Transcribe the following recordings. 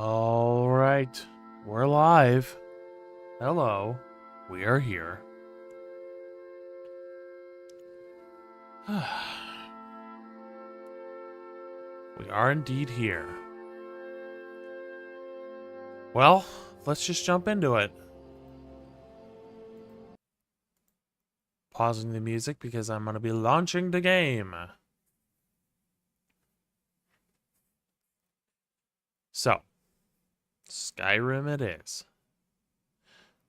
All right, we're live. Hello, we are here. We are indeed here. Well, let's just jump into it. Pausing the music because I'm going to be launching the game. So, Skyrim it is.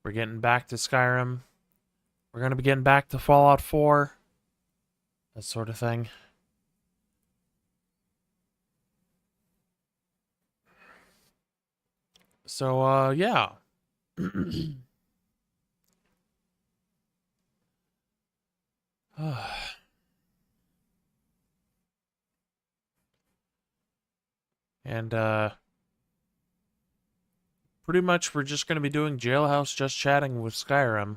We're getting back to Skyrim. We're going to be getting back to Fallout 4. That sort of thing. So, yeah. And, pretty much we're just going to be doing Jailhouse Just Chatting with Skyrim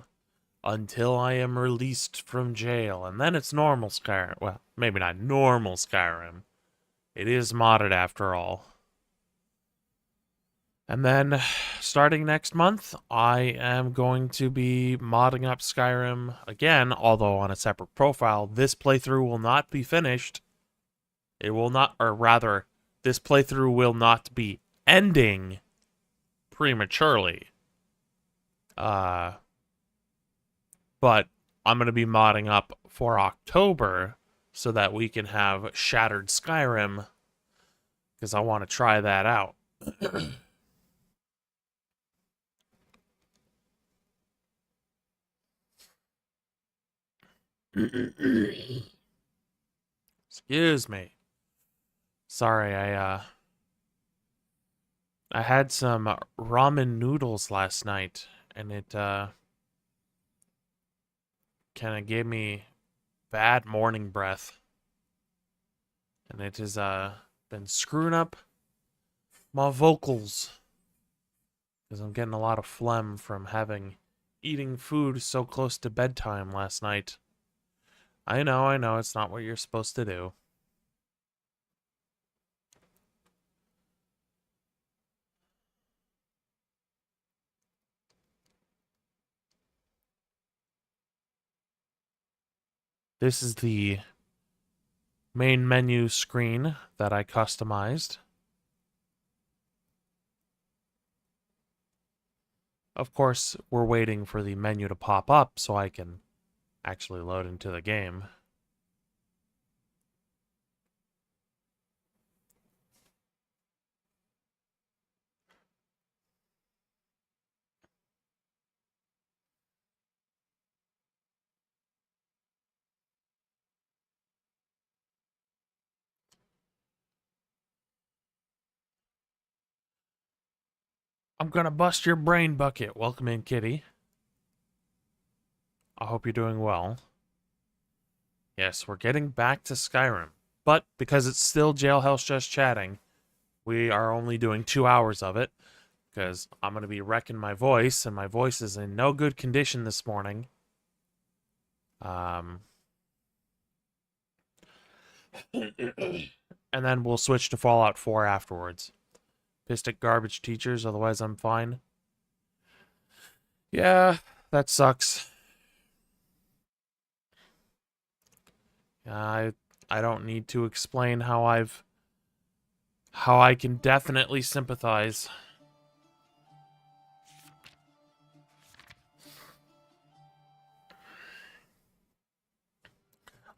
until I am released from jail. And then it's normal Skyrim. Well, maybe not normal Skyrim. It is modded after all. And then, starting next month, I am going to be modding up Skyrim again, although on a separate profile. This playthrough will not be finished. It will not, or rather, this playthrough will not be ending prematurely. But I'm going to be modding up for October so that we can have Shattered Skyrim, because I want to try that out. Excuse me. Sorry, I had some ramen noodles last night, and it kind of gave me bad morning breath. And it has been screwing up my vocals, because I'm getting a lot of phlegm from eating food so close to bedtime last night. I know, it's not what you're supposed to do. This is the main menu screen that I customized. Of course, we're waiting for the menu to pop up so I can actually load into the game. I'm gonna bust your brain bucket. Welcome in, kitty. I hope you're doing well. Yes, we're getting back to Skyrim. But because it's still Jailhouse Just Chatting, we are only doing 2 hours of it, because I'm going to be wrecking my voice, and my voice is in no good condition this morning. And then we'll switch to Fallout 4 afterwards. Pissed at garbage teachers, otherwise I'm fine. Yeah, that sucks. I don't need to explain how I can definitely sympathize.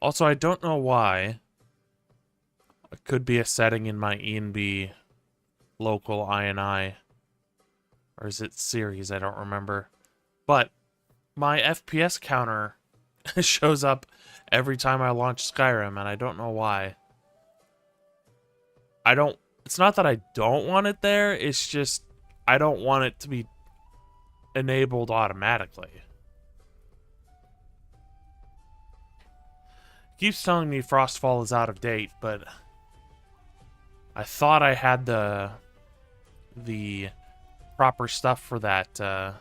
Also, I don't know why. It could be a setting in my E&B local INI. Or is it series? I don't remember. But my FPS counter shows up every time I launch Skyrim, and I don't know why. It's not that I don't want it there, it's just I don't want it to be enabled automatically. It keeps telling me Frostfall is out of date, but I thought I had the proper stuff for that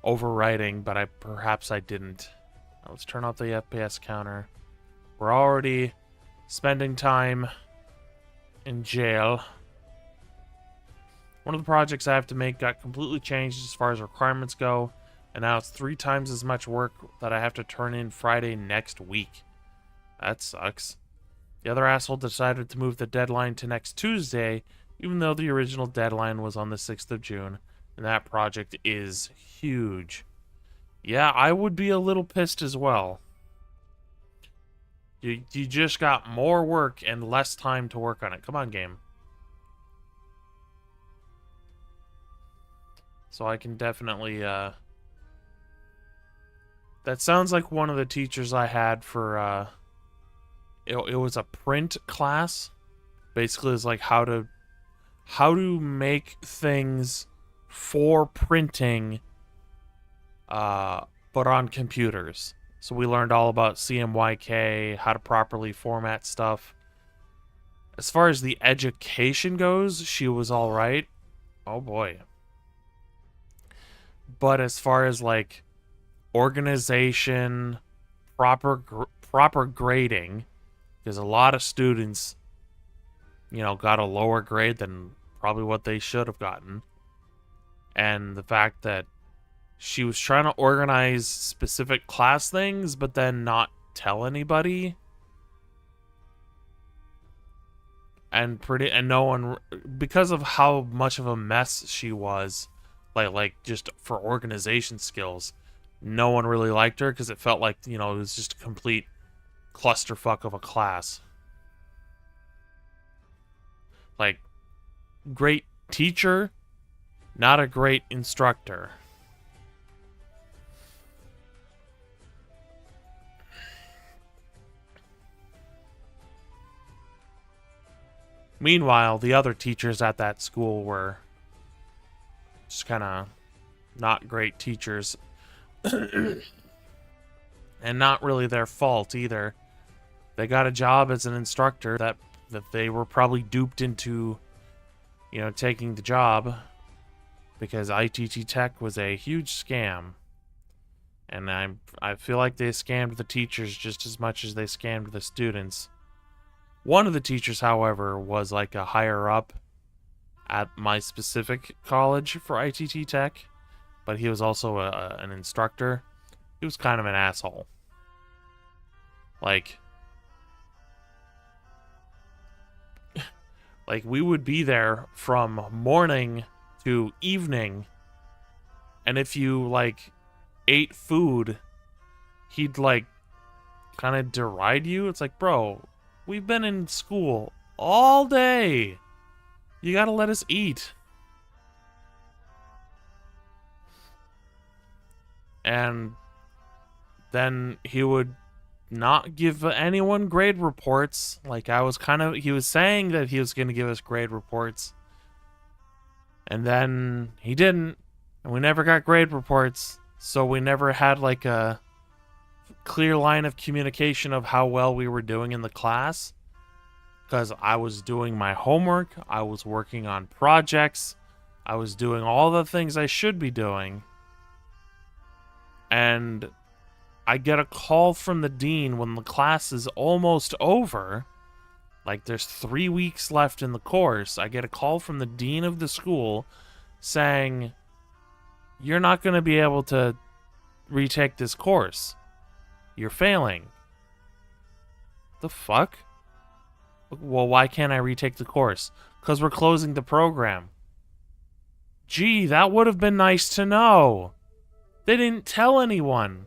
overwriting, but perhaps I didn't. Let's turn off the FPS counter. We're already spending time in jail. One of the projects I have to make got completely changed as far as requirements go, and now it's 3 times as much work that I have to turn in Friday next week. That sucks. The other asshole decided to move the deadline to next Tuesday, even though the original deadline was on the 6th of June, and that project is huge. Yeah, I would be a little pissed as well. You just got more work and less time to work on it. Come on, game. So I can definitely, that sounds like one of the teachers I had for, it was a print class. Basically, it's like how to make things for printing, but on computers. So we learned all about CMYK, how to properly format stuff. As far as the education goes, she was all right. Oh boy. But as far as like organization, proper grading, because a lot of students, you know, got a lower grade than probably what they should have gotten. And the fact that she was trying to organize specific class things, but then not tell anybody. And no one, because of how much of a mess she was, like just for organization skills, no one really liked her because it felt like, you know, it was just a complete clusterfuck of a class. Like, great teacher, not a great instructor. Meanwhile, the other teachers at that school were just kind of not great teachers. And not really their fault either. They got a job as an instructor that they were probably duped into, you know, taking the job because ITT Tech was a huge scam. And I feel like they scammed the teachers just as much as they scammed the students. One of the teachers, however, was like a higher up at my specific college for ITT Tech, but he was also an instructor. He was kind of an asshole. Like we would be there from morning to evening, and if you like ate food, he'd like kind of deride you. It's like, bro, we've been in school all day. You gotta let us eat. And then he would not give anyone grade reports. Like, he was saying that he was going to give us grade reports. And then he didn't. And we never got grade reports. So we never had like a clear line of communication of how well we were doing in the class. Because I was doing my homework. I was working on projects. I was doing all the things I should be doing. And I get a call from the dean when the class is almost over. Like, there's 3 weeks left in the course. I get a call from the dean of the school saying, you're not going to be able to retake this course. You're failing. The fuck? Well, why can't I retake the course? Because we're closing the program. Gee, that would have been nice to know. They didn't tell anyone.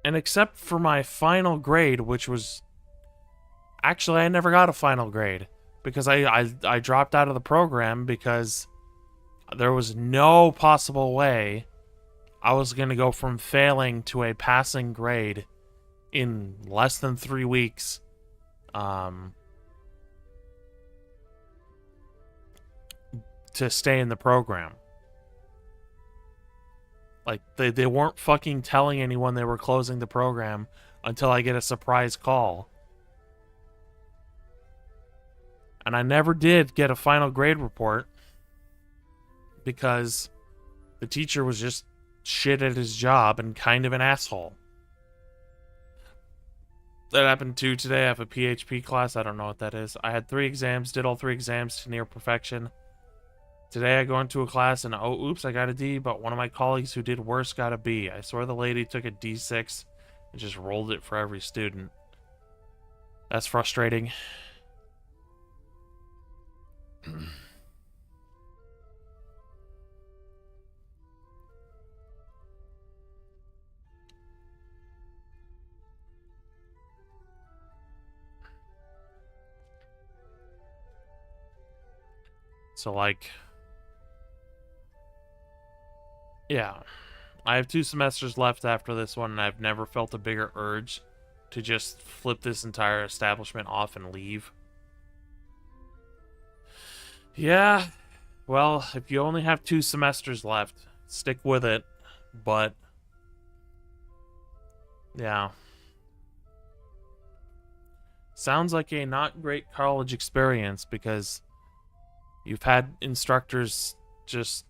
And except for my final grade, which was... Actually, I never got a final grade. Because I dropped out of the program because there was no possible way I was going to go from failing to a passing grade in less than 3 weeks. To stay in the program. Like, they weren't fucking telling anyone they were closing the program until I get a surprise call. And I never did get a final grade report because the teacher was just shit at his job and kind of an asshole. That happened too today. I have a PHP class. I don't know what that is. I had 3 exams, did all 3 exams to near perfection. Today I go into a class and oh, oops, I got a D, but one of my colleagues who did worse got a B. I swear the lady took a D6 and just rolled it for every student. That's frustrating. So, like, yeah. I have 2 semesters left after this one, and I've never felt a bigger urge to just flip this entire establishment off and leave. Yeah, well, if you only have 2 semesters left, stick with it, but yeah. Sounds like a not great college experience because you've had instructors just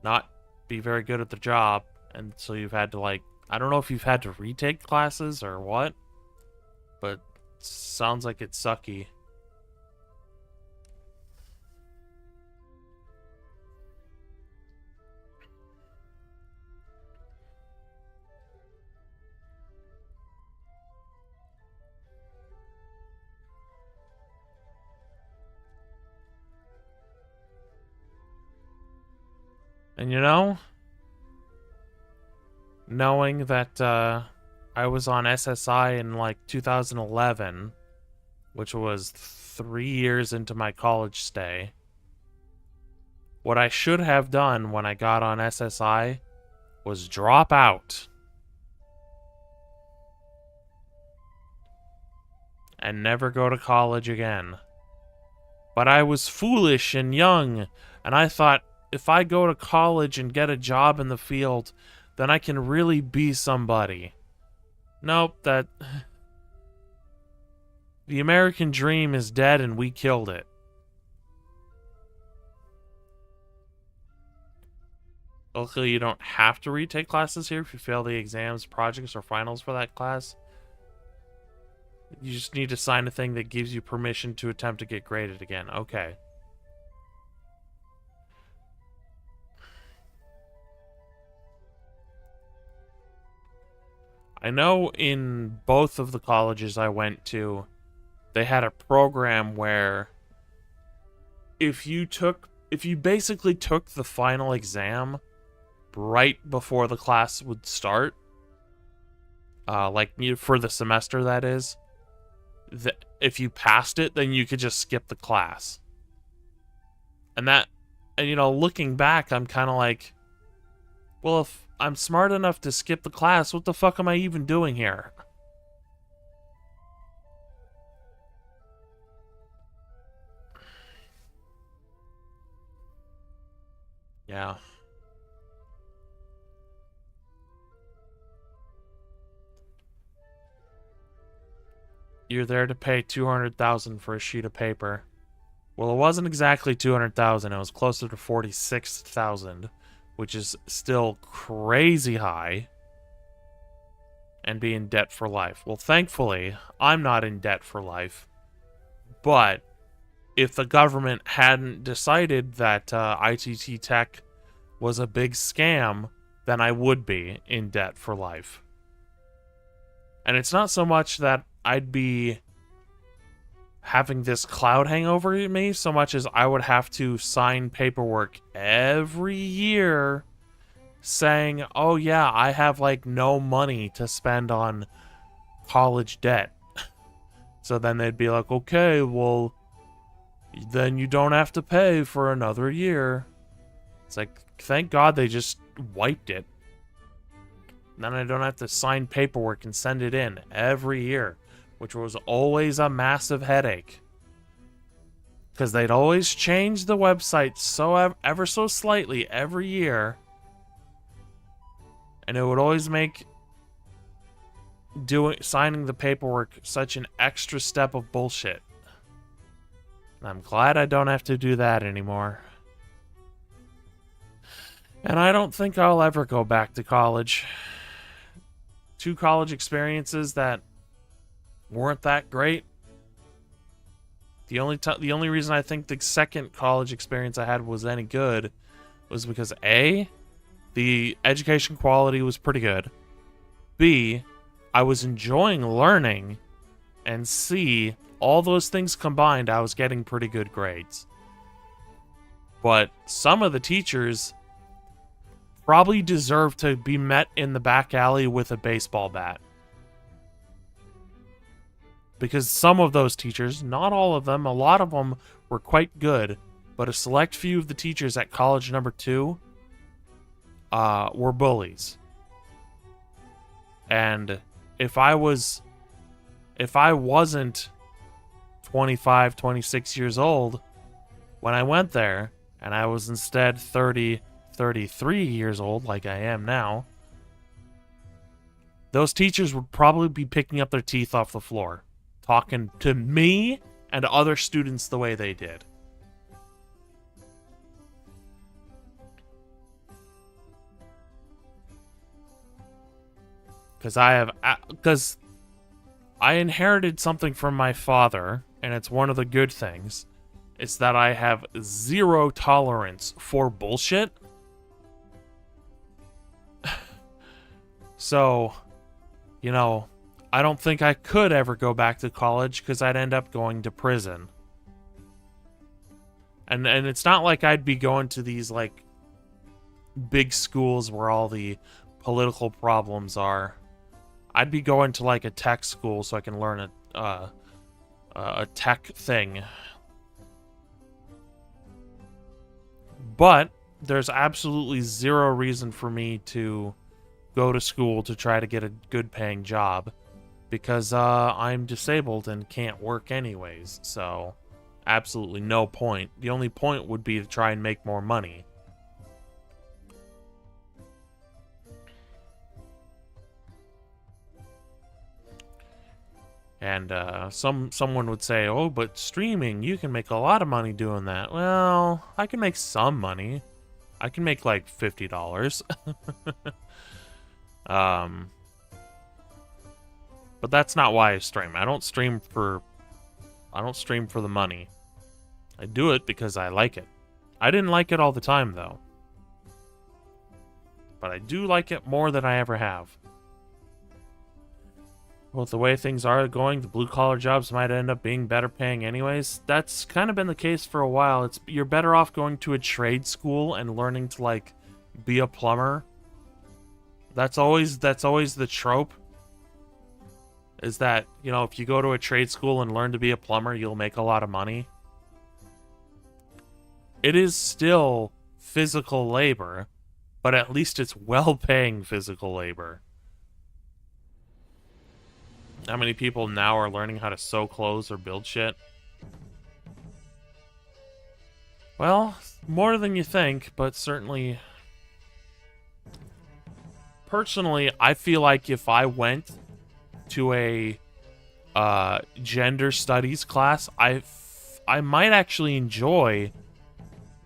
not be very good at the job, and so you've had to, like, I don't know if you've had to retake classes or what, but sounds like it's sucky. And you know, knowing that I was on SSI in like 2011, which was 3 years into my college stay, what I should have done when I got on SSI was drop out and never go to college again. But I was foolish and young, and I thought, if I go to college and get a job in the field, then I can really be somebody. Nope, the American dream is dead and we killed it. Luckily, you don't have to retake classes here if you fail the exams, projects, or finals for that class. You just need to sign a thing that gives you permission to attempt to get graded again. Okay. I know in both of the colleges I went to, they had a program where if you basically took the final exam right before the class would start, like for the semester that is, if you passed it, then you could just skip the class. And you know, looking back, I'm kind of like, well, if I'm smart enough to skip the class, what the fuck am I even doing here? Yeah. You're there to pay $200,000 for a sheet of paper. Well, it wasn't exactly $200,000. It was closer to $46,000, which is still crazy high, and be in debt for life. Well, thankfully, I'm not in debt for life. But if the government hadn't decided that ITT Tech was a big scam, then I would be in debt for life. And it's not so much that I'd be having this cloud hang over me so much as I would have to sign paperwork every year saying, oh yeah, I have like no money to spend on college debt. So then they'd be like, okay, well, then you don't have to pay for another year. It's like, thank God they just wiped it. Then I don't have to sign paperwork and send it in every year, which was always a massive headache. Because they'd always change the website so ever so slightly every year. And it would always make signing the paperwork such an extra step of bullshit. And I'm glad I don't have to do that anymore. And I don't think I'll ever go back to college. two college experiences that weren't that great. The only reason I think the second college experience I had was any good was because A, the education quality was pretty good. B, I was enjoying learning. And C, all those things combined, I was getting pretty good grades. But some of the teachers probably deserve to be met in the back alley with a baseball bat. Because some of those teachers, not all of them, a lot of them were quite good, but a select few of the teachers at college number 2 were bullies. And if I wasn't 25, 26 years old when I went there, and I was instead 30, 33 years old like I am now, those teachers would probably be picking up their teeth off the floor, talking to me and other students the way they did. Because I inherited something from my father, and it's one of the good things. It's that I have zero tolerance for bullshit. So, you know, I don't think I could ever go back to college because I'd end up going to prison. And it's not like I'd be going to these, like, big schools where all the political problems are. I'd be going to, like, a tech school so I can learn a tech thing. But there's absolutely zero reason for me to go to school to try to get a good paying job because I'm disabled and can't work anyways. So absolutely no point. The only point would be to try and make more money. And someone would say, oh, but streaming, you can make a lot of money doing that. Well, I can make some money. I can make like $50. But that's not why I stream. I don't stream for the money. I do it because I like it. I didn't like it all the time though. But I do like it more than I ever have. Well, the way things are going, the blue-collar jobs might end up being better paying anyways. That's kind of been the case for a while. You're better off going to a trade school and learning to, like, be a plumber. That's always the trope. Is that, you know, if you go to a trade school and learn to be a plumber, you'll make a lot of money. It is still physical labor, but at least it's well-paying physical labor. How many people now are learning how to sew clothes or build shit? Well, more than you think, but certainly... Personally, I feel like if I went to a gender studies class, I might actually enjoy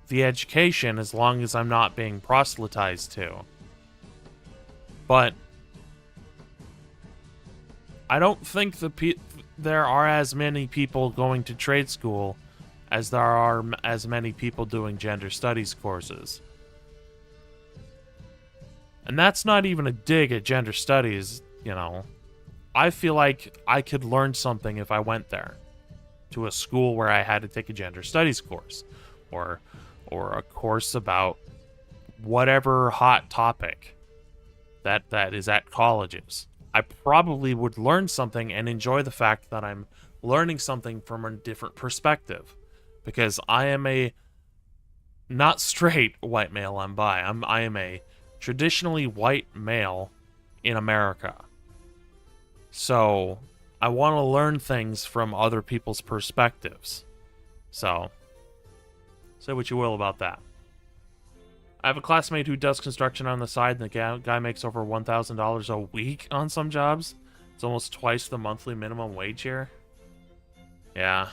the education as long as I'm not being proselytized to. But I don't think there are as many people going to trade school as there are as many people doing gender studies courses. And that's not even a dig at gender studies, you know. I feel like I could learn something if I went there to a school where I had to take a gender studies course or a course about whatever hot topic that is at colleges. I probably would learn something and enjoy the fact that I'm learning something from a different perspective. Because I am a not straight white male, I'm bi. I am a traditionally white male in America. So, I want to learn things from other people's perspectives. So, say what you will about that. I have a classmate who does construction on the side, and the guy makes over $1,000 a week on some jobs. It's almost twice the monthly minimum wage here. Yeah.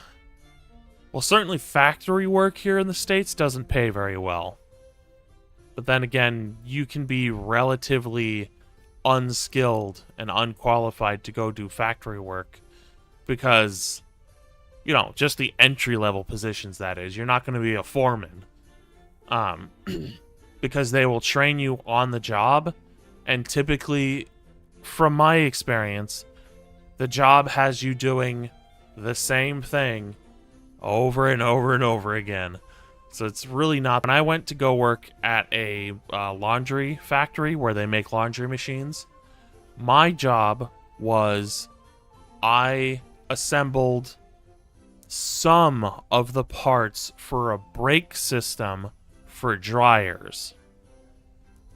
Well, certainly factory work here in the States doesn't pay very well. But then again, you can be relatively unskilled and unqualified to go do factory work because, you know, just the entry-level positions, that is. You're not going to be a foreman. Because they will train you on the job, and typically, from my experience, the job has you doing the same thing over and over and over again. So it's really not. When I went to go work at a laundry factory where they make laundry machines, my job was I assembled some of the parts for a brake system for dryers.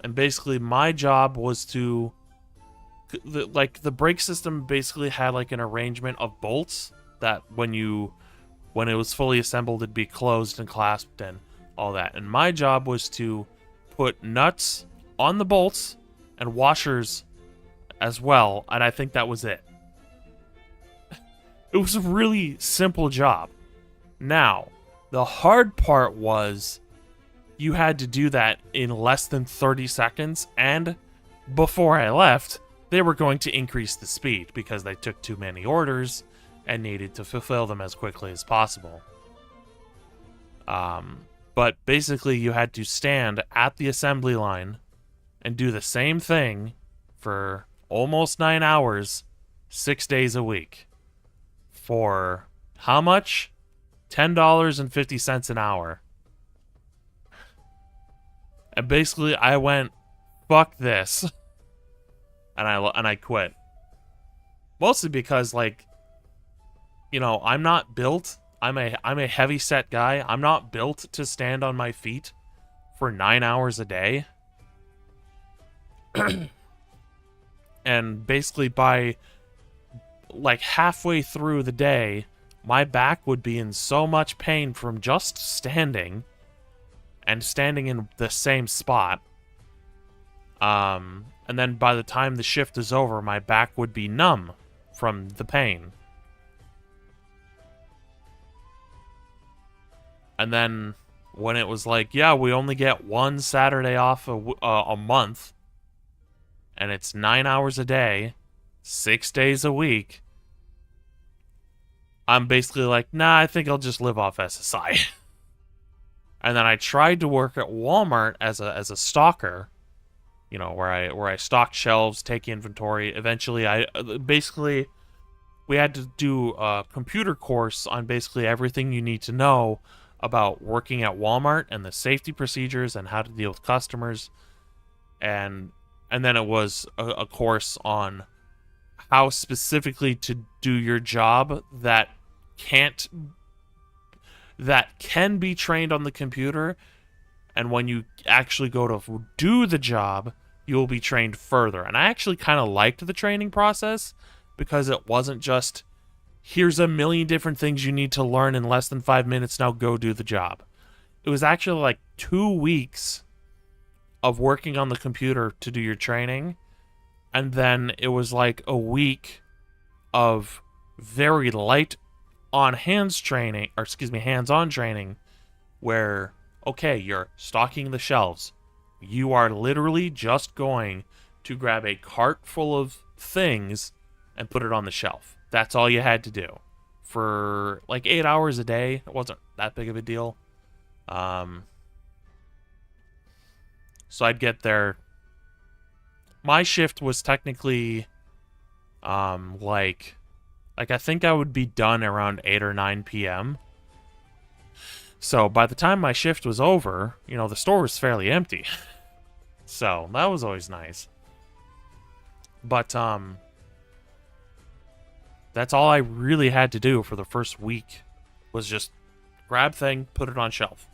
And basically my job was to, like, the brake system basically had like an arrangement of bolts that when it was fully assembled, it'd be closed and clasped and all that. And my job was to put nuts on the bolts and washers as well, and I think that was it. It was a really simple job. Now, the hard part was you had to do that in less than 30 seconds, and before I left, they were going to increase the speed because they took too many orders and needed to fulfill them as quickly as possible. But basically, you had to stand at the assembly line and do the same thing for almost 9 hours, 6 days a week. For how much? $10.50 an hour. And basically, I went, fuck this, and I quit. Mostly because, like, you know, I'm not built. I'm a heavy set guy. I'm not built to stand on my feet for 9 hours a day. And basically, by like halfway through the day, my back would be in so much pain from just standing. And standing in the same spot. And then by the time the shift is over, my back would be numb from the pain. And then when it was like, yeah, we only get one Saturday off a month, and it's 9 hours a day, 6 days a week, I'm basically like, nah, I think I'll just live off SSI. And then I tried to work at Walmart as a stalker, you know, where I stocked shelves, take inventory. Eventually, we had to do a computer course on basically everything you need to know about working at Walmart and the safety procedures and how to deal with customers. And then it was a course on how specifically to do your job that can be trained on the computer, and when you actually go to do the job, you will be trained further. And I actually kind of liked the training process because it wasn't just, here's a million different things you need to learn in less than 5 minutes, now go do the job. It was actually like 2 weeks of working on the computer to do your training, and then it was like a week of very light hands-on training, where, okay, you're stocking the shelves. You are literally just going to grab a cart full of things and put it on the shelf. That's all you had to do. For like 8 hours a day, it wasn't that big of a deal. So I'd get there. My shift was technically, like I think I would be done around 8 or 9 p.m. So by the time my shift was over, you know, the store was fairly empty. So that was always nice. But, that's all I really had to do for the first week, was just grab thing, put it on shelf.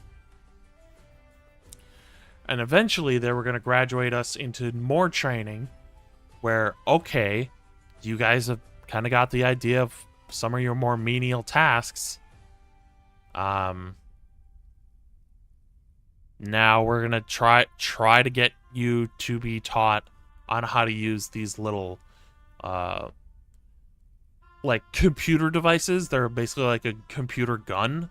And eventually they were going to graduate us into more training where, okay, you guys have kind of got the idea of some of your more menial tasks. Now we're going to try to get you to be taught on how to use these little like computer devices. They're basically like a computer gun,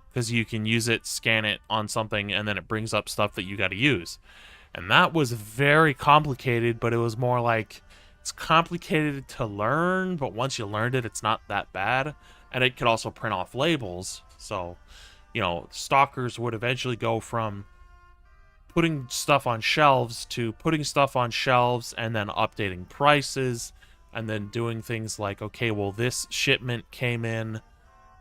because you can use it, scan it on something, and then it brings up stuff that you got to use. And that was very complicated, but it was more like it's complicated to learn, but once you learned it, it's not that bad. And it could also print off labels. So, you know, stockers would eventually go from putting stuff on shelves to putting stuff on shelves and then updating prices and then doing things like, okay, well, this shipment came in,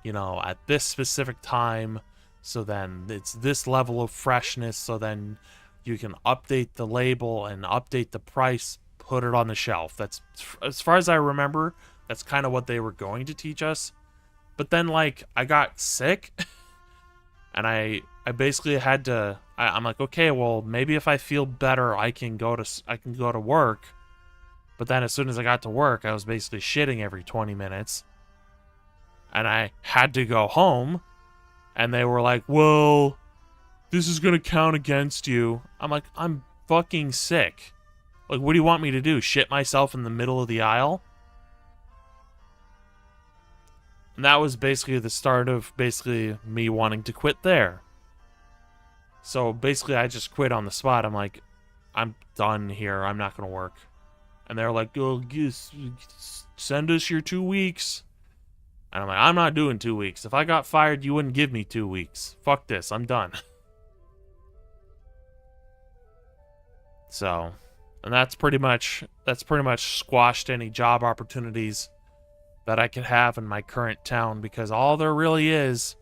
you know, at this specific time, so then it's this level of freshness, so then you can update the label and update the price, put it on the shelf. That's, as far as I remember, that's kind of what they were going to teach us. But then, like, I got sick and I basically had to, I'm like, okay, well, maybe if I feel better, I can go to work. But then as soon as I got to work, I was basically shitting every 20 minutes. And I had to go home. And they were like, well, this is going to count against you. I'm like, I'm fucking sick. Like, what do you want me to do? Shit myself in the middle of the aisle? And that was basically the start of basically me wanting to quit there. So basically, I just quit on the spot. I'm like, I'm done here. I'm not going to work. And they're like, oh, send us your 2 weeks. And I'm like, I'm not doing 2 weeks. If I got fired, you wouldn't give me 2 weeks. Fuck this. I'm done. So, and that's pretty much squashed any job opportunities that I could have in my current town, because all there really is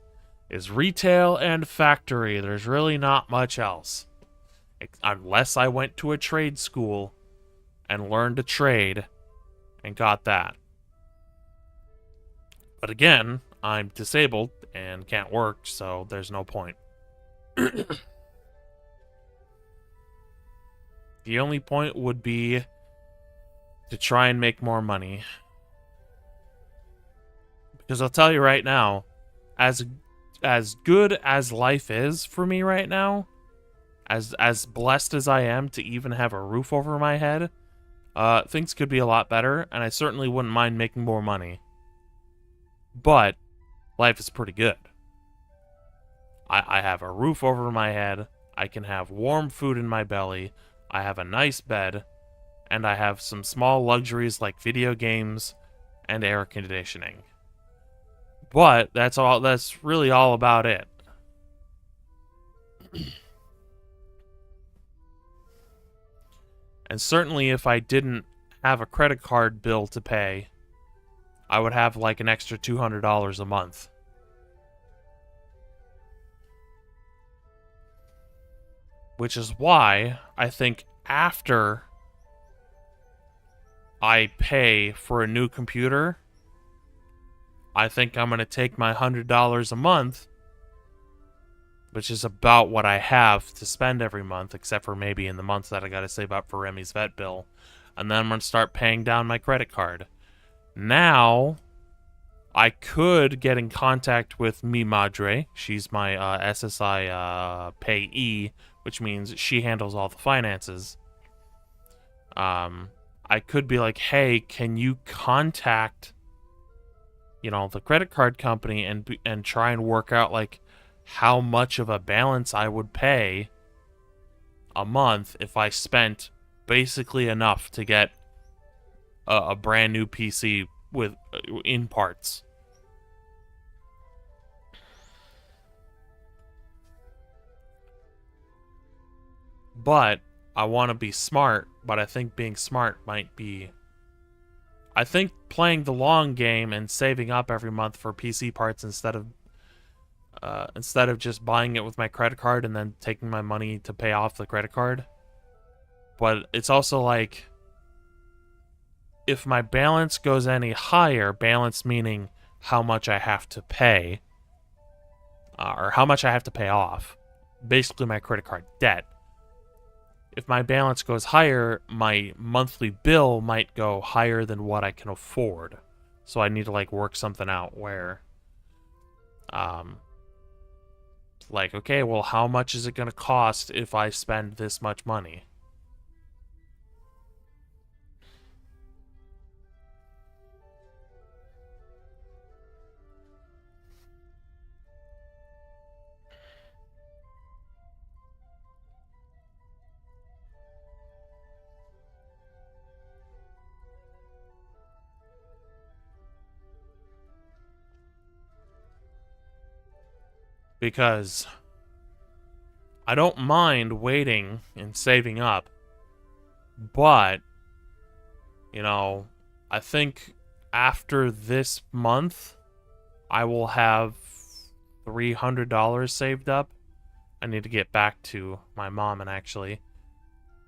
retail and factory. There's really not much else. Unless I went to a trade school and learned a trade and got that. But again, I'm disabled and can't work, so there's no point. The only point would be to try and make more money. Because I'll tell you right now, as good as life is for me right now, as blessed as I am to even have a roof over my head, things could be a lot better, and I certainly wouldn't mind making more money. But life is pretty good. I have a roof over my head, I can have warm food in my belly, I have a nice bed, and I have some small luxuries like video games and air conditioning. But that's really all about it. And certainly if I didn't have a credit card bill to pay, I would have like an extra $200 a month. Which is why I think after I pay for a new computer, I think I'm going to take my $100 a month, which is about what I have to spend every month, except for maybe in the months that I got to save up for Remy's vet bill. And then I'm going to start paying down my credit card. Now, I could get in contact with Mi Madre. She's my SSI payee, which means she handles all the finances. I could be like, hey, can you contact, you know, the credit card company and try and work out like how much of a balance I would pay a month if I spent basically enough to get a brand new PC with in parts. But I want to be smart, but I think being smart might be... I think playing the long game and saving up every month for PC parts instead of just buying it with my credit card and then taking my money to pay off the credit card. But it's also like, if my balance goes any higher, balance meaning how much I have to pay, or how much I have to pay off, basically my credit card debt. If my balance goes higher, my monthly bill might go higher than what I can afford. So I need to like work something out where, like, okay, well, how much is it going to cost if I spend this much money? because I don't mind waiting and saving up, but, you know, I think after this month, I will have $300 saved up. I need to get back to my mom and actually,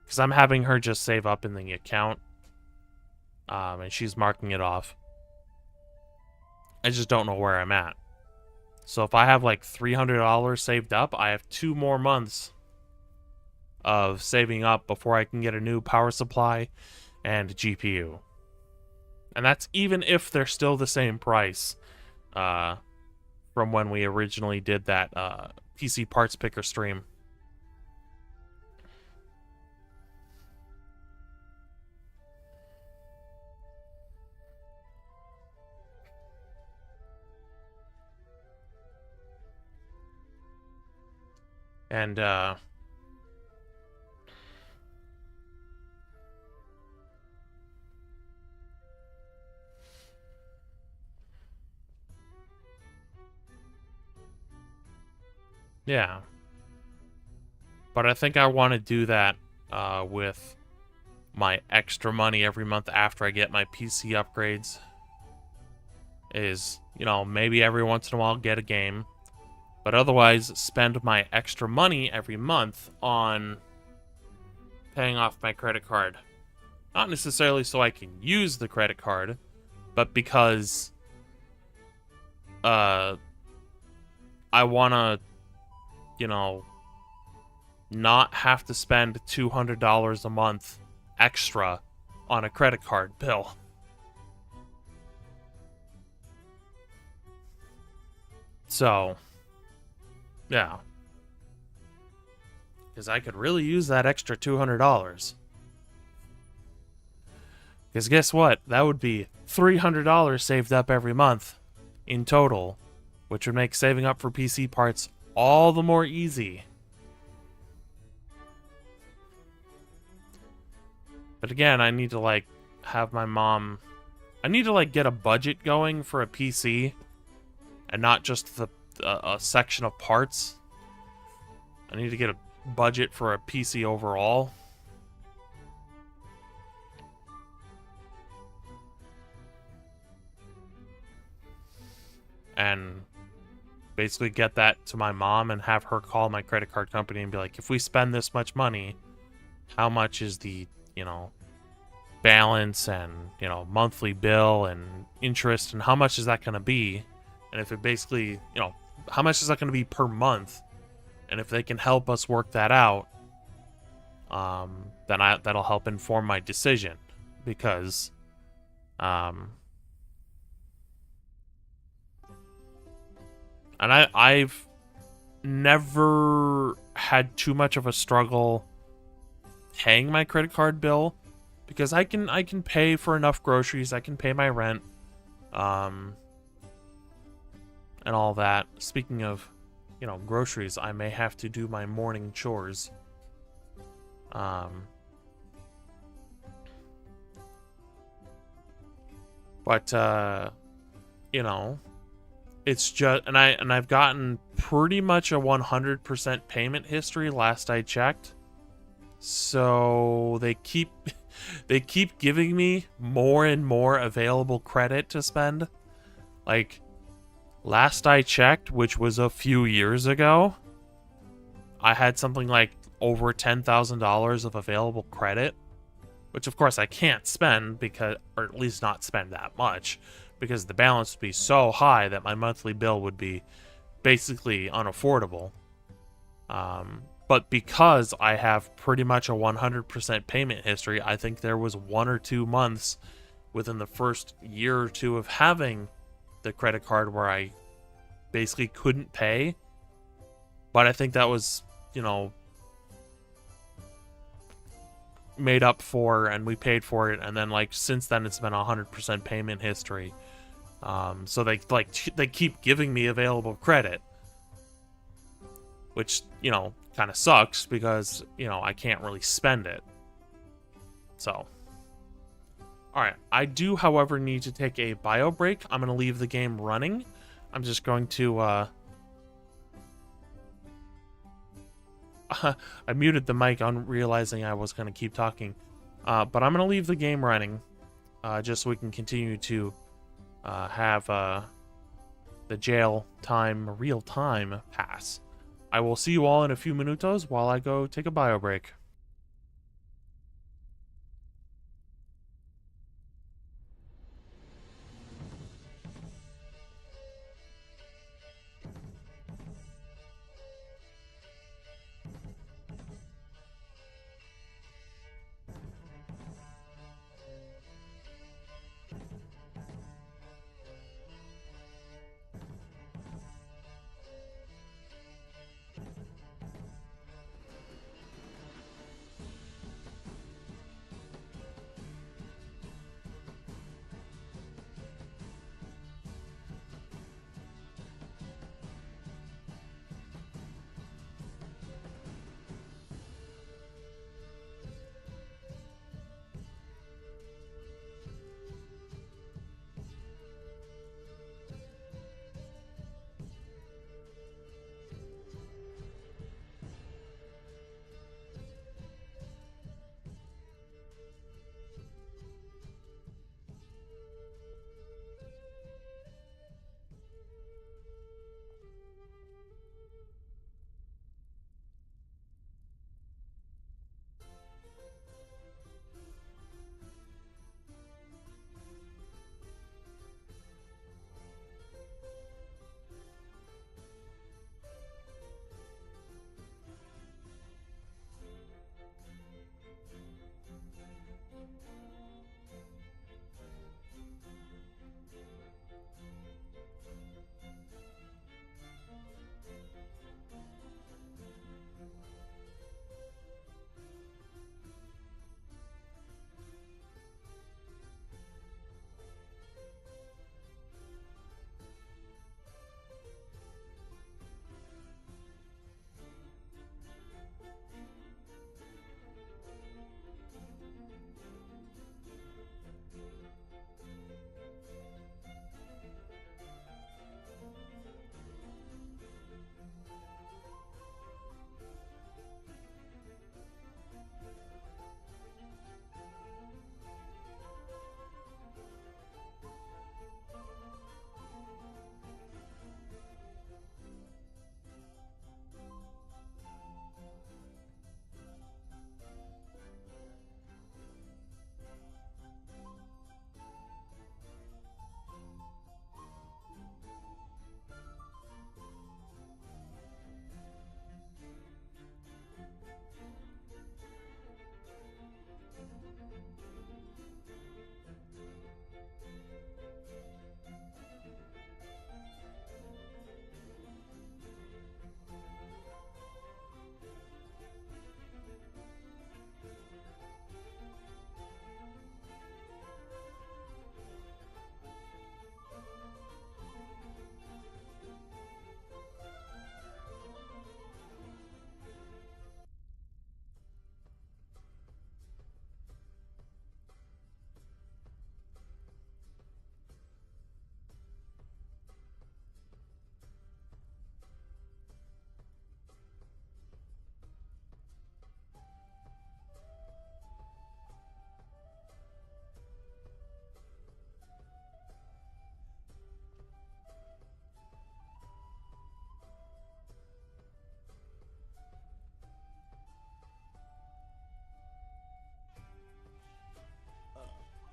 because I'm having her just save up in the account, and she's marking it off. I just don't know where I'm at. So if I have like $300 saved up, I have 2 more months of saving up before I can get a new power supply and GPU. And that's even if they're still the same price from when we originally did that PC parts picker stream. And yeah. But I think I want to do that with my extra money every month after I get my PC upgrades. Is, you know, maybe every once in a while get a game, but otherwise spend my extra money every month on paying off my credit card. Not necessarily so I can use the credit card, but because I want to, you know, not have to spend $200 a month extra on a credit card bill. So, yeah. Because I could really use that extra $200. Because guess what? That would be $300 saved up every month in total, which would make saving up for PC parts all the more easy. But again, I need to, like, have my mom... I need to, like, get a budget going for a PC and not just a section of parts. I need to get a budget for a PC overall. And basically get that to my mom and have her call my credit card company and be like, if we spend this much money, how much is the, you know, balance and, you know, monthly bill and interest, and how much is that going to be? And if it basically, you know, how much is that going to be per month? And if they can help us work that out, then that'll help inform my decision. Because, and I've never had too much of a struggle paying my credit card bill, because I can pay for enough groceries, I can pay my rent, and all that. Speaking of, you know, groceries, I may have to do my morning chores. But you know, it's just, and I've gotten pretty much a 100% payment history last I checked. So they keep giving me more and more available credit to spend. Like, last I checked, which was a few years ago, I had something like over $10,000 of available credit, which of course I can't spend because, or at least not spend that much, because the balance would be so high that my monthly bill would be basically unaffordable. But because I have pretty much a 100% payment history, I think there was 1 or 2 months within the first year or two of having the credit card where I basically couldn't pay. But I think that was, you know, made up for, and we paid for it, and then, like, since then it's been 100% payment history. So they keep giving me available credit, which, you know, kind of sucks because, you know, I can't really spend it. So, alright, I do, however, need to take a bio break. I'm going to leave the game running. I'm just going to I muted the mic on realizing I was going to keep talking. But I'm going to leave the game running just so we can continue to have the jail time, real time pass. I will see you all in a few minutos while I go take a bio break.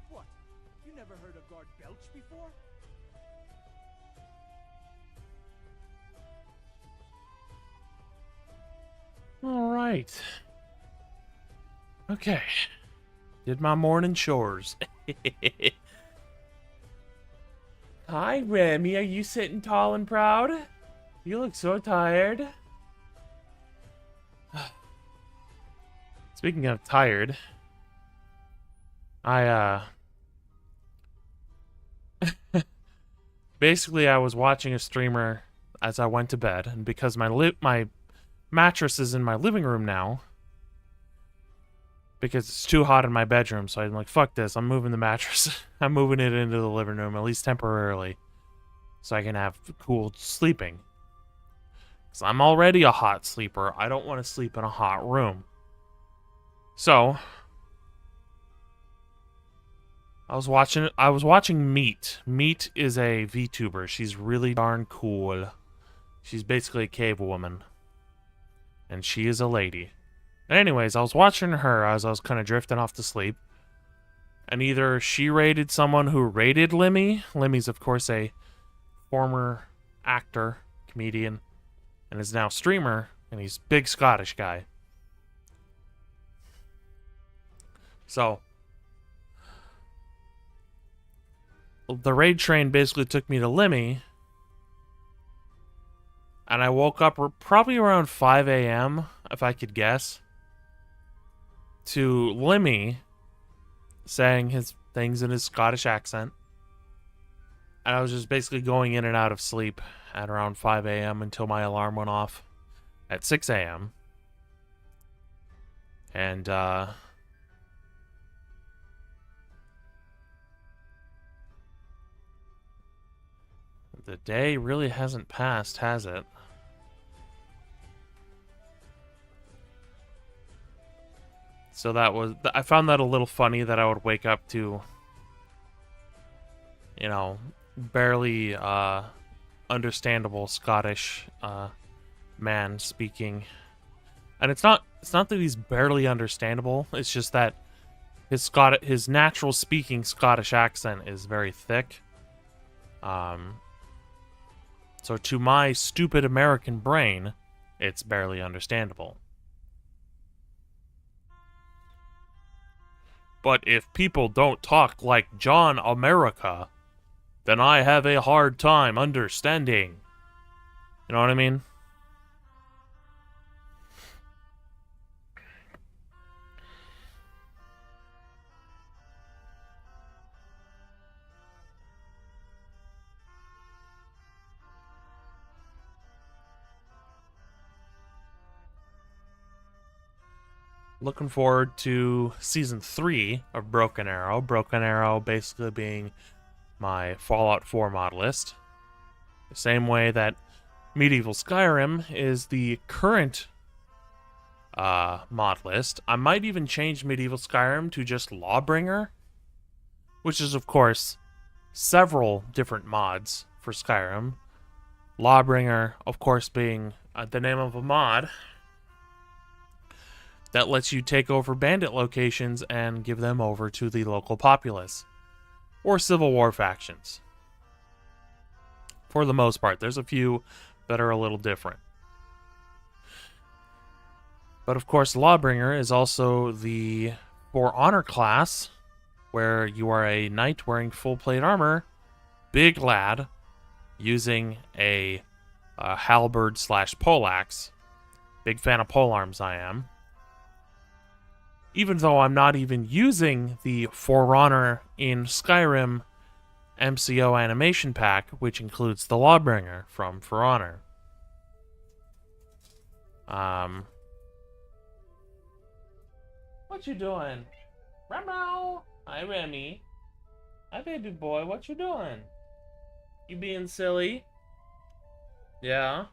What? You never heard a guard belch before? All right. Okay. Did my morning chores. Hi, Remy. Are you sitting tall and proud? You look so tired. Speaking of tired, I basically I was watching a streamer as I went to bed, and because my mattress is in my living room now, because it's too hot in my bedroom, so I'm like, fuck this, I'm moving the mattress. I'm moving it into the living room, at least temporarily, so I can have cool sleeping. Because I'm already a hot sleeper. I don't want to sleep in a hot room. So, I was watching Meat. Meat is a VTuber. She's really darn cool. She's basically a cave woman. And she is a lady. Anyways, I was watching her as I was kind of drifting off to sleep. And either she raided someone who raided Lemmy. Lemmy's, of course, a former actor, comedian, and is now streamer. And he's a big Scottish guy. So, the raid train basically took me to Lemmy. And I woke up probably around 5 a.m., if I could guess, to Lemmy saying his things in his Scottish accent. And I was just basically going in and out of sleep at around 5 a.m. until my alarm went off at 6 a.m. And, the day really hasn't passed, has it? So I found that a little funny that I would wake up to, you know, barely understandable Scottish man speaking. And it's not that he's barely understandable, it's just that his natural speaking Scottish accent is very thick. So to my stupid American brain, it's barely understandable. But if people don't talk like John America, then I have a hard time understanding. You know what I mean? Looking forward to Season 3 of Broken Arrow. Broken Arrow basically being my Fallout 4 mod list. The same way that Medieval Skyrim is the current mod list. I might even change Medieval Skyrim to just Lawbringer, which is, of course, several different mods for Skyrim. Lawbringer, of course, being the name of a mod that lets you take over bandit locations and give them over to the local populace. Or Civil War factions. For the most part. There's a few that are a little different. But of course, Lawbringer is also the For Honor class, where you are a knight wearing full plate armor, big lad, using a halberd / poleaxe. Big fan of polearms, I am. Even though I'm not even using the For Honor in Skyrim MCO animation pack, which includes the Lawbringer from For Honor. What you doing? Remo! Hi, Remy. Hi, baby boy. What you doing? You being silly? Yeah?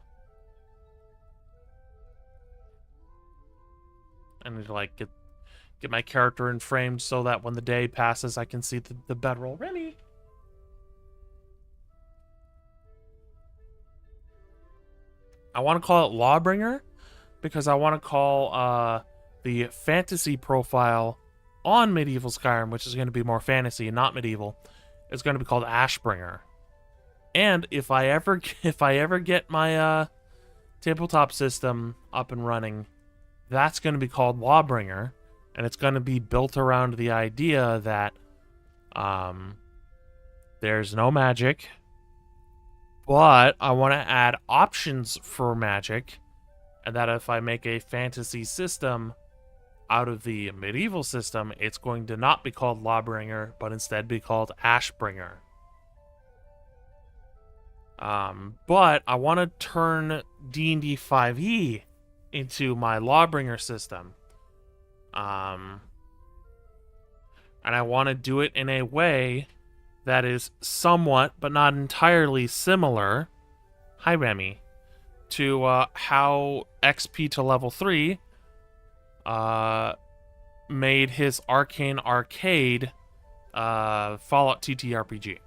I need to, like, get my character in frame so that when the day passes, I can see the bedroll. Remy! I want to call it Lawbringer because I want to call the fantasy profile on Medieval Skyrim, which is going to be more fantasy and not medieval, is going to be called Ashbringer. And if I ever get my tabletop system up and running, that's going to be called Lawbringer. And it's going to be built around the idea that there's no magic, but I want to add options for magic, and that if I make a fantasy system out of the medieval system, it's going to not be called Lawbringer, but instead be called Ashbringer. But I want to turn D&D 5e into my Lawbringer system. And I want to do it in a way that is somewhat, but not entirely similar, hi Remy, to how XP to level 3 made his Arcane Arcade Fallout TTRPG.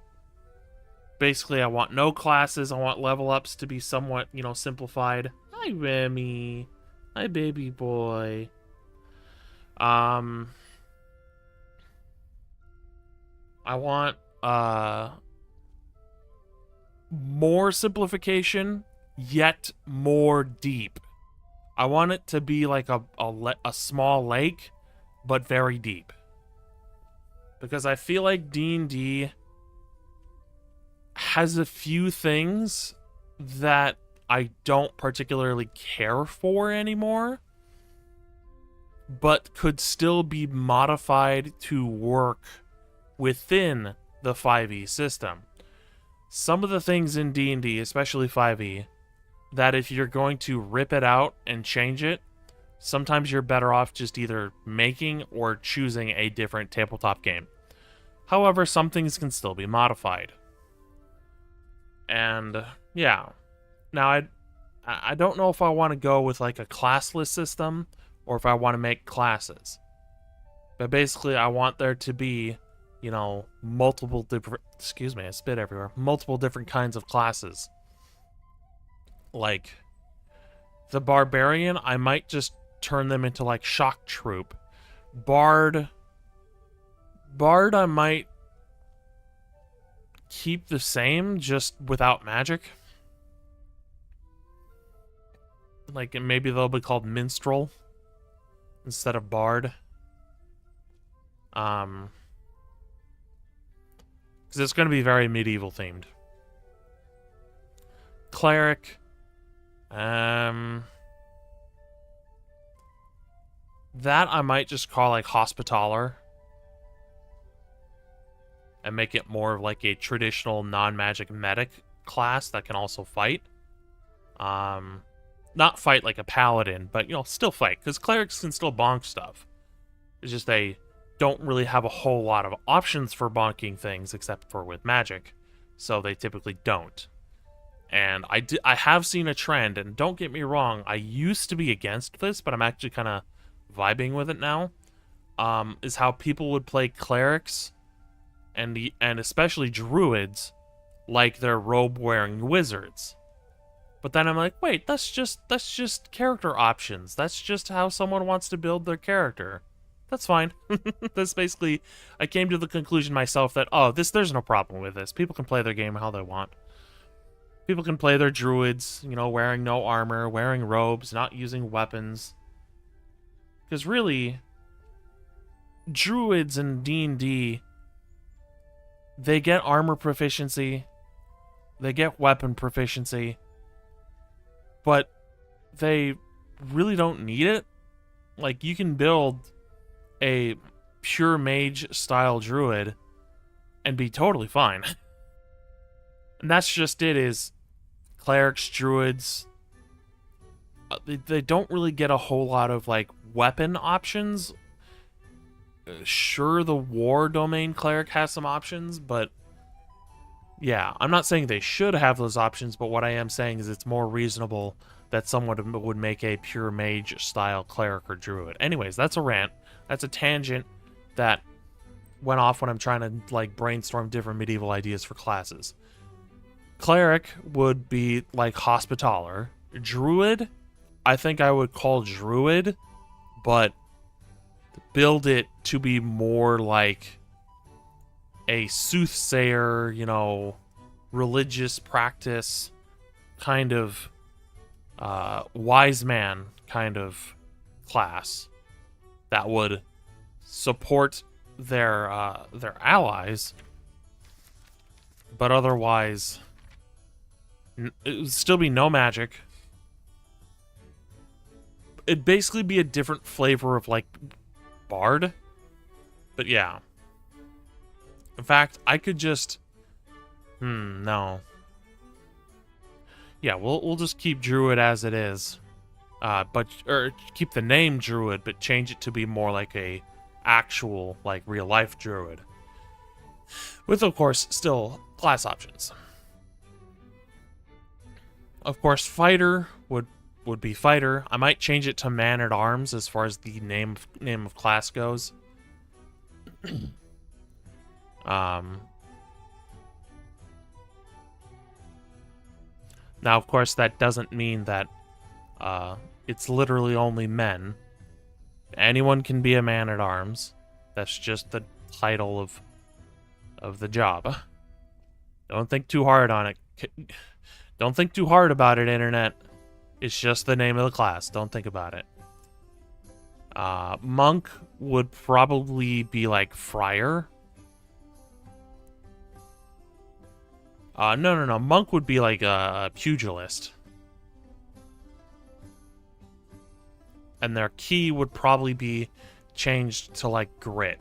Basically, I want no classes. I want level ups to be somewhat, simplified. Hi, Remy. Hi, baby boy. I want more simplification, yet more deep. I want it to be like a small lake, but very deep. Because I feel like D&D has a few things that I don't particularly care for anymore, but could still be modified to work within the 5e system. Some of the things in D&D, especially 5e, that if you're going to rip it out and change it, sometimes you're better off just either making or choosing a different tabletop game. However, some things can still be modified. And yeah. Now I don't know if I want to go with like a classless system or if I want to make classes. But basically I want there to be, multiple different, excuse me, I spit everywhere. Multiple different kinds of classes. Like the barbarian, I might just turn them into like shock troop. Bard I might keep the same, just without magic. Like maybe they'll be called minstrel instead of bard. Because it's going to be very medieval themed. Cleric. That I might just call like Hospitaller. And make it more of like a traditional non-magic medic class that can also fight. Not fight like a paladin, but, still fight. Because clerics can still bonk stuff. It's just they don't really have a whole lot of options for bonking things except for with magic. So they typically don't. And I have seen a trend, and don't get me wrong, I used to be against this, but I'm actually kind of vibing with it now. Is how people would play clerics and especially druids like they're robe-wearing wizards. But then I'm like, wait, that's just character options. That's just how someone wants to build their character. That's fine. That's basically, I came to the conclusion myself that, there's no problem with this. People can play their game how they want. People can play their druids, wearing no armor, wearing robes, not using weapons. Because really, druids in D&D, they get armor proficiency, they get weapon proficiency, but they really don't need it. Like, you can build a pure mage style druid and be totally fine. And that's just it, is clerics, druids, they don't really get a whole lot of like weapon options. Sure, the war domain cleric has some options, but yeah, I'm not saying they should have those options, but what I am saying is it's more reasonable that someone would make a pure mage style cleric or druid. Anyways, that's a rant. That's a tangent that went off when I'm trying to like brainstorm different medieval ideas for classes. Cleric would be like Hospitaller. Druid, I think I would call Druid, but build it to be more like a soothsayer, religious practice kind of wise man kind of class that would support their allies, but otherwise it would still be no magic. It'd basically be a different flavor of like bard, but yeah. In fact, I could just no. Yeah, we'll just keep druid as it is. Or keep the name druid, but change it to be more like a actual, like, real life druid. With, of course, still class options. Of course, fighter would be fighter. I might change it to man at arms as far as the name of class goes. Now, of course, that doesn't mean that it's literally only men. Anyone can be a man at arms. That's just the title of the job. Don't think too hard on it. Don't think too hard about it, Internet. It's just the name of the class. Don't think about it. Monk would probably be like friar. No. Monk would be like a pugilist. And their key would probably be changed to like grit.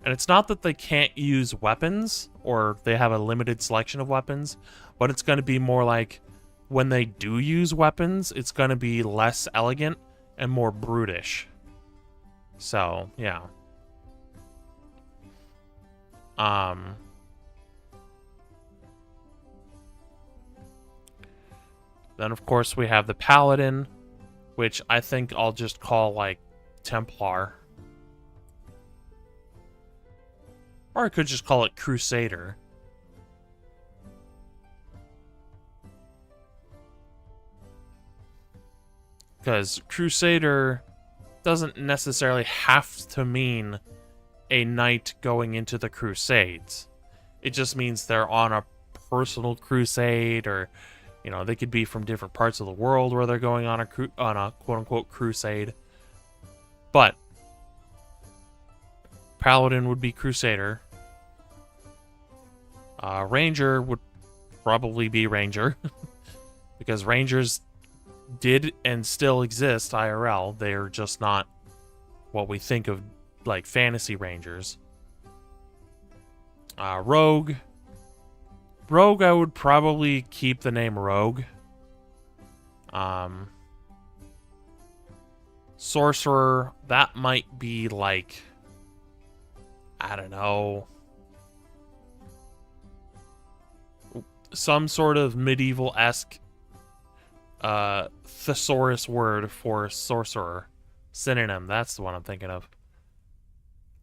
And it's not that they can't use weapons or they have a limited selection of weapons, but it's going to be more like when they do use weapons, it's going to be less elegant and more brutish. So, yeah. Then, of course, we have the Paladin, which I think I'll just call, like, Templar. Or I could just call it Crusader. Because Crusader doesn't necessarily have to mean a knight going into the Crusades. It just means they're on a personal crusade, or, you know, they could be from different parts of the world where they're going on a quote-unquote crusade. But Paladin would be Crusader. Ranger would probably be Ranger. Because Rangers did and still exist IRL. They're just not what we think of like fantasy Rangers. Rogue. Rogue, I would probably keep the name Rogue. Sorcerer, that might be like, I don't know, some sort of medieval-esque thesaurus word for sorcerer. Synonym, that's the one I'm thinking of.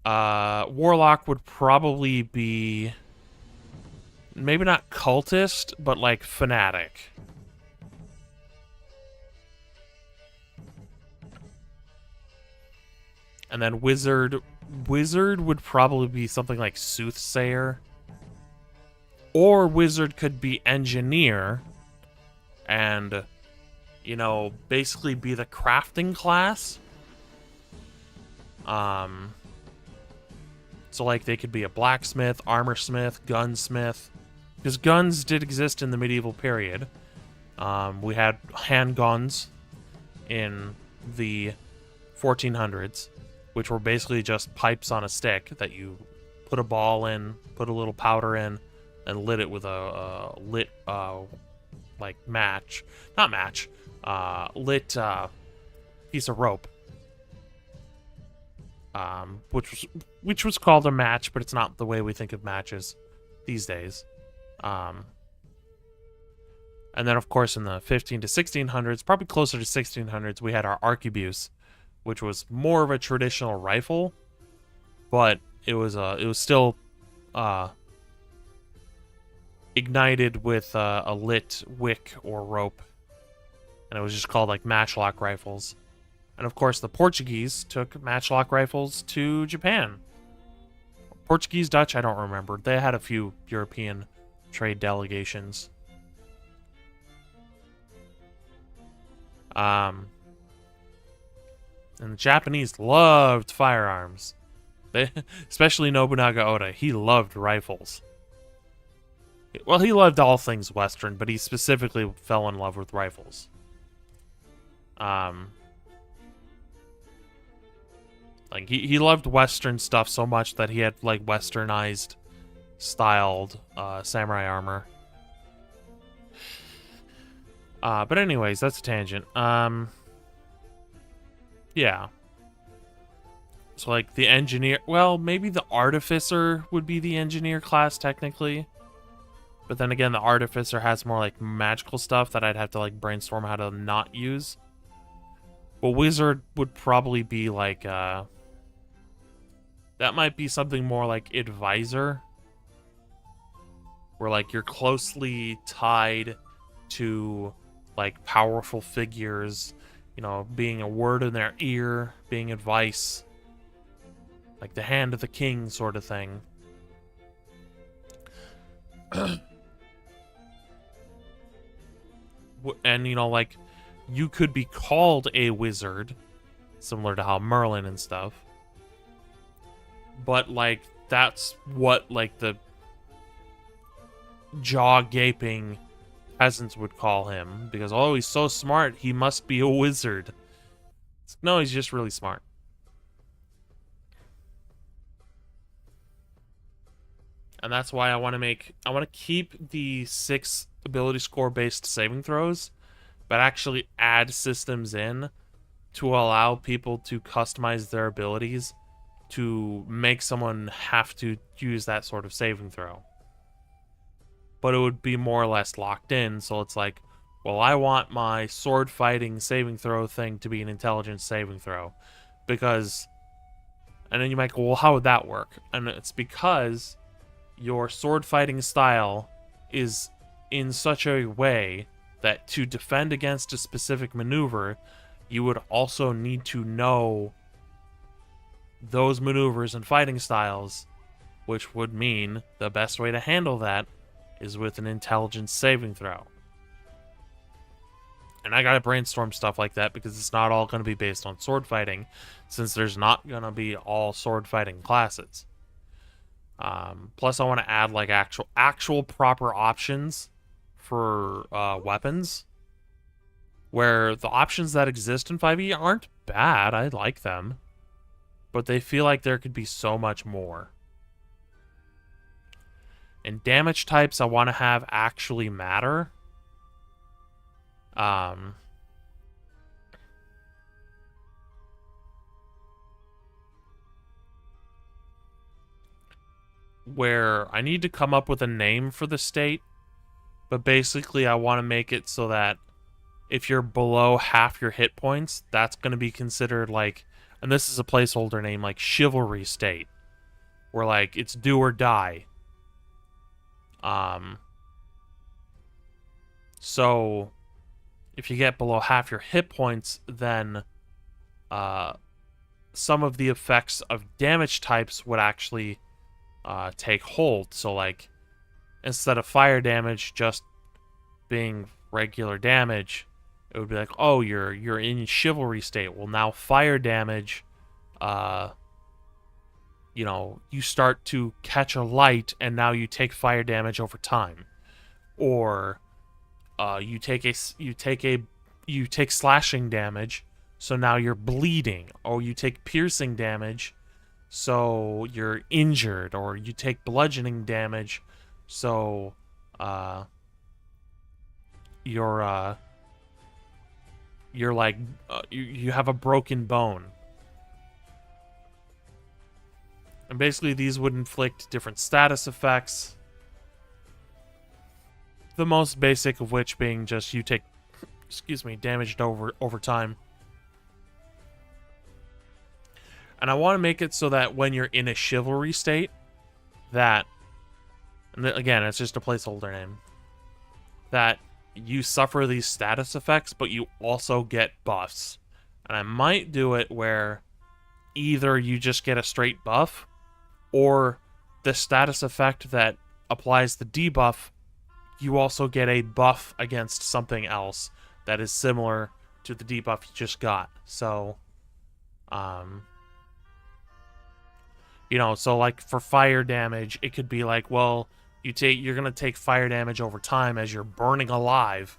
Warlock would probably be maybe not cultist, but like fanatic. And then wizard would probably be something like soothsayer. Or wizard could be engineer and, you know, basically be the crafting class. So like they could be a blacksmith, armorsmith, gunsmith, because guns did exist in the medieval period. We had handguns in the 1400s, which were basically just pipes on a stick that you put a ball in, put a little powder in, and lit it with a lit piece of rope. Which was called a match, but it's not the way we think of matches these days. And then, of course, in the 15 to 1600s, probably closer to 1600s, we had our arquebuse, which was more of a traditional rifle, but it was still ignited with a lit wick or rope, and it was just called like matchlock rifles. And of course, the Portuguese took matchlock rifles to Japan. Portuguese, Dutch, I don't remember. They had a few European trade delegations. And the Japanese loved firearms. They, especially Nobunaga Oda, he loved rifles. Well, he loved all things Western, but he specifically fell in love with rifles. Like, he loved Western stuff so much that he had, like, Westernized styled samurai armor. But anyways, that's a tangent. Yeah. So, like, the engineer... Well, maybe the artificer would be the engineer class, technically. But then again, the Artificer has more like magical stuff that I'd have to like brainstorm how to not use. But Wizard would probably be like, that might be something more like Advisor. Where like you're closely tied to like powerful figures, you know, being a word in their ear, being advice. Like the hand of the king sort of thing. And, you know, like, you could be called a wizard, similar to how Merlin and stuff. But, like, that's what, like, the jaw-gaping peasants would call him. Because, oh, he's so smart, he must be a wizard. No, he's just really smart. And that's why I want to keep the 6 ability score based saving throws, but actually add systems in to allow people to customize their abilities to make someone have to use that sort of saving throw. But it would be more or less locked in, so it's like, well, I want my sword fighting saving throw thing to be an intelligence saving throw. Because, and then you might go, well, how would that work? And it's because your sword fighting style is in such a way that to defend against a specific maneuver, you would also need to know those maneuvers and fighting styles, which would mean the best way to handle that is with an intelligence saving throw. And I gotta brainstorm stuff like that because it's not all going to be based on sword fighting, since there's not going to be all sword fighting classes. Plus, I want to add like actual proper options for weapons, where the options that exist in 5e aren't bad. I like them, but they feel like there could be so much more. And damage types I want to have actually matter. Where I need to come up with a name for the state, but basically I want to make it so that if you're below half your hit points, that's going to be considered like, and this is a placeholder name, like chivalry state, where like it's do or die. So if you get below half your hit points, then some of the effects of damage types would actually take hold. So like instead of fire damage just being regular damage, it would be like, oh, you're in chivalry state. Well, now fire damage, you know, you start to catch a light and now you take fire damage over time. Or you take slashing damage, so now you're bleeding. Or you take piercing damage, so you're injured. Or you take bludgeoning damage, so you're like you have a broken bone. And basically these would inflict different status effects. The most basic of which being just you take, damaged over time. And I want to make it so that when you're in a chivalry state, that, and again, it's just a placeholder name, that you suffer these status effects, but you also get buffs. And I might do it where either you just get a straight buff, or the status effect that applies the debuff, you also get a buff against something else that is similar to the debuff you just got. So, you know, so like for fire damage, it could be like, well, you're gonna take fire damage over time as you're burning alive,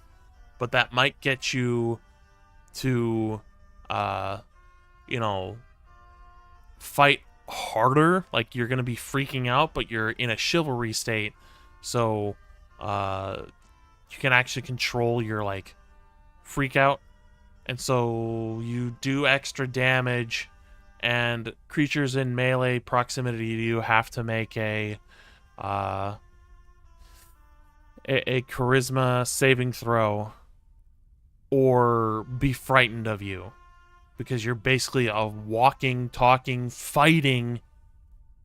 but that might get you to, you know, fight harder. Like you're gonna be freaking out, but you're in a chivalry state, so you can actually control your like freak out, and so you do extra damage, and creatures in melee proximity to you have to make a a charisma saving throw or be frightened of you. Because you're basically a walking, talking, fighting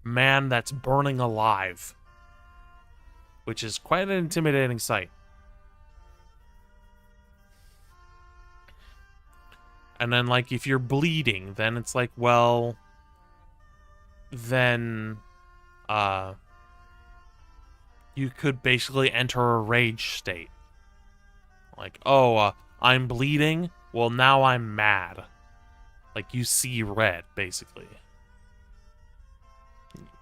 man that's burning alive. Which is quite an intimidating sight. And then, like, if you're bleeding, then it's like, well, then, you could basically enter a rage state. Like, oh, I'm bleeding? Well, now I'm mad. Like, you see red, basically.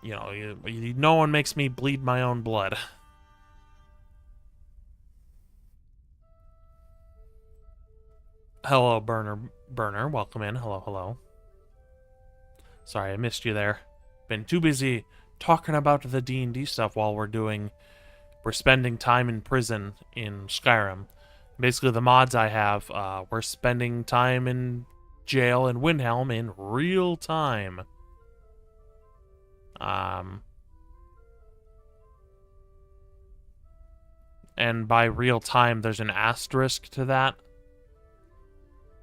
You know, no one makes me bleed my own blood. Hello, Burner. Welcome in. Hello. Sorry, I missed you there. Been too busy talking about the D&D stuff while we're spending time in prison in Skyrim. Basically, the mods I have, we're spending time in jail in Windhelm in real time. And by real time, there's an asterisk to that.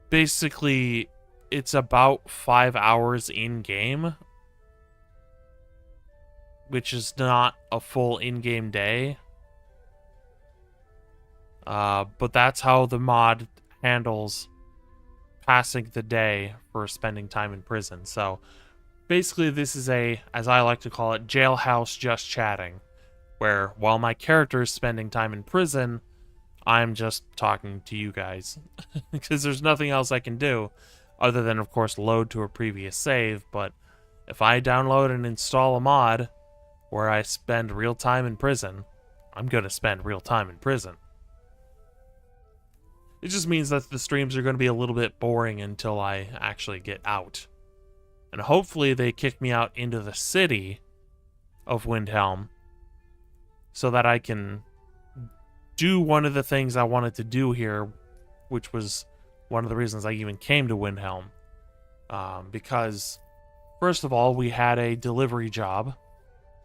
Basically, it's about 5 hours in-game, which is not a full in-game day. But that's how the mod handles passing the day for spending time in prison. So, basically, this is as I like to call it, jailhouse just chatting, where while my character is spending time in prison, I'm just talking to you guys. Because there's nothing else I can do other than, of course, load to a previous save. But if I download and install a mod where I spend real time in prison, I'm going to spend real time in prison. It just means that the streams are going to be a little bit boring until I actually get out. And hopefully they kick me out into the city of Windhelm so that I can do one of the things I wanted to do here, which was one of the reasons I even came to Windhelm. Because, first of all, we had a delivery job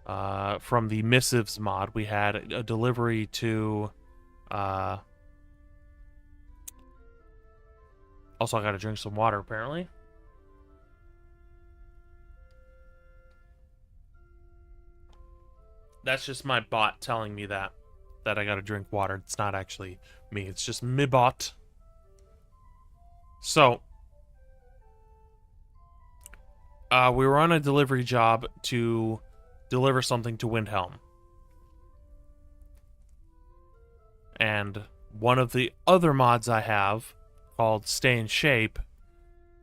from the Missives mod. We had a delivery to... Also, I gotta drink some water, apparently. That's just my bot telling me that I gotta drink water. It's not actually me. It's just my bot. So, we were on a delivery job to deliver something to Windhelm. And one of the other mods I have, called Stay in Shape,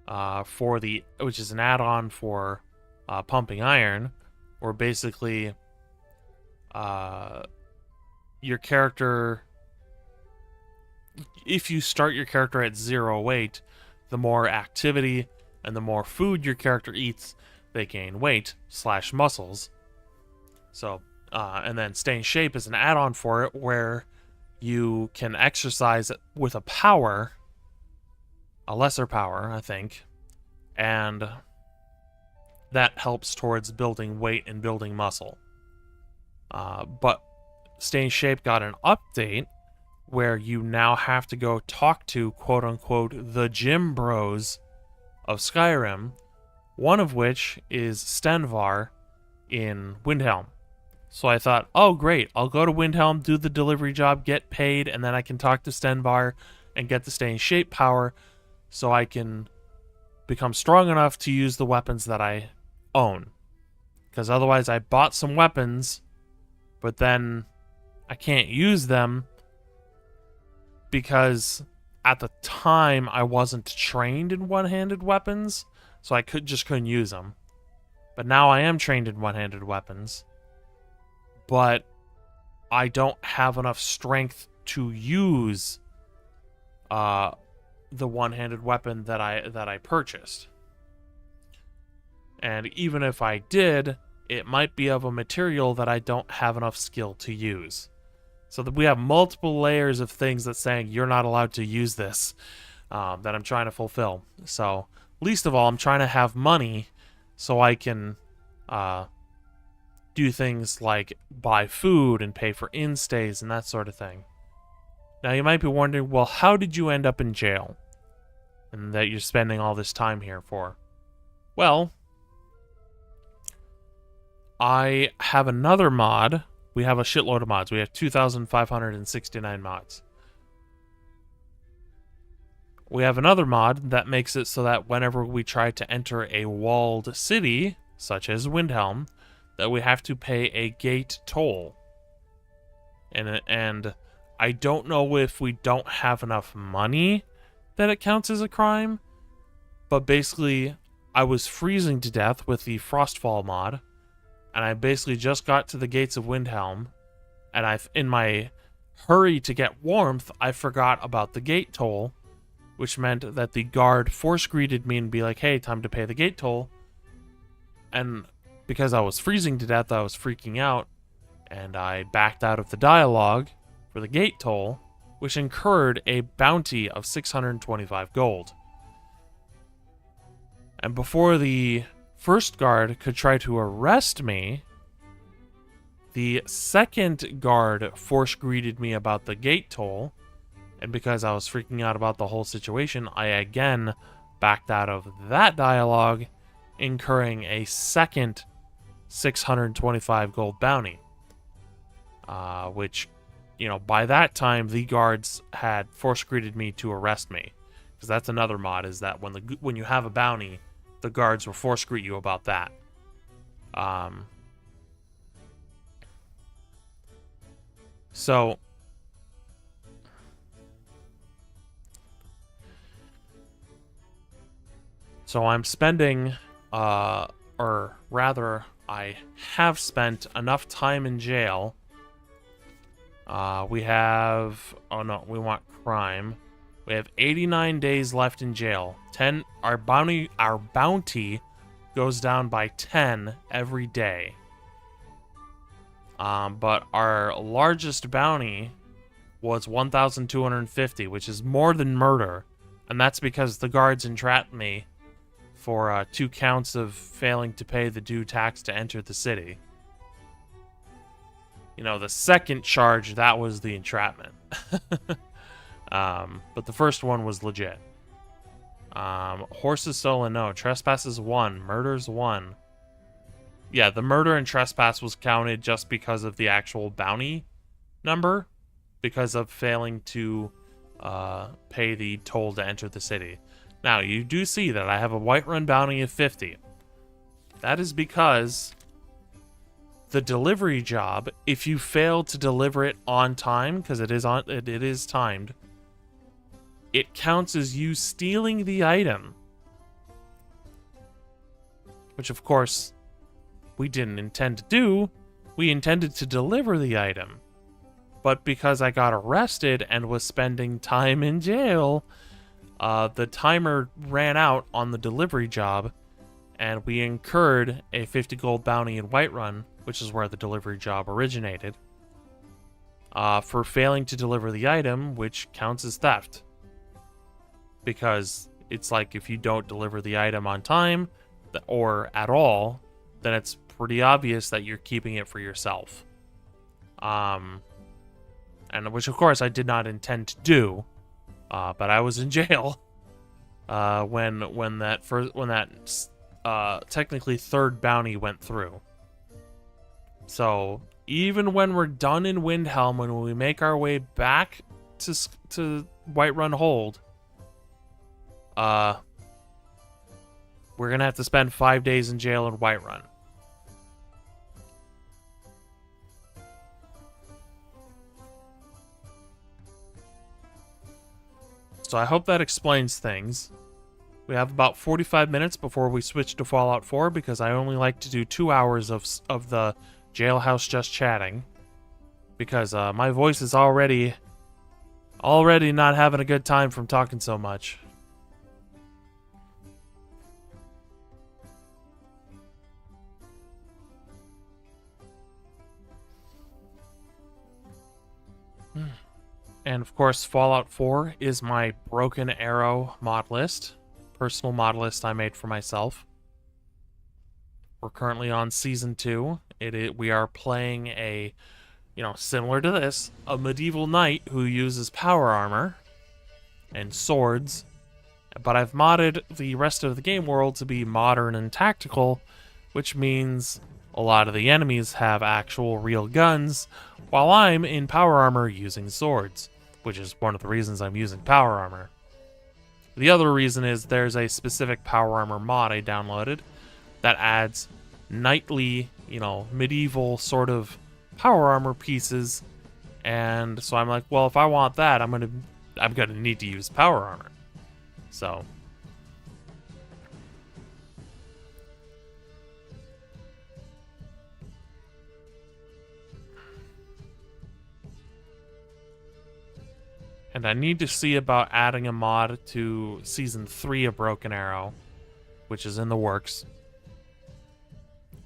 which is an add-on for pumping iron, where basically your character, if you start your character at 0 weight, the more activity and the more food your character eats, they gain weight / muscles. So, and then Stay in Shape is an add-on for it where you can exercise with a power, a lesser power, I think, and that helps towards building weight and building muscle. But Stay in Shape got an update where you now have to go talk to, quote-unquote, the gym bros of Skyrim, one of which is Stenvar in Windhelm. So I thought, oh great, I'll go to Windhelm, do the delivery job, get paid, and then I can talk to Stenvar and get the Stay in Shape power so I can become strong enough to use the weapons that I own. Because otherwise I bought some weapons, but then I can't use them because at the time I wasn't trained in one-handed weapons, so I couldn't use them. But now I am trained in one-handed weapons, but I don't have enough strength to use the one-handed weapon that I purchased. And even if I did, it might be of a material that I don't have enough skill to use. So that we have multiple layers of things that's saying you're not allowed to use this, that I'm trying to fulfill. So, least of all, I'm trying to have money so I can do things like buy food and pay for in-stays and that sort of thing. Now you might be wondering, well, how did you end up in jail? And that you're spending all this time here for? Well, I have another mod. We have a shitload of mods. We have 2,569 mods. We have another mod that makes it so that whenever we try to enter a walled city, such as Windhelm, that we have to pay a gate toll. And I don't know if we don't have enough money that it counts as a crime, but basically I was freezing to death with the Frostfall mod, and I basically just got to the gates of Windhelm, and in my hurry to get warmth, I forgot about the gate toll, which meant that the guard force greeted me and be like, hey, time to pay the gate toll. And because I was freezing to death, I was freaking out, and I backed out of the dialogue for the gate toll, which incurred a bounty of 625 gold. And before the first guard could try to arrest me, the second guard force greeted me about the gate toll, and because I was freaking out about the whole situation, I again backed out of that dialogue, incurring a second 625 gold bounty. Which, you know, by that time, the guards had force greeted me to arrest me. Because that's another mod, is that when you have a bounty, the guards will force greet you about that. So I'm spending, or rather, I have spent enough time in jail. We have, oh no, we want crime. We have 89 days left in jail. Our bounty goes down by 10 every day. But our largest bounty was 1,250, which is more than murder. And that's because the guards entrapped me for 2 counts of failing to pay the due tax to enter the city. You know, the second charge, that was the entrapment. But the first one was legit. Horses stolen, no. Trespasses 1. Murders 1. Yeah, the murder and trespass was counted just because of the actual bounty number. Because of failing to pay the toll to enter the city. Now, you do see that I have a Whiterun bounty of 50. That is because the delivery job, if you fail to deliver it on time, because it is timed, it counts as you stealing the item. Which, of course, we didn't intend to do. We intended to deliver the item. But because I got arrested and was spending time in jail, the timer ran out on the delivery job, and we incurred a 50 gold bounty in Whiterun, which is where the delivery job originated, for failing to deliver the item, which counts as theft. Because it's like if you don't deliver the item on time, or at all, then it's pretty obvious that you're keeping it for yourself. And which, of course, I did not intend to do. But I was in jail when that technically third bounty went through. So even when we're done in Windhelm, when we make our way back to Whiterun Hold, we're gonna have to spend 5 days in jail in Whiterun. So I hope that explains things. We have about 45 minutes before we switch to Fallout 4, because I only like to do 2 hours of the jailhouse just chatting. Because my voice is already not having a good time from talking so much. And of course, Fallout 4 is my Broken Arrow mod list. Personal mod list I made for myself. We're currently on Season 2, We are playing a, similar to this, a medieval knight who uses power armor and swords, but I've modded the rest of the game world to be modern and tactical, which means a lot of the enemies have actual real guns, while I'm in power armor using swords, which is one of the reasons I'm using power armor. The other reason is there's a specific power armor mod I downloaded that adds knightly, medieval sort of power armor pieces, and so I'm like, well, if I want that, I'm gonna need to use power armor. So and I need to see about adding a mod to Season 3 of Broken Arrow, which is in the works.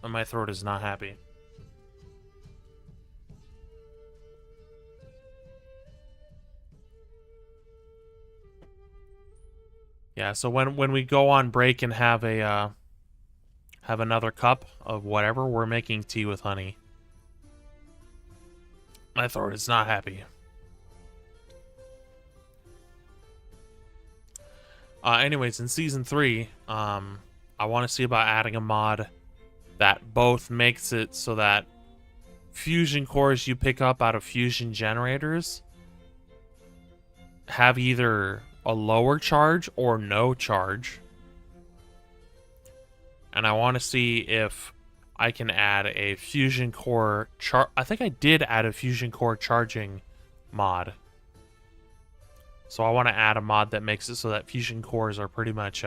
And my throat is not happy. Yeah, so when we go on break and have another cup of whatever, we're making tea with honey. My throat is not happy. Anyways, in Season 3, I want to see about adding a mod that both makes it so that fusion cores you pick up out of fusion generators have either a lower charge or no charge. And I want to see if I can add a fusion core I think I did add a fusion core charging mod. So I want to add a mod that makes it so that fusion cores are pretty much,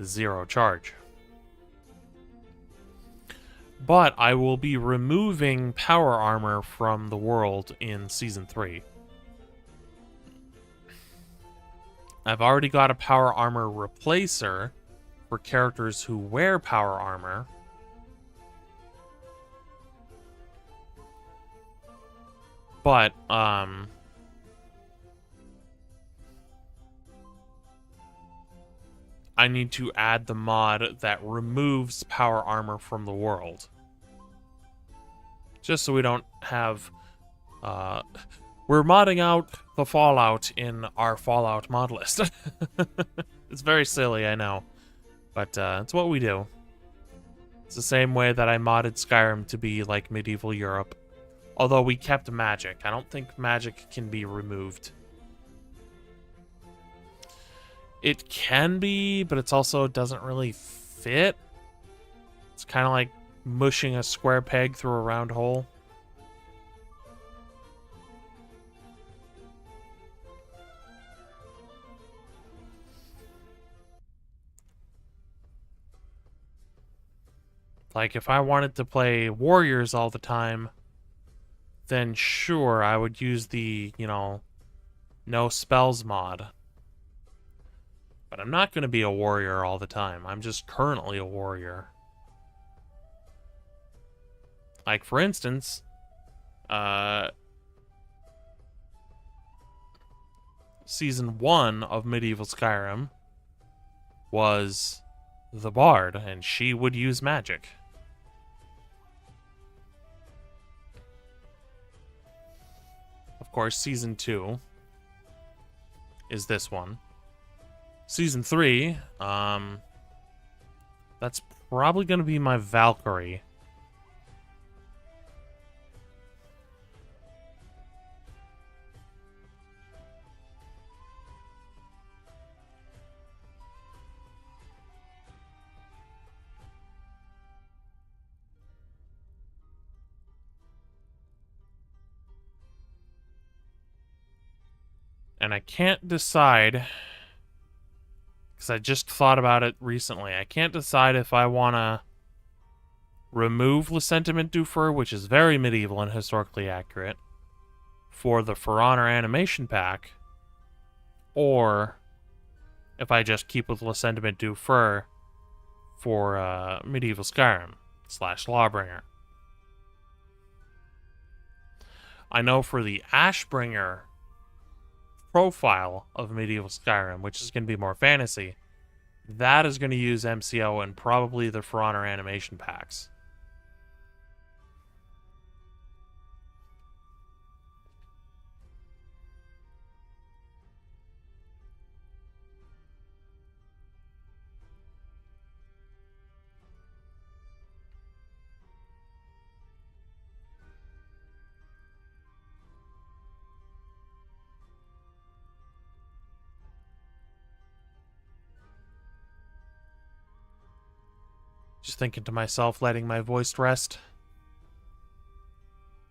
zero charge. But I will be removing power armor from the world in Season 3. I've already got a power armor replacer for characters who wear power armor. But, I need to add the mod that removes power armor from the world. Just so we don't have... we're modding out the Fallout in our Fallout mod list. It's very silly, I know. But it's what we do. It's the same way that I modded Skyrim to be like medieval Europe. Although we kept magic. I don't think magic can be removed. It can be, but it's also doesn't really fit. It's kind of like mushing a square peg through a round hole. Like, if I wanted to play warriors all the time, then sure, I would use the, no spells mod. But I'm not going to be a warrior all the time. I'm just currently a warrior. Like, for instance, Season 1 of Medieval Skyrim was the Bard, and she would use magic. Of course, Season 2 is this one. Season 3, that's probably going to be my Valkyrie. And I can't decide... because I just thought about it recently. I can't decide if I want to remove Le Sentiment du Fur, which is very medieval and historically accurate, for the For Honor animation pack, or if I just keep with Le Sentiment du Fur for Medieval Skyrim / Lawbringer. I know for the Ashbringer profile of Medieval Skyrim, which is going to be more fantasy, that is going to use MCO and probably the For Honor animation packs. Just thinking to myself, letting my voice rest.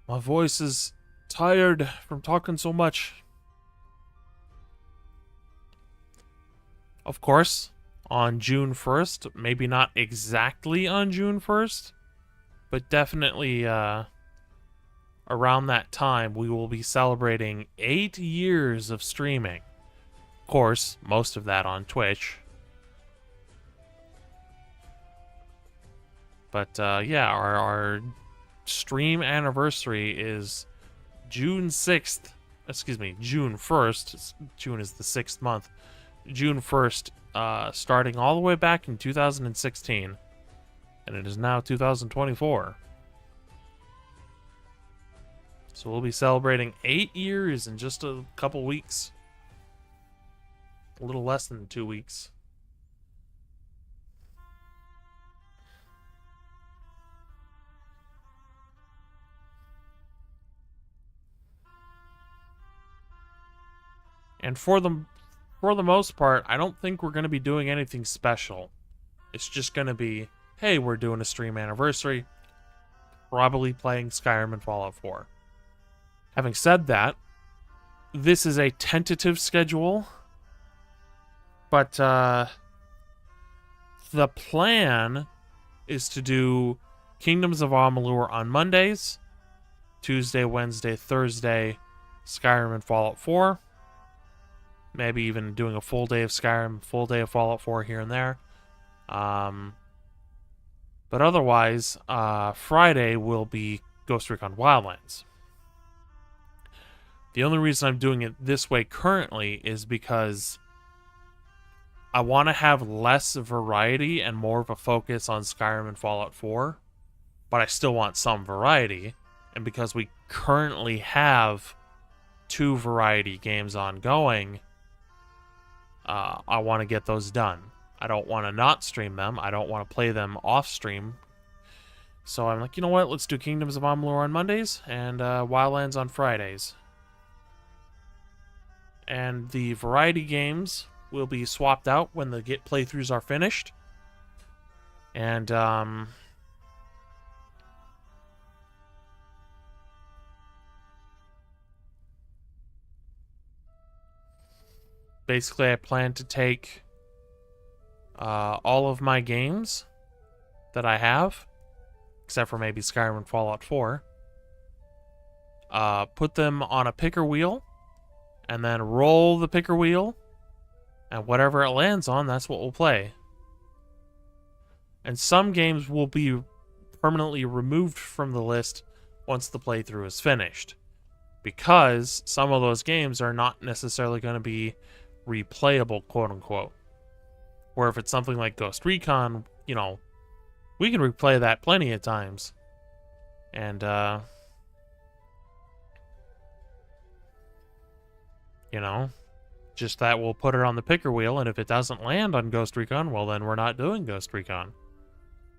My voice is tired from talking so much. Of course, on June 1st, maybe not exactly on June 1st, but definitely around that time, we will be celebrating 8 years of streaming. Of course, most of that on Twitch. But yeah, our stream anniversary is June 6th. Excuse me, June 1st. June is the 6th month. June 1st, starting all the way back in 2016. And it is now 2024. So we'll be celebrating 8 years in just a couple weeks. A little less than 2 weeks. And for the most part, I don't think we're going to be doing anything special. It's just going to be, hey, we're doing a stream anniversary. Probably playing Skyrim and Fallout 4. Having said that, this is a tentative schedule. But the plan is to do Kingdoms of Amalur on Mondays, Tuesday, Wednesday, Thursday, Skyrim and Fallout 4. Maybe even doing a full day of Skyrim, full day of Fallout 4 here and there. But otherwise, Friday will be Ghost Recon Wildlands. The only reason I'm doing it this way currently is because I want to have less variety and more of a focus on Skyrim and Fallout 4. But I still want some variety. And because we currently have 2 variety games ongoing, I want to get those done. I don't want to not stream them. I don't want to play them off stream. So I'm like, you know what? Let's do Kingdoms of Amalur on Mondays and Wildlands on Fridays. And the variety games will be swapped out when the playthroughs are finished. And basically, I plan to take all of my games that I have, except for maybe Skyrim and Fallout 4, put them on a picker wheel, and then roll the picker wheel, and whatever it lands on, that's what we'll play. And some games will be permanently removed from the list once the playthrough is finished, because some of those games are not necessarily going to be replayable, quote-unquote. Where if it's something like Ghost Recon, you know, we can replay that plenty of times. And, you know, just that we'll put it on the picker wheel, and if it doesn't land on Ghost Recon, well, then we're not doing Ghost Recon.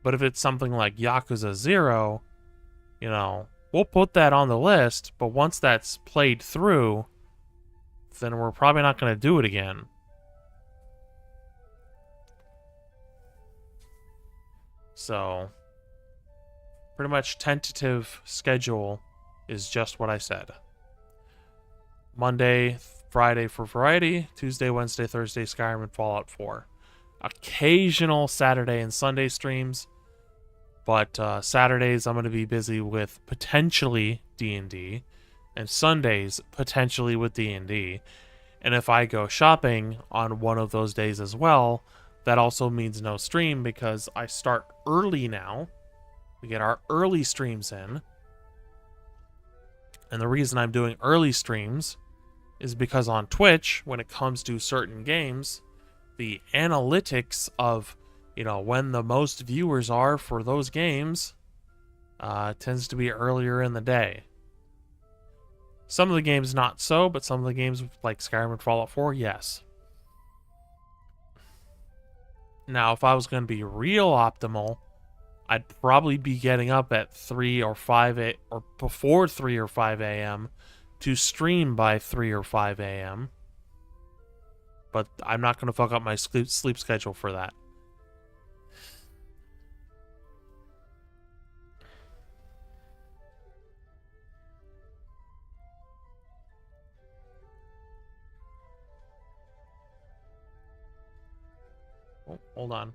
But if it's something like Yakuza 0, you know, we'll put that on the list, but once that's played through, then we're probably not going to do it again. So, pretty much tentative schedule is just what I said. Monday, Friday for variety, Tuesday, Wednesday, Thursday, Skyrim and Fallout 4. Occasional Saturday and Sunday streams, but Saturdays I'm going to be busy with potentially D&D, and Sundays potentially with D&D. And if I go shopping on one of those days as well, that also means no stream because I start early now. We get our early streams in. And the reason I'm doing early streams is because on Twitch, when it comes to certain games, the analytics of, when the most viewers are for those games tends to be earlier in the day. Some of the games not so, but some of the games like Skyrim and Fallout 4, yes. Now, if I was going to be real optimal, I'd probably be getting up at 3 or 5 or before 3 or 5 a.m. to stream by 3 or 5 a.m. But I'm not going to fuck up my sleep schedule for that. Oh, hold on.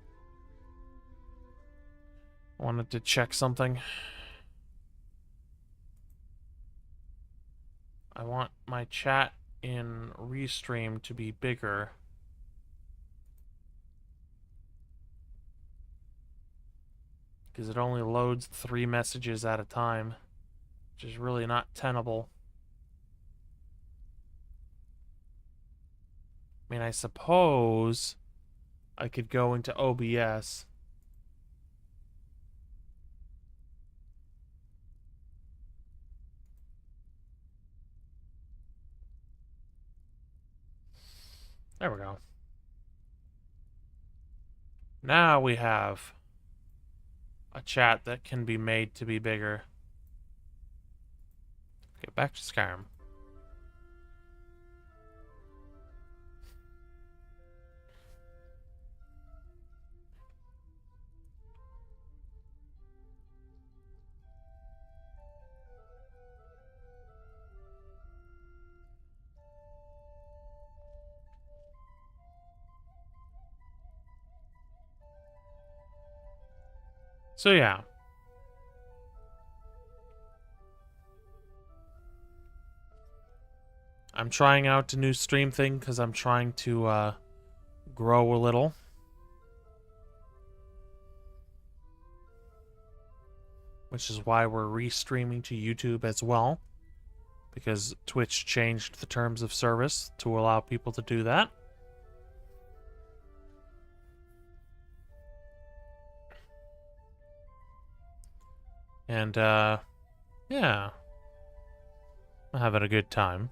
I wanted to check something. I want my chat in Restream to be bigger. Because it only loads 3 messages at a time, which is really not tenable. I mean, I suppose I could go into OBS. There we go. Now we have a chat that can be made to be bigger. Get back to Skyrim. So yeah. I'm trying out a new stream thing because I'm trying to grow a little. Which is why we're restreaming to YouTube as well. Because Twitch changed the terms of service to allow people to do that. And, yeah. I'm having a good time.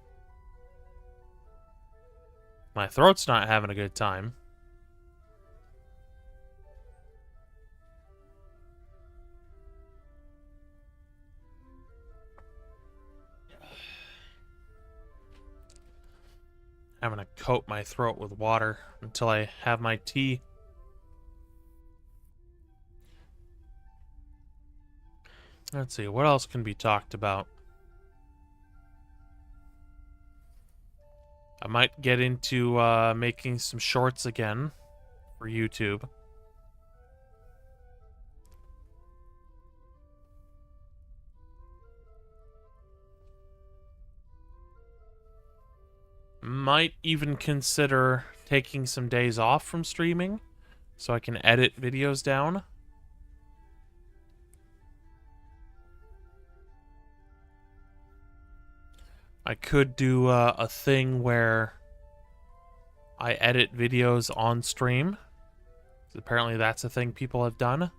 My throat's not having a good time. I'm gonna coat my throat with water until I have my tea. Let's see, what else can be talked about? I might get into making some shorts again for YouTube. Might even consider taking some days off from streaming so I can edit videos down. I could do a thing where I edit videos on stream. Apparently that's a thing people have done.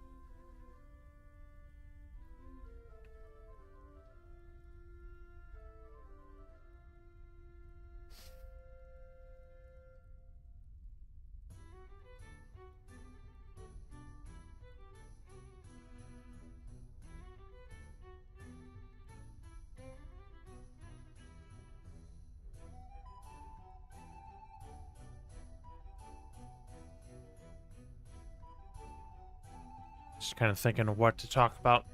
Just kind of thinking of what to talk about.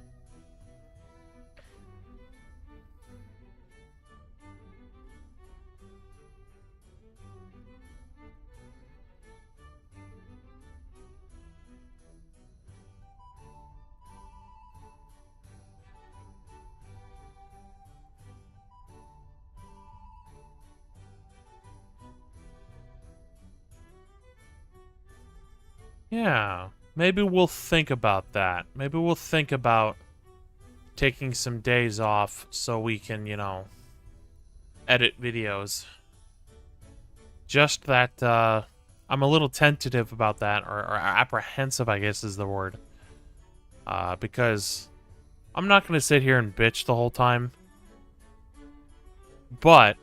Yeah, maybe we'll think about that. Maybe we'll think about taking some days off so we can, edit videos. Just that I'm a little tentative about that, or apprehensive, I guess is the word. Because I'm not going to sit here and bitch the whole time. But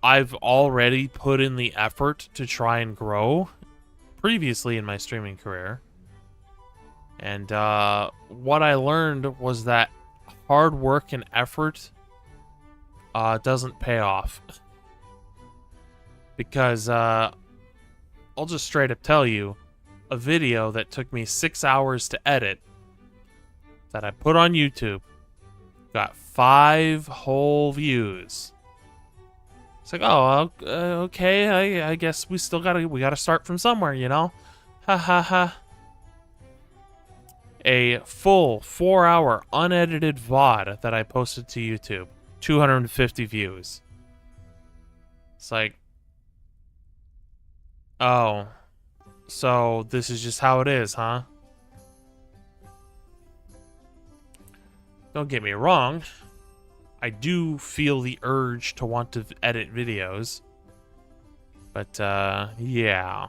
I've already put in the effort to try and grow previously in my streaming career. And what I learned was that hard work and effort doesn't pay off. Because I'll just straight up tell you, a video that took me 6 hours to edit that I put on YouTube got 5 whole views. It's like, oh, okay, I guess we gotta start from somewhere, you know? Ha ha ha. A full 4-hour unedited VOD that I posted to YouTube, 250 views. It's like, oh, so this is just how it is, huh? Don't get me wrong. I do feel the urge to want to edit videos. But, yeah.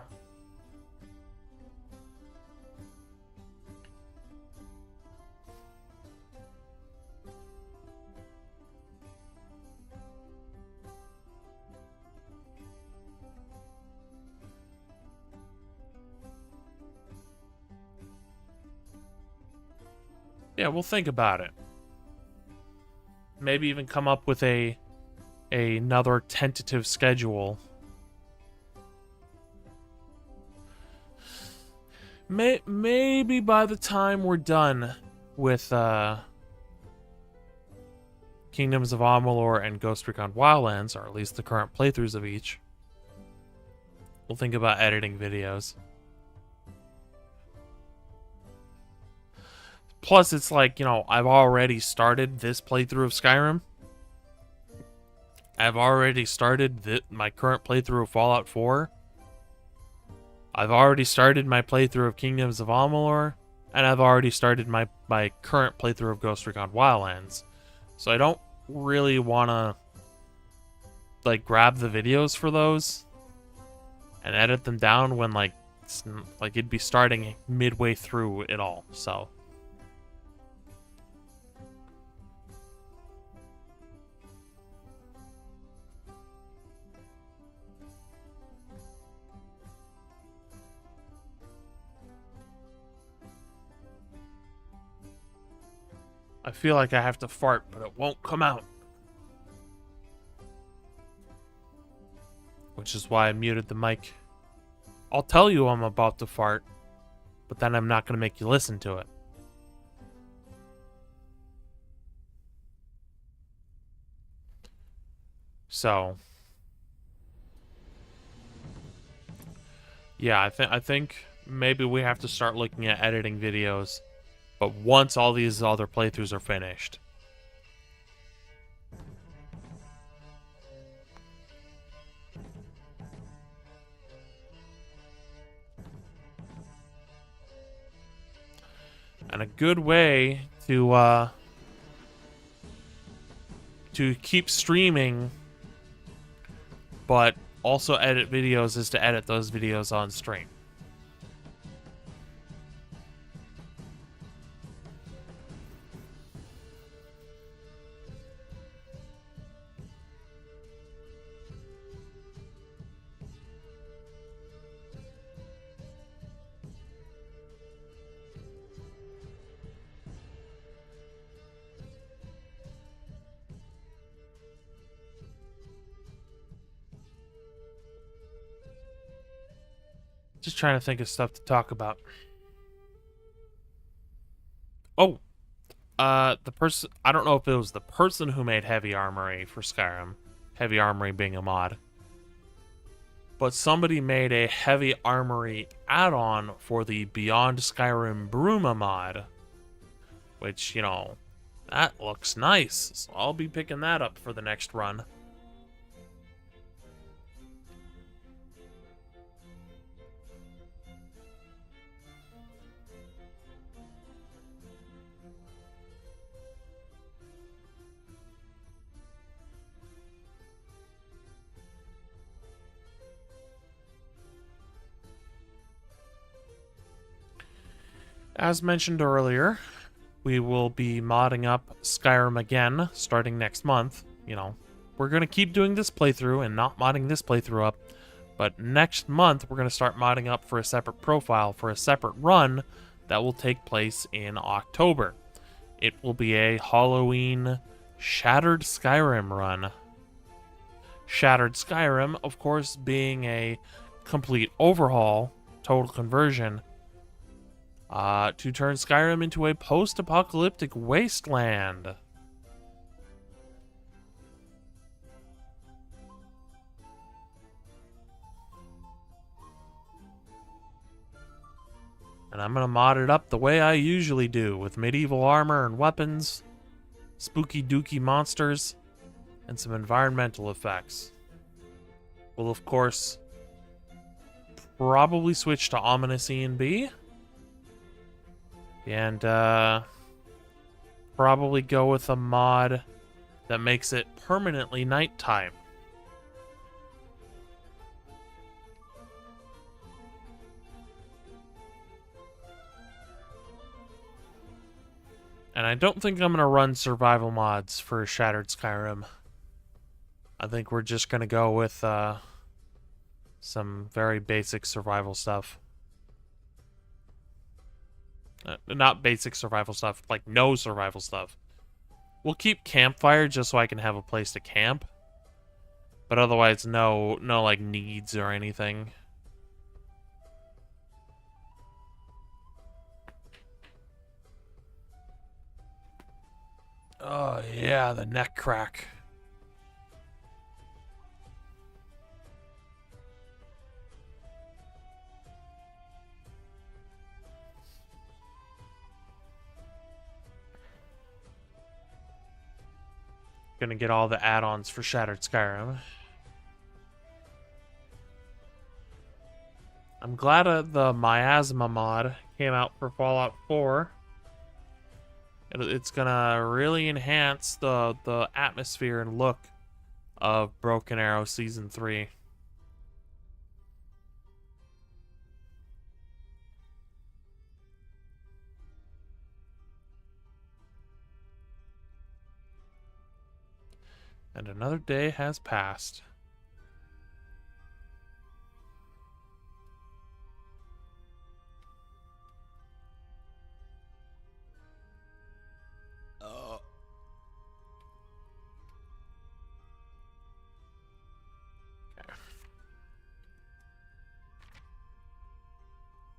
Yeah, we'll think about it. Maybe even come up with another tentative schedule. Maybe by the time we're done with Kingdoms of Amalur and Ghost Recon Wildlands, or at least the current playthroughs of each, we'll think about editing videos. Plus, it's like, you know, I've already started this playthrough of Skyrim. I've already started my current playthrough of Fallout 4. I've already started my playthrough of Kingdoms of Amalur. And I've already started my current playthrough of Ghost Recon Wildlands. So I don't really want to, like, grab the videos for those and edit them down when, like it'd be starting midway through it all, so... I feel like I have to fart, but it won't come out. Which is why I muted the mic. I'll tell you I'm about to fart, but then I'm not going to make you listen to it. So, yeah, I think maybe we have to start looking at editing videos, but once all these other playthroughs are finished. And a good way to keep streaming, but also edit videos, is to edit those videos on stream. Just trying to think of stuff to talk about. Oh, the person, I don't know if it was the person who made Heavy Armory for Skyrim, Heavy Armory being a mod, but somebody made a Heavy Armory add-on for the Beyond Skyrim Bruma mod, which, you know, that looks nice, so I'll be picking that up for the next run. As mentioned earlier, we will be modding up Skyrim again starting next month. You know, we're going to keep doing this playthrough and not modding this playthrough up. But next month, we're going to start modding up for a separate profile for a separate run that will take place in October. It will be a Halloween Shattered Skyrim run. Shattered Skyrim, of course, being a complete overhaul, total conversion, to turn Skyrim into a post-apocalyptic wasteland. And I'm going to mod it up the way I usually do, with medieval armor and weapons, spooky dooky monsters, and some environmental effects. We'll, of course, probably switch to ominous E&B. And, probably go with a mod that makes it permanently nighttime. And I don't think I'm going to run survival mods for Shattered Skyrim. I think we're just going to go with some very basic survival stuff. Not basic survival stuff, like no survival stuff. We'll keep campfire just so I can have a place to camp. But otherwise, no like needs or anything. Oh yeah, the neck crack. Gonna get all the add-ons for Shattered Skyrim. I'm glad the Miasma mod came out for Fallout 4. It's gonna really enhance the atmosphere and look of Broken Arrow Season 3. And another day has passed.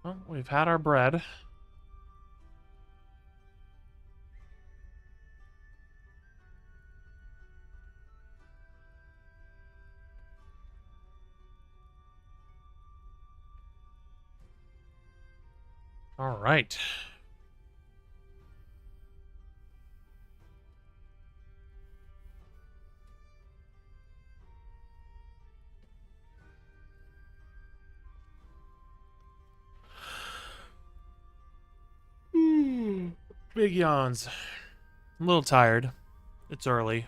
Well, we've had our bread. All right. Big yawns. I'm a little tired. It's early.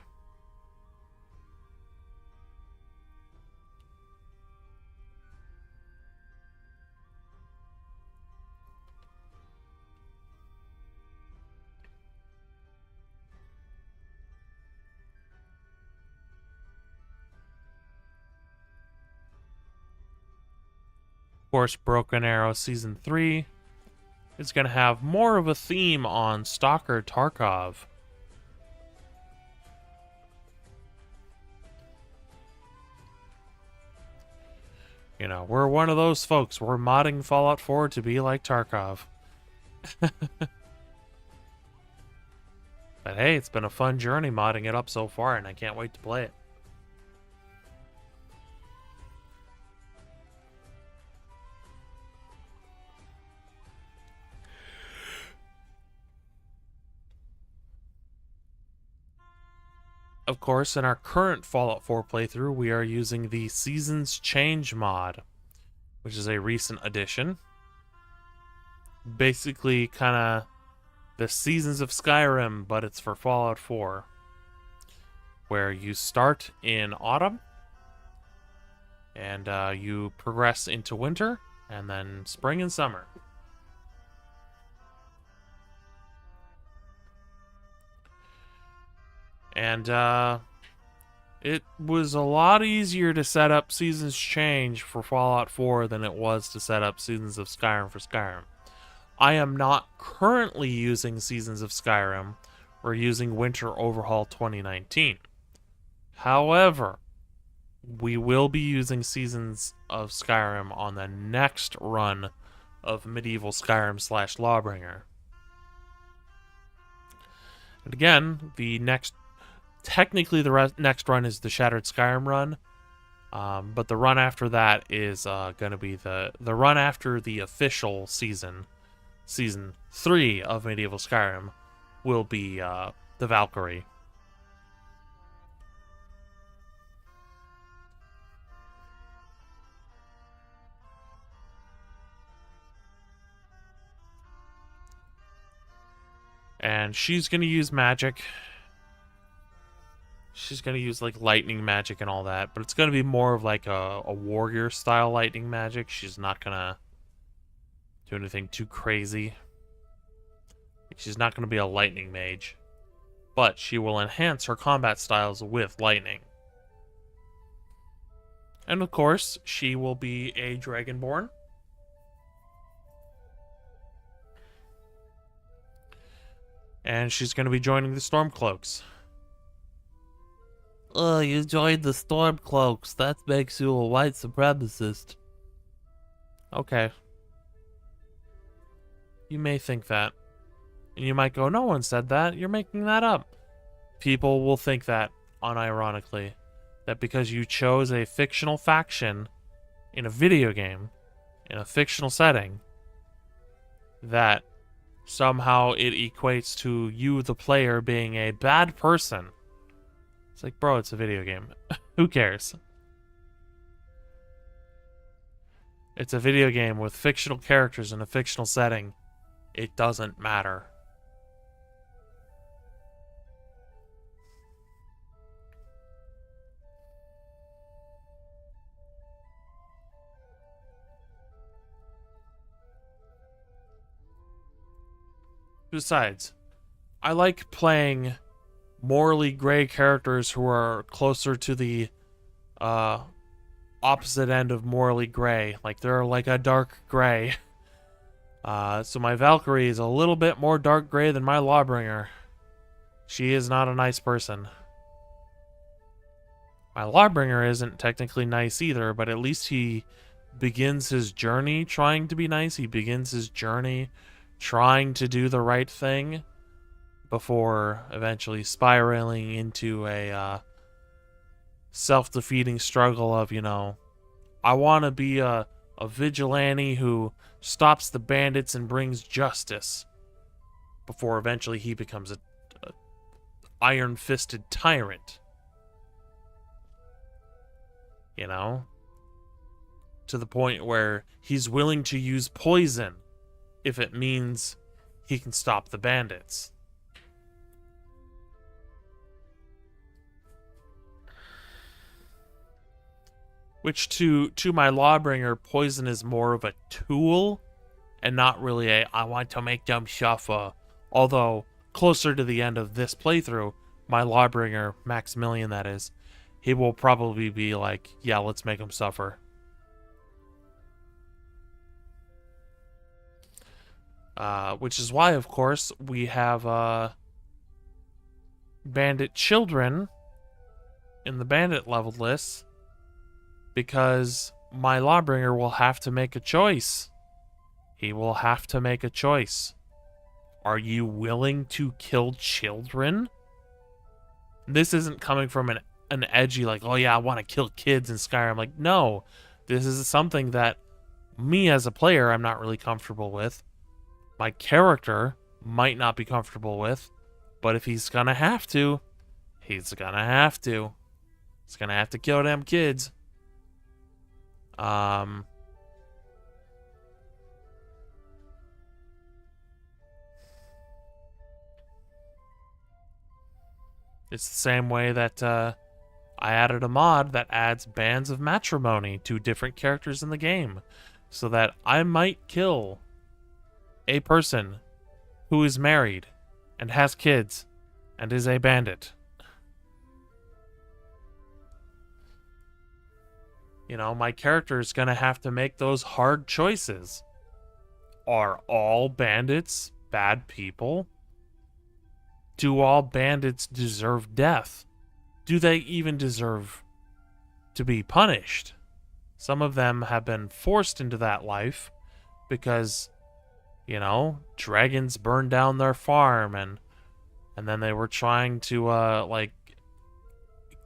Of course, Broken Arrow Season 3 is going to have more of a theme on Stalker Tarkov. You know, we're one of those folks. We're modding Fallout 4 to be like Tarkov. But hey, it's been a fun journey modding it up so far, and I can't wait to play it. Of course, in our current Fallout 4 playthrough, we are using the Seasons Change mod, which is a recent addition. Basically, kind of the Seasons of Skyrim, but it's for Fallout 4, where you start in autumn, and you progress into winter, and then spring and summer. And it was a lot easier to set up Seasons Change for Fallout 4 than it was to set up Seasons of Skyrim for Skyrim. I am not currently using Seasons of Skyrim. We're using Winter Overhaul 2019. However, we will be using Seasons of Skyrim on the next run of Medieval Skyrim / Lawbringer. And again, technically the next run is the Shattered Skyrim run, but the run after that is going to be the run after the official season 3 of Medieval Skyrim will be the Valkyrie. And she's going to use magic. She's going to use like lightning magic and all that, but it's going to be more of like a warrior style lightning magic. She's not going to do anything too crazy. She's not going to be a lightning mage, but she will enhance her combat styles with lightning. And of course, she will be a Dragonborn. And she's going to be joining the Stormcloaks. Oh, you joined the Stormcloaks. That makes you a white supremacist. Okay. You may think that. And you might go, no one said that. You're making that up. People will think that, unironically. That because you chose a fictional faction in a video game, in a fictional setting, that somehow it equates to you, the player, being a bad person. It's like, bro, it's a video game. Who cares? It's a video game with fictional characters in a fictional setting. It doesn't matter. Besides, I like playing morally gray characters who are closer to the opposite end of morally gray. Like, they're like a dark gray. So my Valkyrie is a little bit more dark gray than my Lawbringer. She is not a nice person. My Lawbringer isn't technically nice either, but at least he begins his journey trying to be nice. He begins his journey trying to do the right thing before eventually spiraling into a self-defeating struggle of, I want to be a vigilante who stops the bandits and brings justice, before eventually he becomes a iron-fisted tyrant. To the point where he's willing to use poison if it means he can stop the bandits. Which to my Lawbringer, poison is more of a tool and not really a I want to make them suffer. Although closer to the end of this playthrough, my Lawbringer, Maximilian that is, he will probably be like, yeah, let's make them suffer. Which is why, of course, we have bandit children in the bandit leveled list, because my Lawbringer will have to make a choice. He will have to make a choice. Are you willing to kill children? This isn't coming from an edgy, like, oh yeah, I want to kill kids in Skyrim. Like, no. This is something that me as a player, I'm not really comfortable with. My character might not be comfortable with. But if he's gonna have to, he's gonna have to. He's gonna have to kill them kids. It's the same way that I added a mod that adds bands of matrimony to different characters in the game, so that I might kill a person who is married and has kids and is a bandit. you know, my character is going to have to make those hard choices. Are all bandits bad people? Do all bandits deserve death? Do they even deserve to be punished? Some of them have been forced into that life because, you know, dragons burned down their farm, and then they were trying to like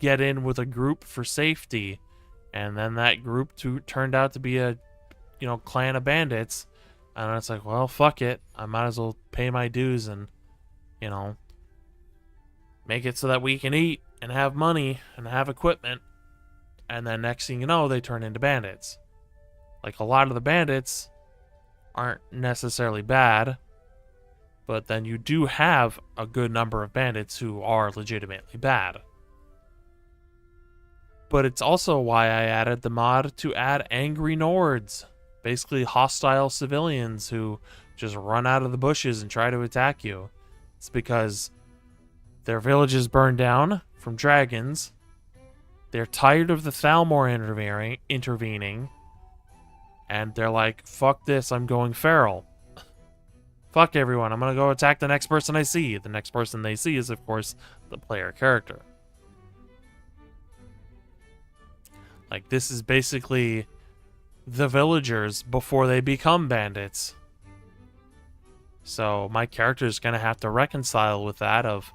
get in with a group for safety, and then that group turned out to be a, you know, clan of bandits, and it's like, well, fuck it, I might as well pay my dues and, you know, make it so that we can eat and have money and have equipment. And then next thing you know, they turn into bandits. Like, a lot of the bandits aren't necessarily bad, but then you do have a good number of bandits who are legitimately bad. But it's also why I added the mod to add angry Nords. Basically hostile civilians who just run out of the bushes and try to attack you. It's because their villages burned down from dragons. They're tired of the Thalmor intervening. And they're like, fuck this, I'm going feral. Fuck everyone, I'm gonna go attack the next person I see. The next person they see is, of course, the player character. Like, this is basically the villagers before they become bandits. So my character is going to have to reconcile with that of,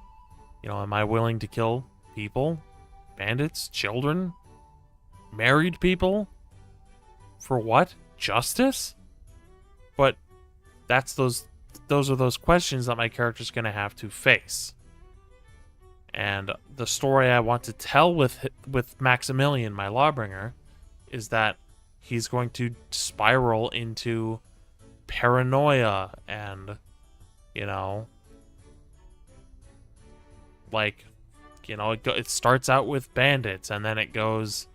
you know, am I willing to kill people, bandits, children, married people? For what? Justice? But those are those questions that my character's going to have to face. And the story I want to tell with Maximilian, my lawbringer, is that he's going to spiral into paranoia and, you know, like, you know, it starts out with bandits, and then it goes,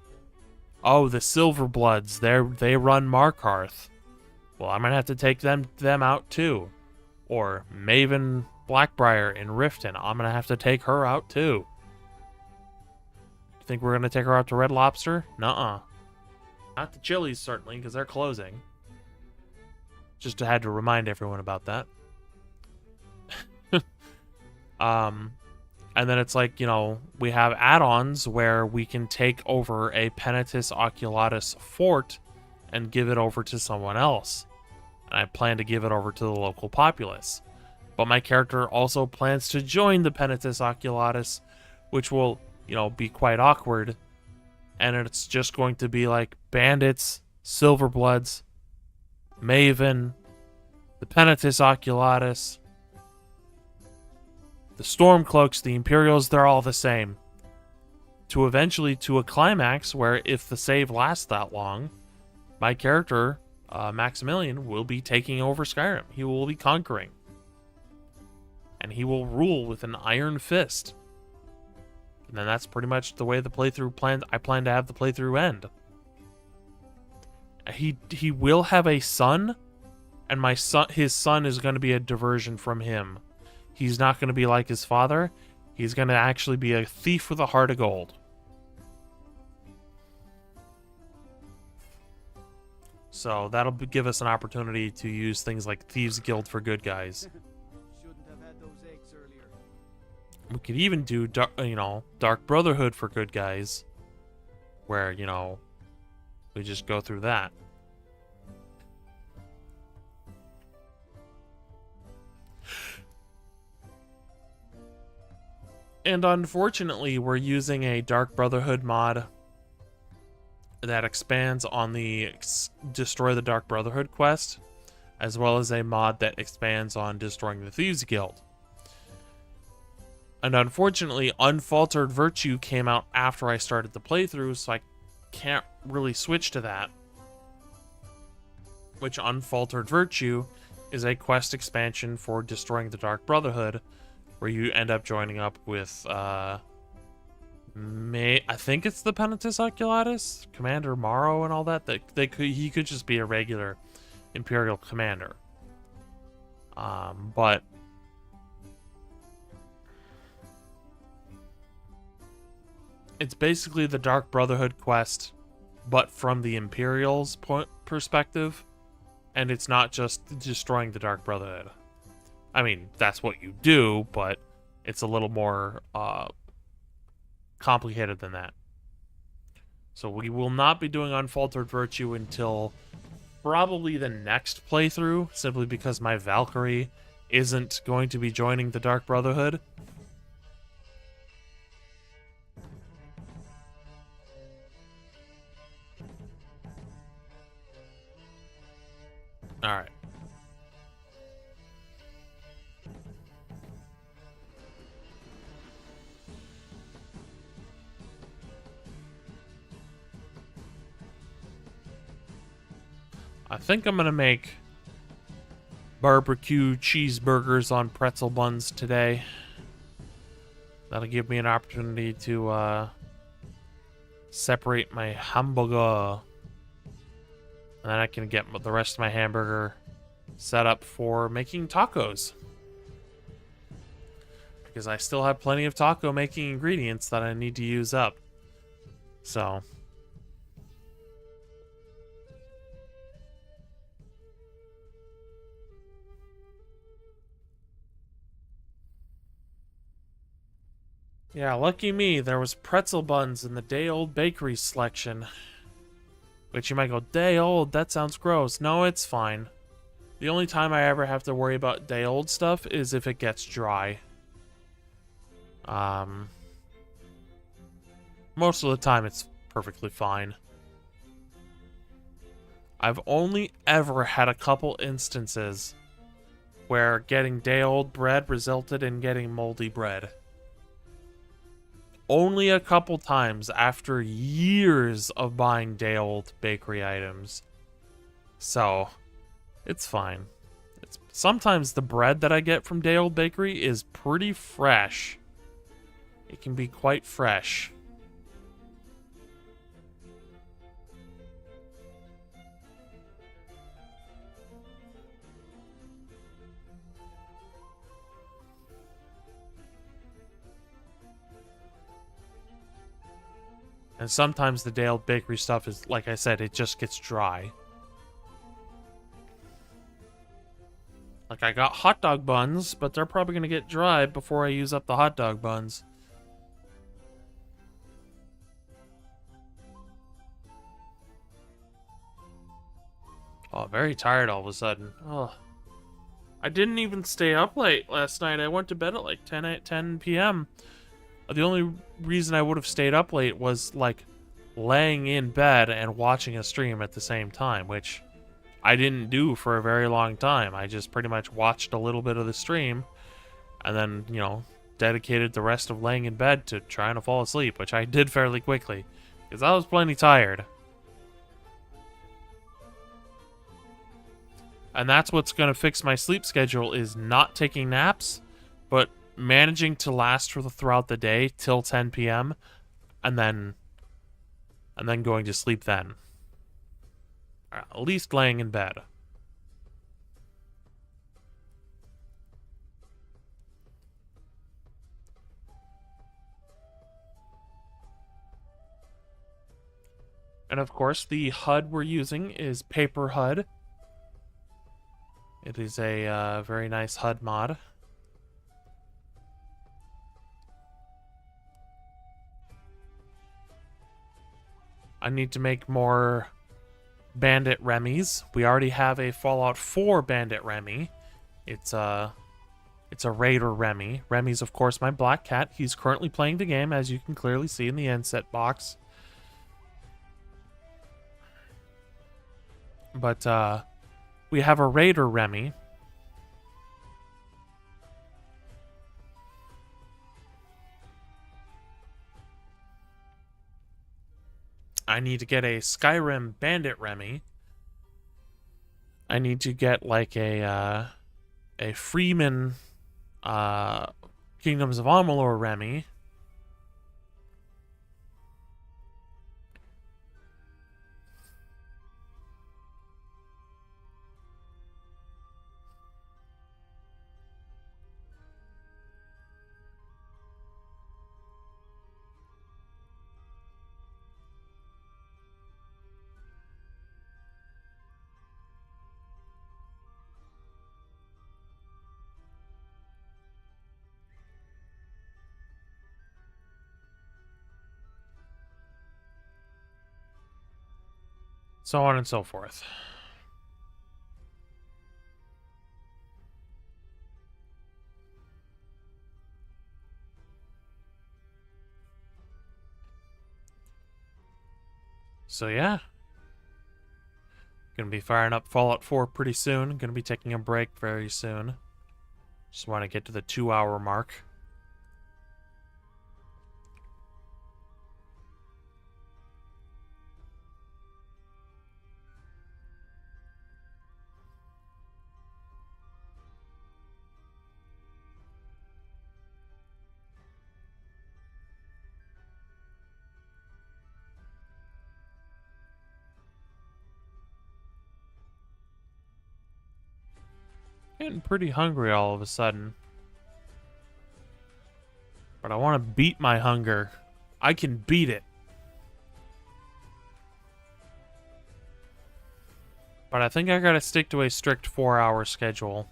oh, the Silverbloods, they run Markarth. Well, I'm gonna have to take them out too. Or Maven Blackbriar in Riften, I'm gonna have to take her out too. Think we're gonna take her out to Red Lobster? Nuh-uh. Not the Chili's, certainly, because they're closing. Just had to remind everyone about that. And then it's like, you know, we have add-ons where we can take over a Penitus Oculatus fort and give it over to someone else. And I plan to give it over to the local populace. But my character also plans to join the Penitus Oculatus, which will, you know, be quite awkward. And it's just going to be like bandits, Silverbloods, Maven, the Penitus Oculatus, the Stormcloaks, the Imperials, they're all the same. To eventually to a climax where, if the save lasts that long, my character, Maximilian, will be taking over Skyrim. He will be conquering. And he will rule with an iron fist. And then that's pretty much the way the playthrough planned. I plan to have the playthrough end. He will have a son, and his son is going to be a diversion from him. He's not going to be like his father. He's going to actually be a thief with a heart of gold. So that'll give us an opportunity to use things like Thieves Guild for good guys. Shouldn't have had those eggs earlier. We could even do, Dark Brotherhood for good guys, where, you know, we just go through that. And unfortunately, we're using a Dark Brotherhood mod that expands on the Destroy the Dark Brotherhood quest, as well as a mod that expands on Destroying the Thieves Guild. And unfortunately, Unfaltered Virtue came out after I started the playthrough, so I can't really switch to that. Which Unfaltered Virtue is a quest expansion for Destroying the Dark Brotherhood, where you end up joining up with, I think it's the Penitus Oculatus, Commander Morrow and all that. He could just be a regular Imperial commander. But it's basically the Dark Brotherhood quest but from the Imperial's perspective, and it's not just destroying the Dark Brotherhood. I mean, that's what you do, but it's a little more complicated than that. So we will not be doing Unfaltered Virtue until probably the next playthrough, simply because my Valkyrie isn't going to be joining the Dark Brotherhood. Alright. I think I'm gonna make barbecue cheeseburgers on pretzel buns today. That'll give me an opportunity to separate my hamburger. And then I can get the rest of my hamburger set up for making tacos. Because I still have plenty of taco making ingredients that I need to use up. So... yeah, lucky me, there was pretzel buns in the day-old bakery selection. Which you might go, day-old, that sounds gross. No, it's fine. The only time I ever have to worry about day-old stuff is if it gets dry. Most of the time it's perfectly fine. I've only ever had a couple instances where getting day-old bread resulted in getting moldy bread. Only a couple times after years of buying day-old bakery items. So, it's fine. Sometimes the bread that I get from day-old bakery is pretty fresh. It can be quite fresh. And sometimes the day-old bakery stuff is, like I said, it just gets dry. Like, I got hot dog buns, but they're probably going to get dry before I use up the hot dog buns. Oh, very tired all of a sudden. Oh. I didn't even stay up late last night. I went to bed at like 10 p.m. The only reason I would have stayed up late was, like, laying in bed and watching a stream at the same time, which I didn't do for a very long time. I just pretty much watched a little bit of the stream and then, you know, dedicated the rest of laying in bed to trying to fall asleep, which I did fairly quickly, because I was plenty tired. And that's what's going to fix my sleep schedule, is not taking naps, but managing to last throughout the day till 10 p.m. and then going to sleep then. Or at least laying in bed. And of course, the HUD we're using is Paper HUD. It is a very nice HUD mod. I need to make more Bandit Remys. We already have a Fallout 4 Bandit Remy. It's a Raider Remy. Remy's, of course, my black cat. He's currently playing the game, as you can clearly see in the inset box. But, we have a Raider Remy. I need to get a Skyrim Bandit Remy. I need to get, like, a Freeman, Kingdoms of Amalur Remy. So on and so forth. So yeah. Gonna be firing up Fallout 4 pretty soon. Gonna be taking a break very soon. Just want to get to the 2-hour mark. Getting pretty hungry all of a sudden. But I want to beat my hunger. I can beat it. But I think I gotta stick to a strict 4-hour schedule.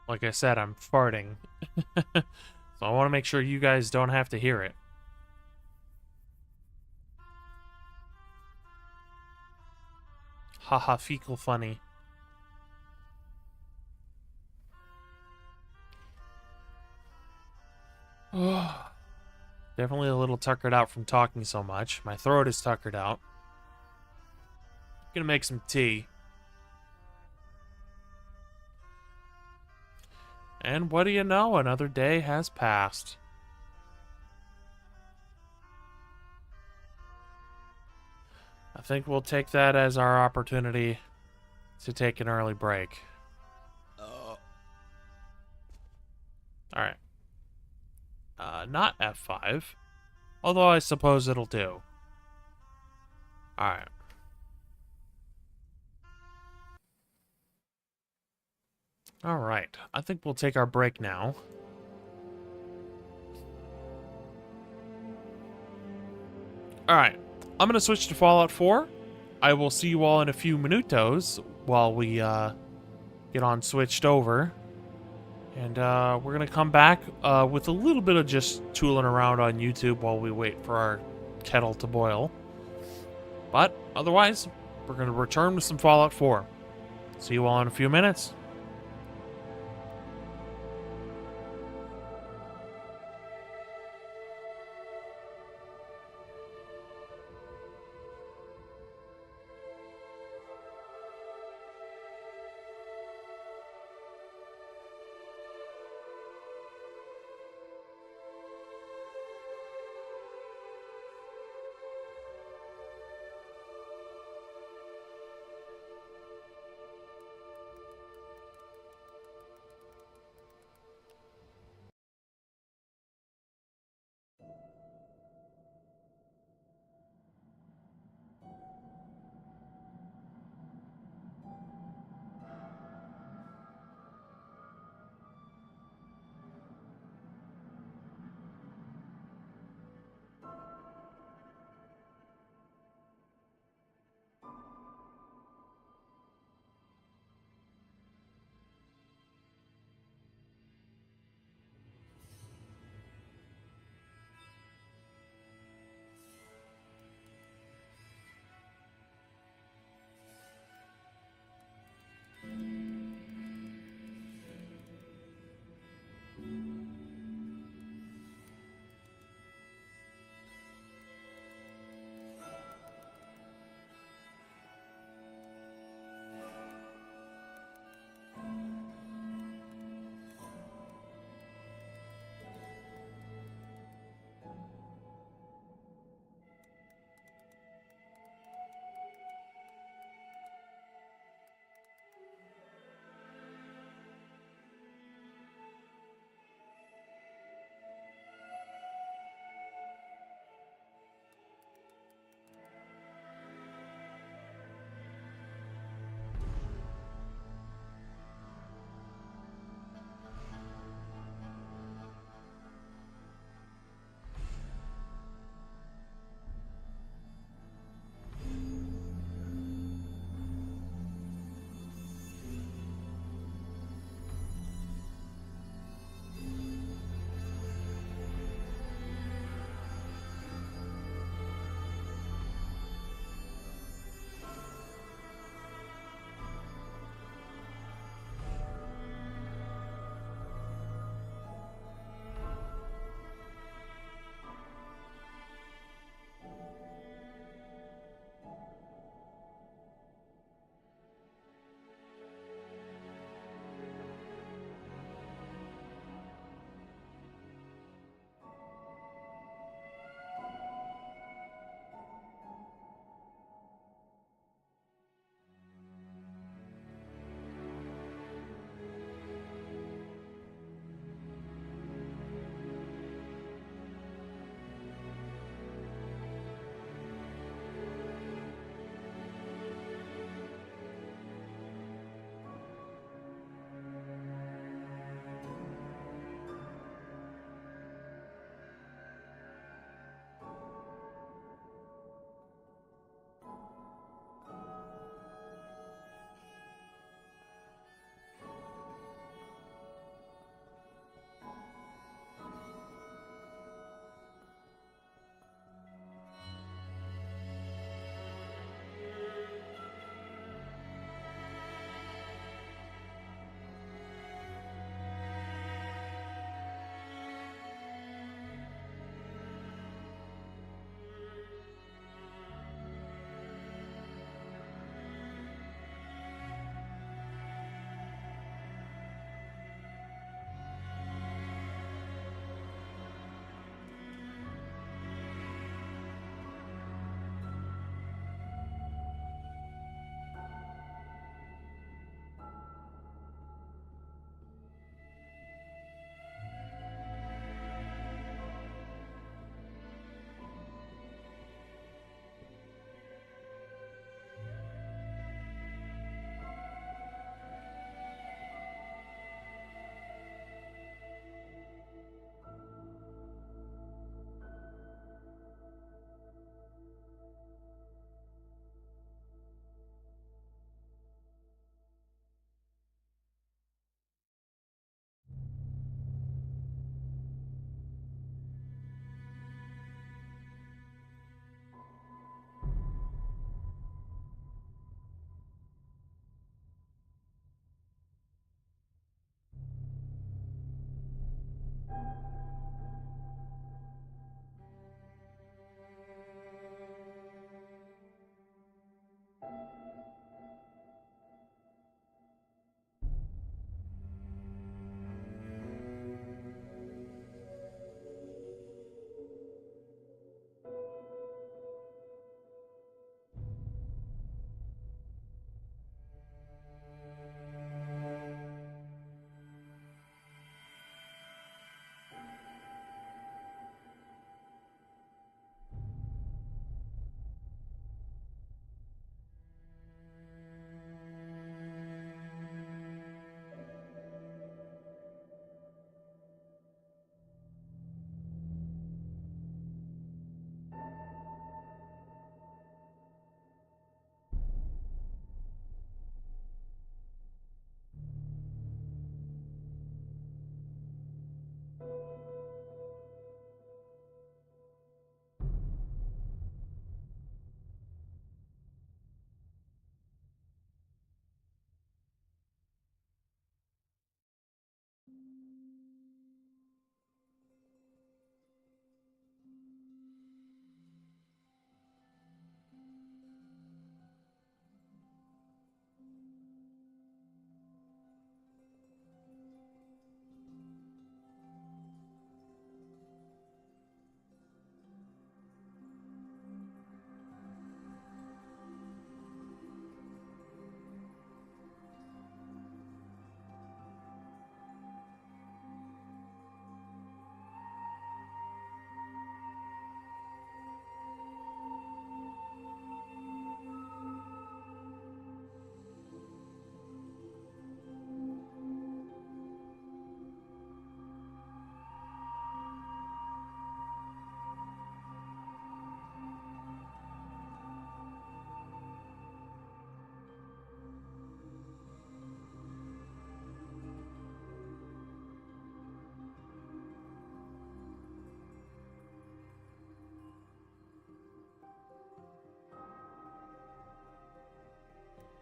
Like I said, I'm farting. So I want to make sure you guys don't have to hear it. Haha, fecal funny. Definitely a little tuckered out from talking so much. My throat is tuckered out. Gonna make some tea. And what do you know? Another day has passed. I think we'll take that as our opportunity to take an early break. Alright. Not F5. Although I suppose it'll do. Alright. Alright. I think we'll take our break now. Alright. I'm going to switch to Fallout 4. I will see you all in a few minutos while we get on switched over. And we're going to come back with a little bit of just tooling around on YouTube while we wait for our kettle to boil. But otherwise, we're going to return with some Fallout 4. See you all in a few minutes.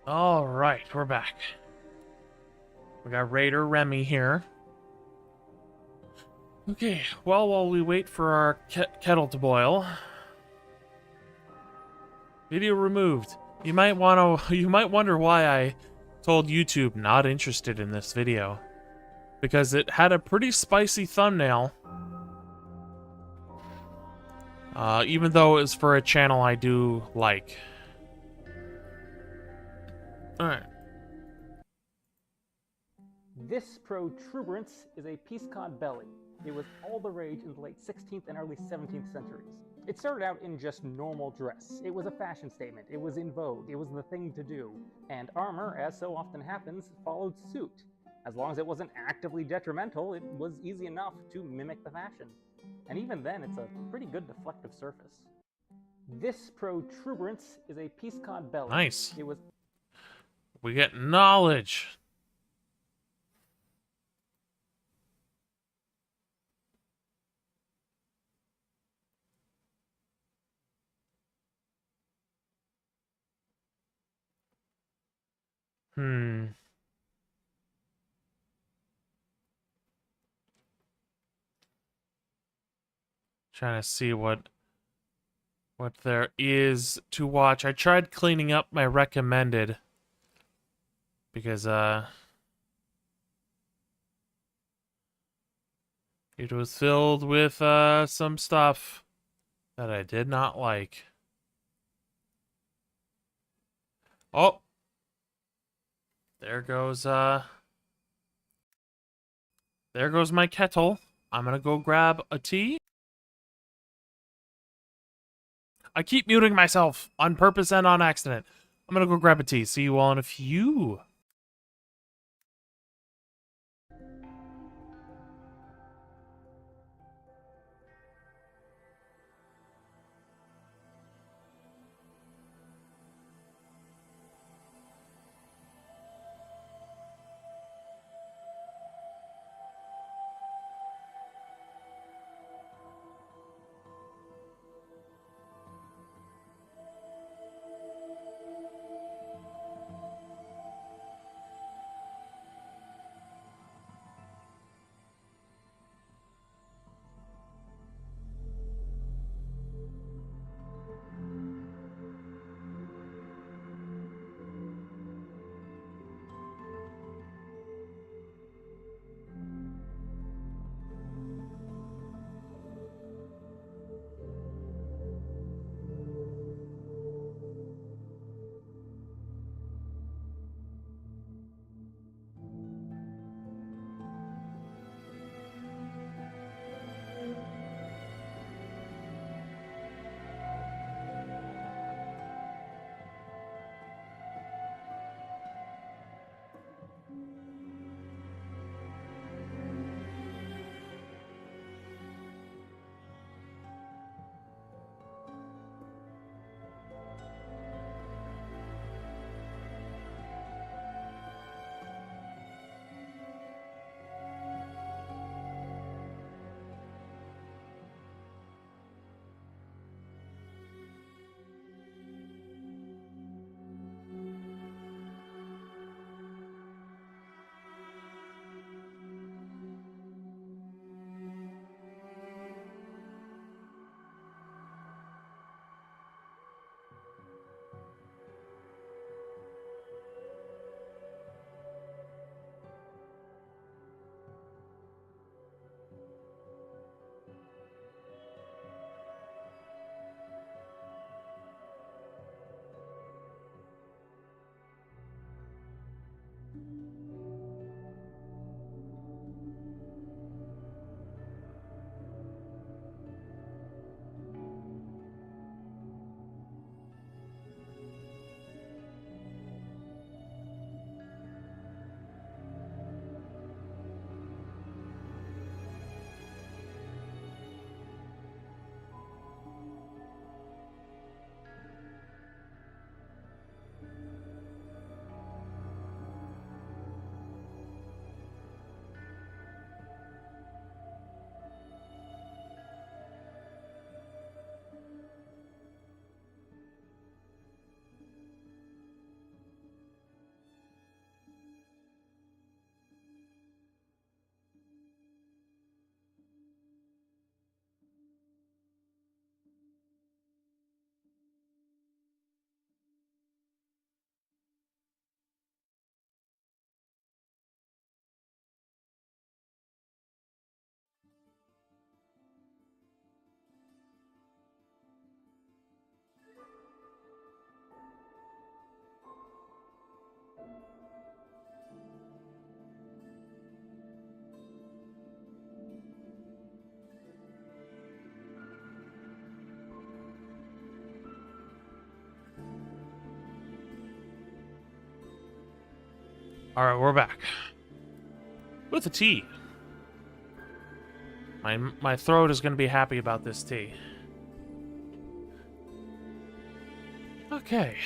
All right, we're back. We got Raider Remy here. Okay, well, while we wait for our kettle to boil, video removed. You might wonder why I told YouTube not interested in this video, because it had a pretty spicy thumbnail. Even though it was for a channel I do like. All right. This protuberance is a peacock belly. It was all the rage in the late 16th and early 17th centuries. It started out in just normal dress. It was a fashion statement. It was in vogue. It was the thing to do. And armor, as so often happens, followed suit. As long as it wasn't actively detrimental, it was easy enough to mimic the fashion. And even then, it's a pretty good deflective surface. This protuberance is a peacock belly. Nice. It was... We get knowledge. Trying to see what there is to watch. I tried cleaning up my recommended because it was filled with some stuff that I did not like. Oh, there goes my kettle. I'm gonna go grab a tea. I keep muting myself on purpose and on accident. I'm gonna go grab a tea. See you all in a few. Alright, we're back. With a tea. My throat is going to be happy about this tea. Okay.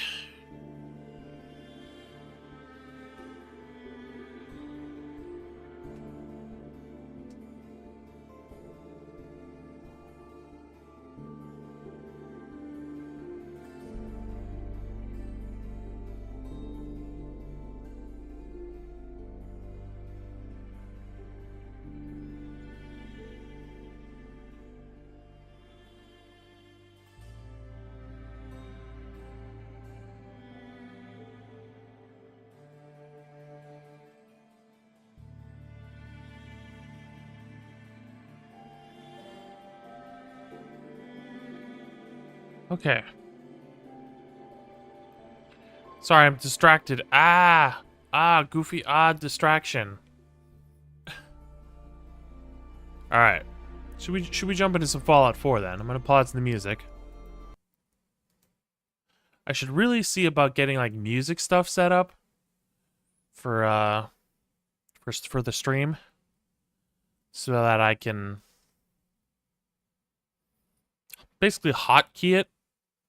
Okay. Sorry, I'm distracted. Goofy, distraction. Alright. Should we jump into some Fallout 4 then? I'm gonna pause the music. I should really see about getting like music stuff set up for the stream. So that I can basically hotkey it.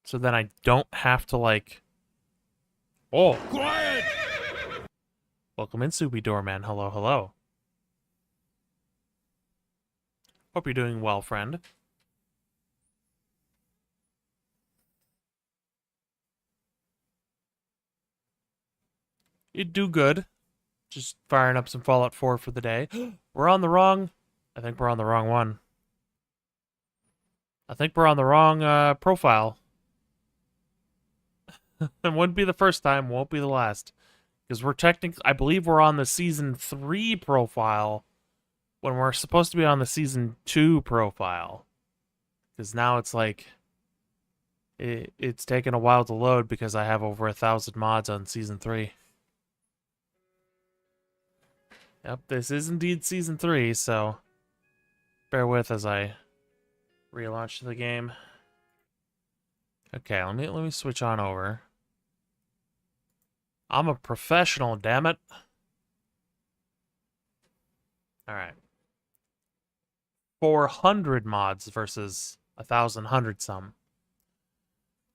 So then I don't have to like... Oh! Quiet! Welcome in, Soupy Doorman. Hello, hello. Hope you're doing well, friend. You do good. Just firing up some Fallout 4 for the day. We're on the wrong... I think we're on the wrong one. I think we're on the wrong profile. It wouldn't be the first time, won't be the last. Because we're technically, I believe we're on the Season 3 profile when we're supposed to be on the Season 2 profile. Because now it's like, it's taken a while to load because I have over 1,000 mods on Season 3. Yep, this is indeed Season 3, so bear with as I relaunch the game. Okay, let me switch on over. I'm a professional, damn it. Alright. 400 mods versus 1,100 some.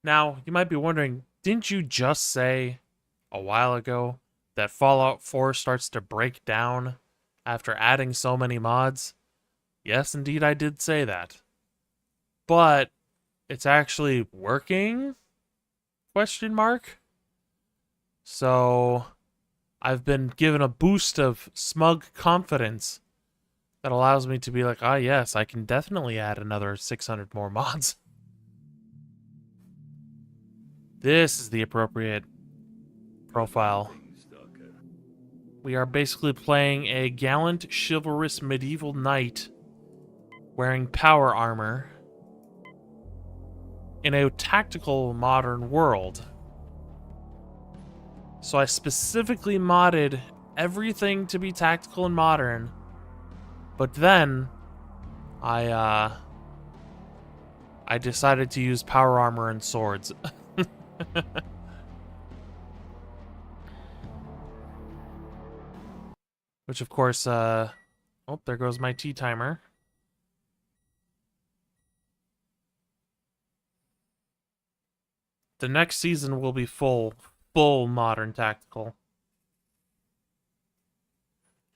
Now, you might be wondering, didn't you just say a while ago that Fallout 4 starts to break down after adding so many mods? Yes, indeed, I did say that. But it's actually working? Question mark? So, I've been given a boost of smug confidence that allows me to be like, yes, I can definitely add another 600 more mods. This is the appropriate profile. We are basically playing a gallant, chivalrous medieval knight wearing power armor in a tactical modern world. So I specifically modded everything to be tactical and modern, but then I decided to use power armor and swords. Which of course, oh, there goes my tea timer. The next season will be full modern tactical.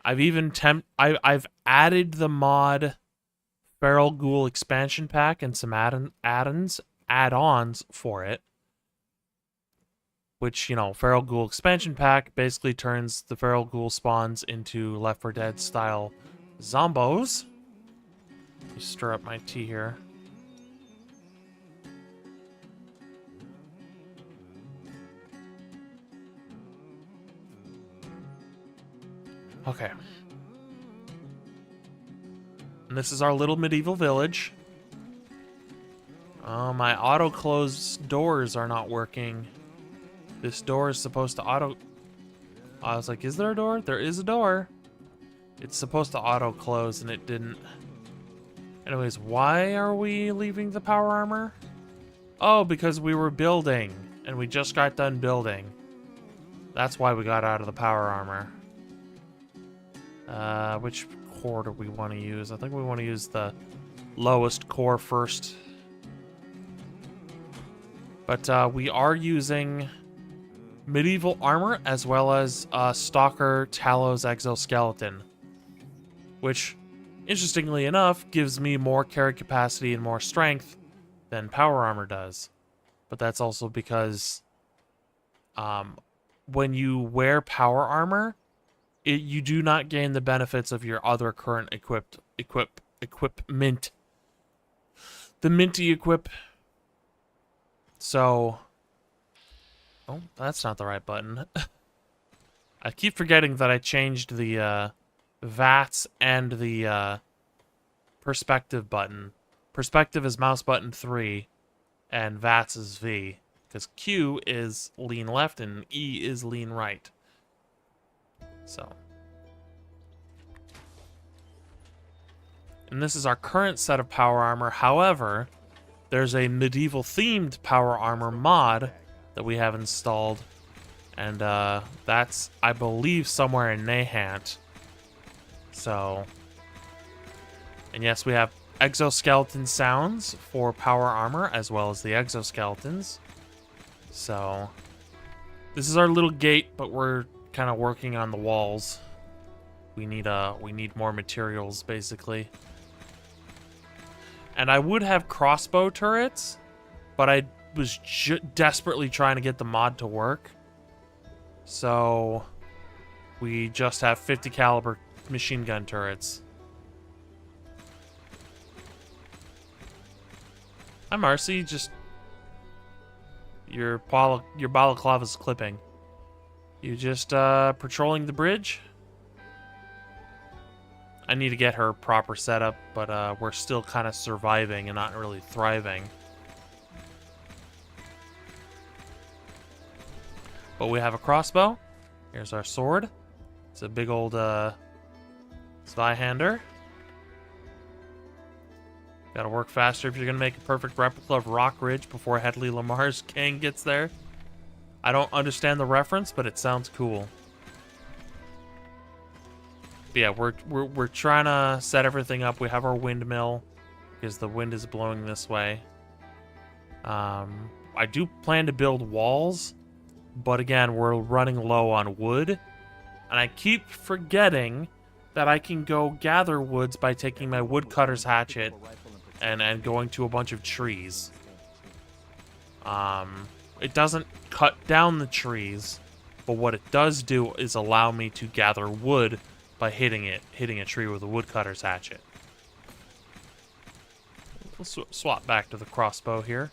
I've added the mod Feral Ghoul expansion pack and some add-ons for it. Which, you know, Feral Ghoul expansion pack basically turns the Feral Ghoul spawns into Left 4 Dead style zombos. Let me stir up my tea here. Okay. And this is our little medieval village. Oh, my auto-close doors are not working. This door is supposed to auto... I was like, is there a door? There is a door. It's supposed to auto-close, and it didn't. Anyways, why are we leaving the power armor? Oh, because we were building, and we just got done building. That's why we got out of the power armor. Which core do we want to use? I think we want to use the lowest core first. But we are using medieval armor as well as Stalker Talos exoskeleton, which, interestingly enough, gives me more carry capacity and more strength than power armor does. But that's also because when you wear power armor, you do not gain the benefits of your other current equipment. The minty equip. So, oh, that's not the right button. I keep forgetting that I changed the VATS and the perspective button. Perspective is mouse button 3, and VATS is V, because Q is lean left and E is lean right. So. And this is our current set of power armor. However, there's a medieval themed power armor mod that we have installed. And that's, I believe, somewhere in Nahant. So, and yes, we have exoskeleton sounds for power armor as well as the exoskeletons. So, this is our little gate, but we're kind of working on the walls. We need more materials, basically. And I would have crossbow turrets, but I was desperately trying to get the mod to work. So we just have 50 caliber machine gun turrets. Hi, Marcy. Just your balaclava's clipping. You just patrolling the bridge? I need to get her proper setup, but we're still kind of surviving and not really thriving. But we have a crossbow. Here's our sword. It's a big old Zweihander. Gotta work faster if you're gonna make a perfect replica of Rock Ridge before Hedley Lamar's gang gets there. I don't understand the reference, but it sounds cool. But yeah, we're trying to set everything up. We have our windmill because the wind is blowing this way. I do plan to build walls, but again, we're running low on wood, and I keep forgetting that I can go gather woods by taking my woodcutter's hatchet and going to a bunch of trees. It doesn't cut down the trees, but what it does do is allow me to gather wood by hitting a tree with a woodcutter's hatchet. Let's swap back to the crossbow here.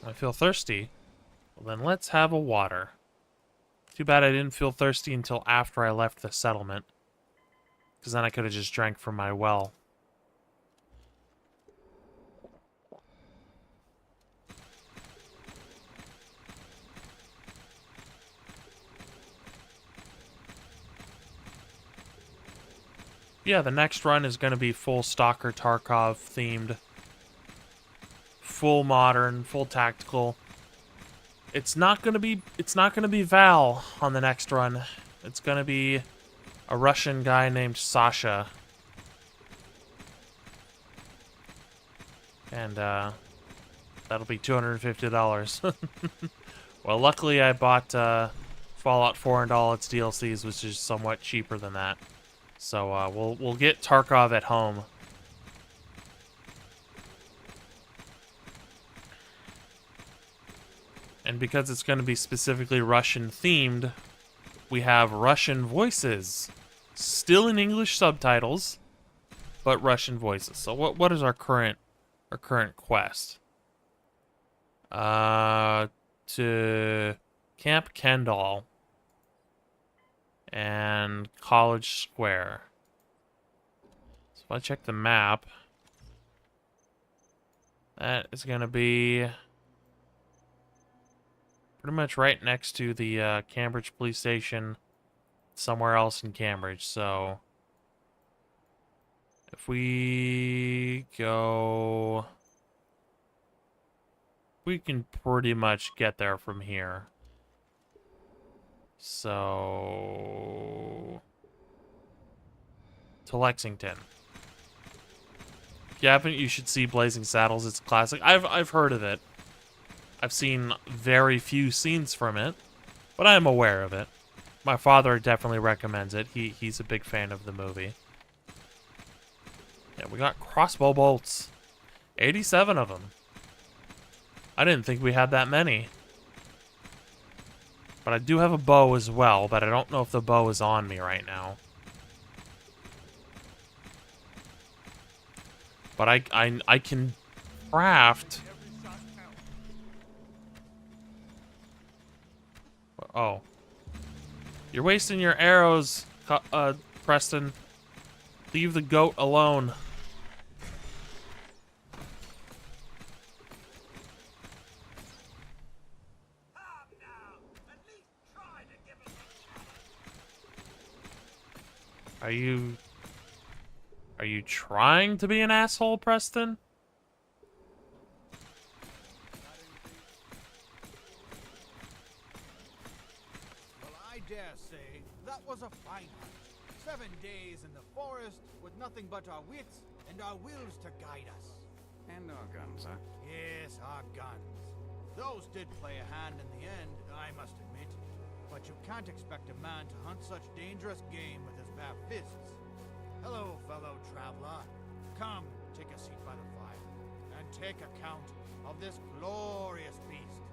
I feel thirsty. Well, then let's have a water. Too bad I didn't feel thirsty until after I left the settlement, because then I could have just drank from my well. Yeah, the next run is going to be full Stalker Tarkov themed. Full modern, full tactical. It's not going to be Val on the next run. It's going to be a Russian guy named Sasha. And that'll be $250. Well, luckily I bought Fallout 4 and all its DLCs, which is somewhat cheaper than that. So we'll get Tarkov at home. And because it's going to be specifically Russian themed, we have Russian voices. Still in English subtitles, but Russian voices. So what is our current quest? To Camp Kendall and College Square. So if I check the map, that is going to be pretty much right next to the Cambridge police station, somewhere else in Cambridge. So If we go... We can pretty much get there from here. So... To Lexington. If you haven't, you should see Blazing Saddles. It's a classic. I've heard of it. I've seen very few scenes from it, but I am aware of it. My father definitely recommends it. He's a big fan of the movie. Yeah, we got crossbow bolts. 87 of them. I didn't think we had that many. But I do have a bow as well, but I don't know if the bow is on me right now. But I can craft... Oh. You're wasting your arrows, Preston. Leave the goat alone. Are you trying to be an asshole, Preston? Well, I dare say that was a fine hunt. 7 days in the forest with nothing but our wits and our wills to guide us. And our guns, huh? Yes, our guns. Those did play a hand in the end, I must admit. But you can't expect a man to hunt such dangerous game with his bare fists. Hello, fellow traveler. Come, take a seat by the fire, and take account of this glorious beast.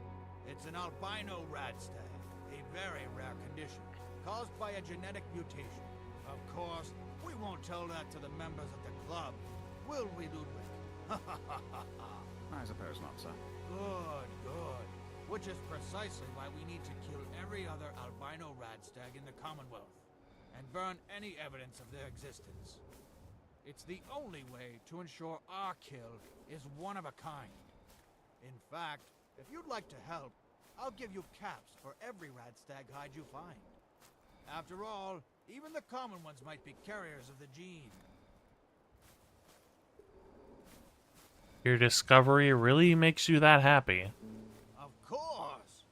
It's an albino radstag, a very rare condition, caused by a genetic mutation. Of course, we won't tell that to the members of the club, will we, Ludwig? I suppose not, sir. Good, good. Which is precisely why we need to kill every other albino radstag in the Commonwealth, and burn any evidence of their existence. It's the only way to ensure our kill is one of a kind. In fact, if you'd like to help, I'll give you caps for every radstag hide you find. After all, even the common ones might be carriers of the gene. Your discovery really makes you that happy. Of course!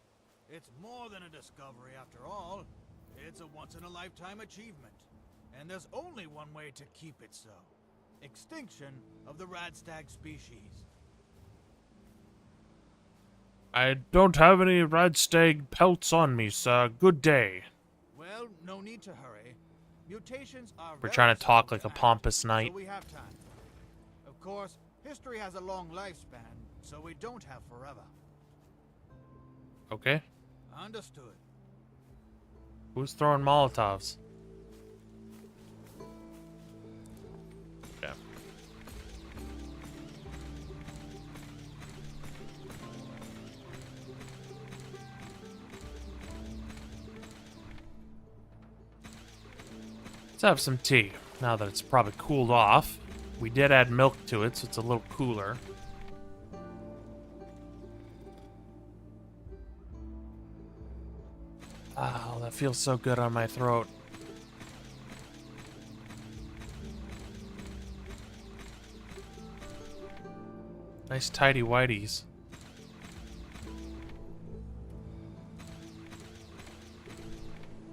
It's more than a discovery after all. It's a once-in-a-lifetime achievement. And there's only one way to keep it so. Extinction of the radstag species. I don't have any radstag pelts on me, sir. Good day. Well, no need to hurry. Mutations are We're very trying to talk simple like a act, pompous knight. So we have time. Of course, history has a long lifespan, so we don't have forever. Okay. Understood. Who's throwing Molotovs? Okay. Let's have some tea, now that it's probably cooled off. We did add milk to it, so it's a little cooler. Oh, that feels so good on my throat. Nice tidy whities.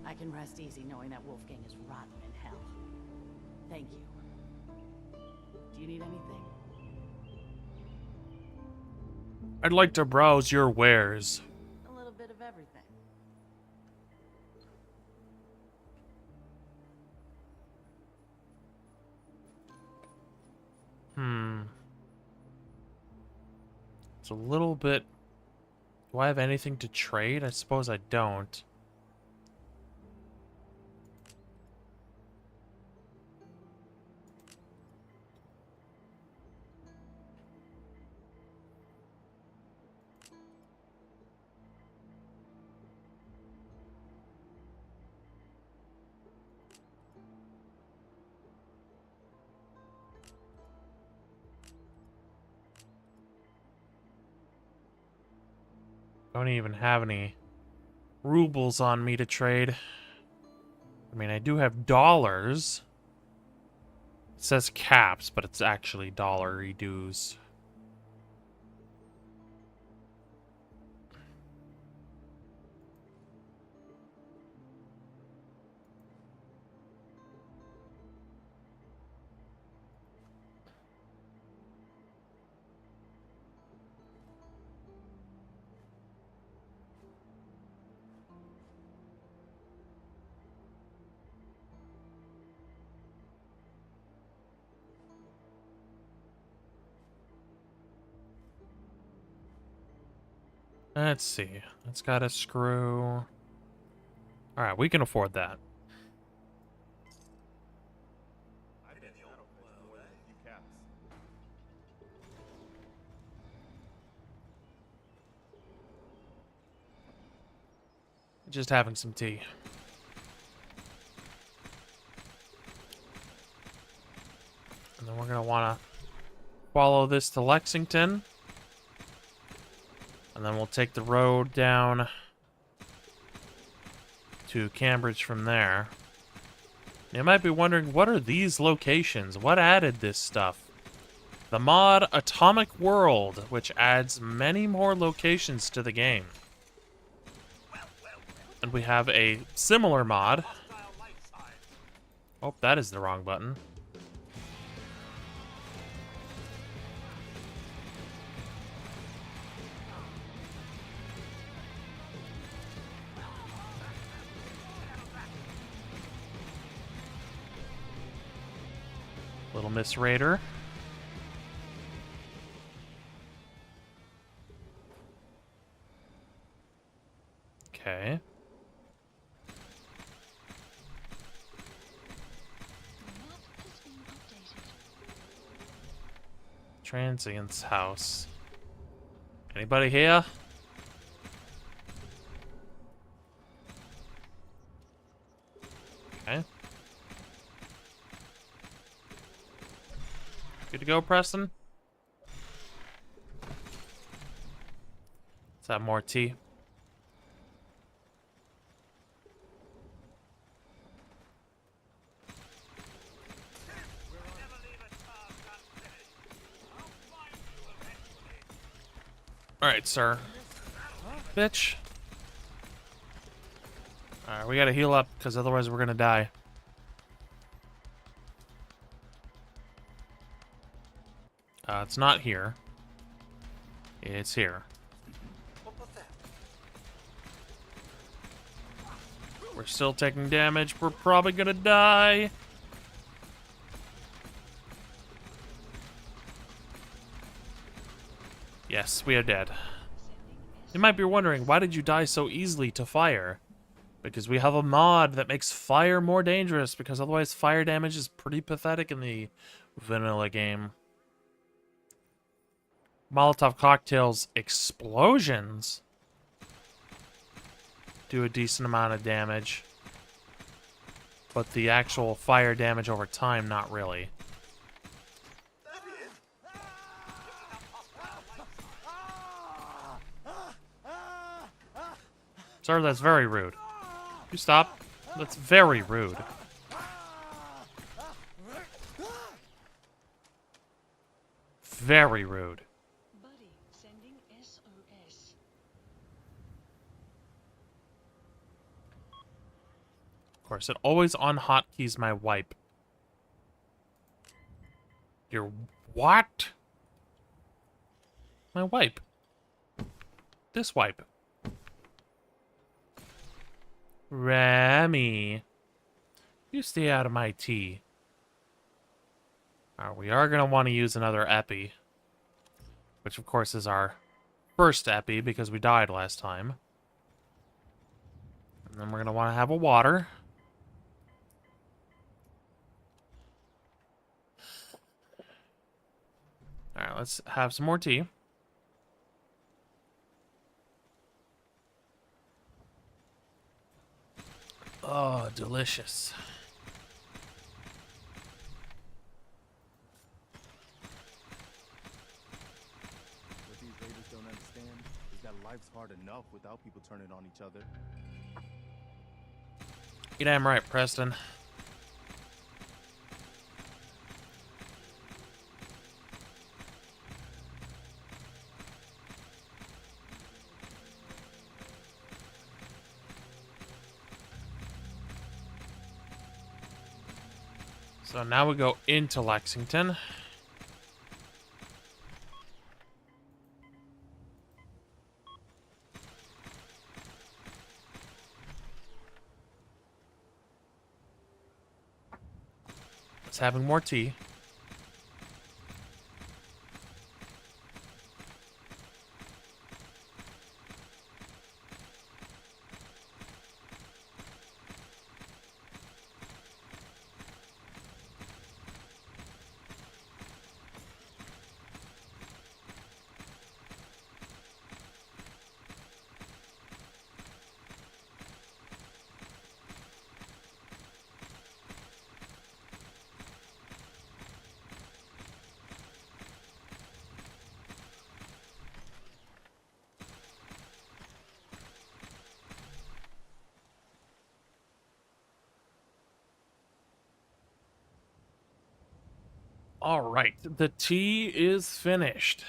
I can rest easy knowing that Wolfgang is rotten in hell. Thank you. Do you need anything? I'd like to browse your wares. A little bit of everything. It's a little bit... Do I have anything to trade? I suppose I don't. Don't even have any rubles on me to trade. I mean, I do have dollars. It says caps, but it's actually dollar dues. Let's see. It's got a screw. Alright, we can afford that. Just having some tea. And then we're going to want to follow this to Lexington. And then we'll take the road down to Cambridge from there. You might be wondering, what are these locations? What added this stuff? The mod Atomic World, which adds many more locations to the game. And we have a similar mod. Oh, that is the wrong button. Little Miss Raider. Okay. Transient's house. Anybody here? Okay. Good to go, Preston? Let's have more tea. Alright, sir. Bitch. Alright, we gotta heal up, because otherwise we're gonna die. It's not here. It's here. We're still taking damage. We're probably gonna die. Yes, we are dead. You might be wondering, why did you die so easily to fire? Because we have a mod that makes fire more dangerous, because otherwise fire damage is pretty pathetic in the vanilla game. Molotov cocktails explosions do a decent amount of damage, but the actual fire damage over time, not really. Sir, that's very rude. You stop. That's very rude. Very rude. Buddy, sending SOS. Of course, it always on hotkeys my wipe. Your what? My wipe. This wipe. Rami. You stay out of my tea. Alright, we are going to want to use another epi. Which, of course, is our first epi, because we died last time. And then we're going to want to have a water. Alright, let's have some more tea. Oh, delicious. What these raiders don't understand is that life's hard enough without people turning on each other. You damn right, Preston. So now we go into Lexington. Let's having more tea. All right, the tea is finished.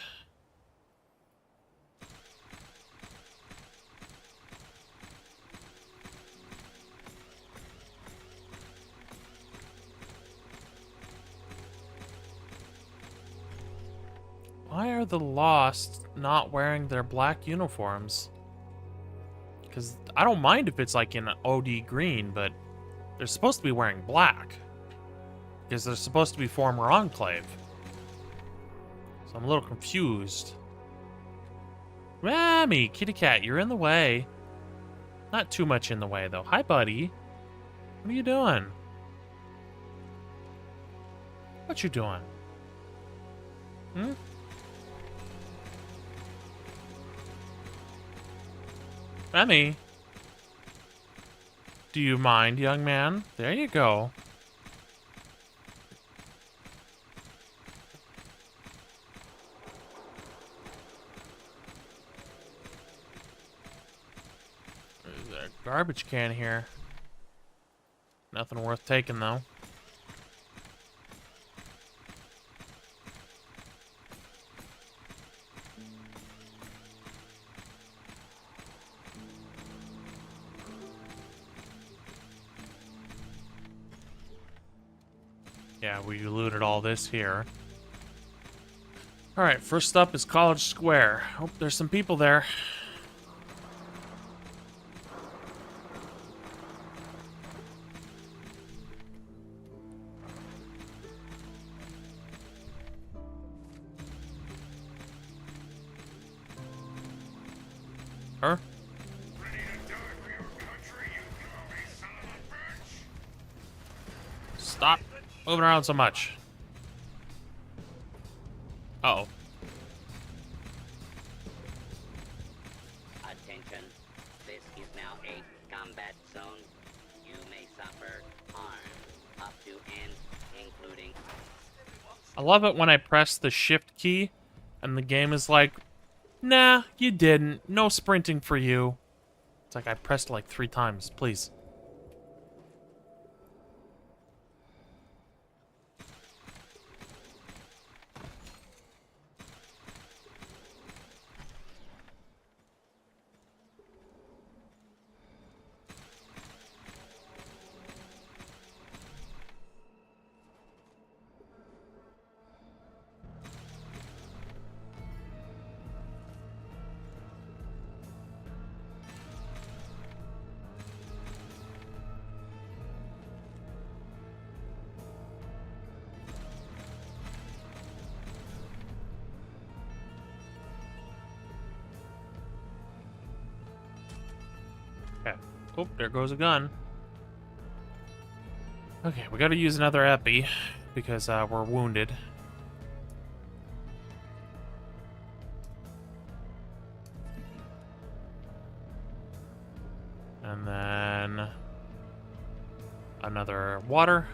Why are the Lost not wearing their black uniforms? Because I don't mind if it's like in OD green, but they're supposed to be wearing black. Because they're supposed to be former Enclave. So I'm a little confused. Rami, kitty cat, you're in the way. Not too much in the way, though. Hi, buddy. What are you doing? What you doing? Hmm? Remy. Do you mind, young man? There you go. There's a garbage can here. Nothing worth taking, though. Yeah, we looted all this here. Alright, first up is College Square. Oh, there's some people there. Her? Stop moving around so much. Uh-oh. Attention. This is now a combat zone. You may suffer harm up to and including. I love it when I press the shift key and the game is like, nah, you didn't. No sprinting for you. It's like I pressed like 3 times. Please. Okay. Oh, there goes a gun. Okay, we gotta use another epi because we're wounded. And then another water.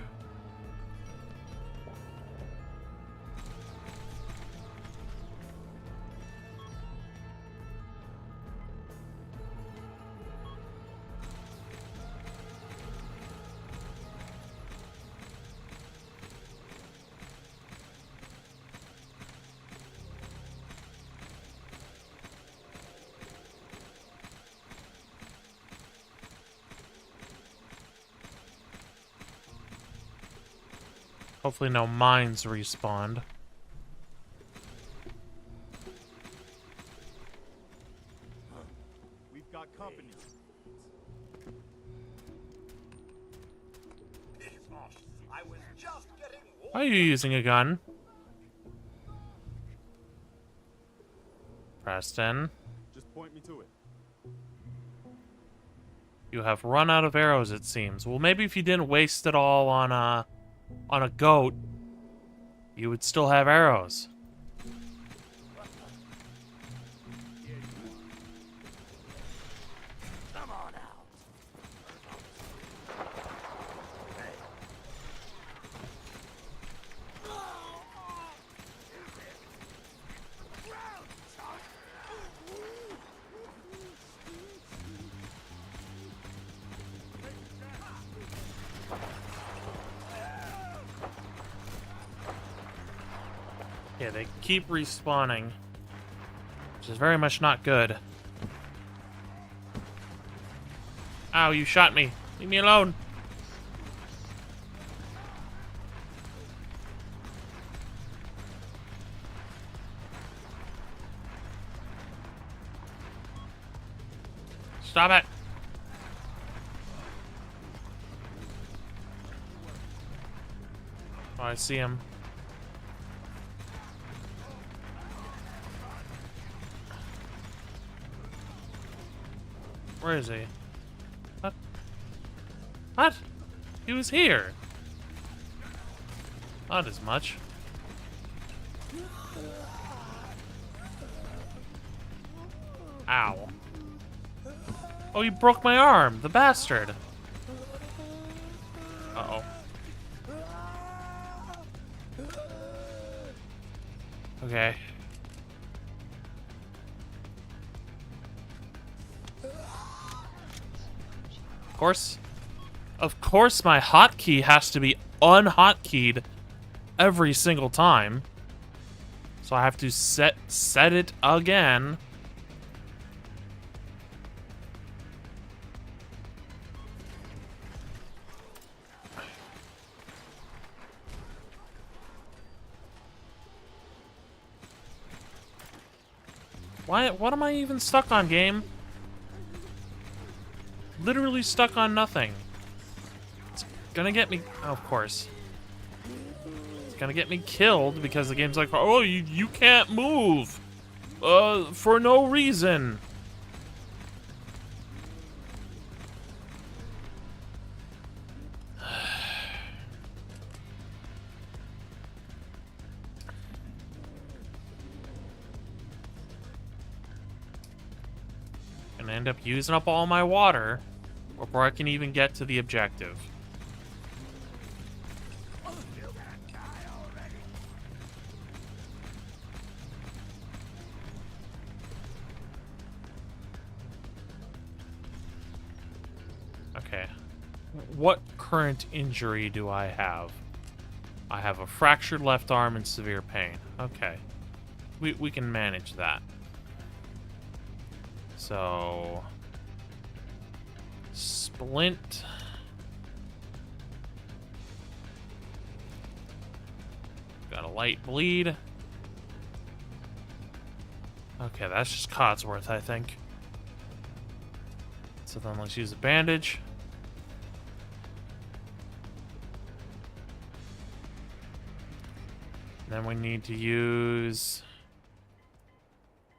Hopefully no mines respawned. We've got company. Why are you using a gun? Preston, Just point me to it. you have run out of arrows, it seems. Well, maybe if you didn't waste it all on a goat, you would still have arrows. Yeah, they keep respawning, which is very much not good. Ow, you shot me. Leave me alone. Stop it. Oh, I see him. Where is he? What? What? He was here. Not as much. Ow. Oh, he broke my arm, the bastard. Uh-oh. Okay. Of course my hotkey has to be unhotkeyed every single time. So I have to set it again. What am I even stuck on, game? Literally stuck on nothing. It's gonna get me... Oh, of course. It's gonna get me killed because the game's like, oh, you can't move. For no reason. Gonna end up using up all my water before I can even get to the objective. Okay. What current injury do I have? I have a fractured left arm and severe pain. Okay. We can manage that. So, splint. Got a light bleed. Okay, that's just Codsworth, I think. So then let's use a bandage. Then we need to use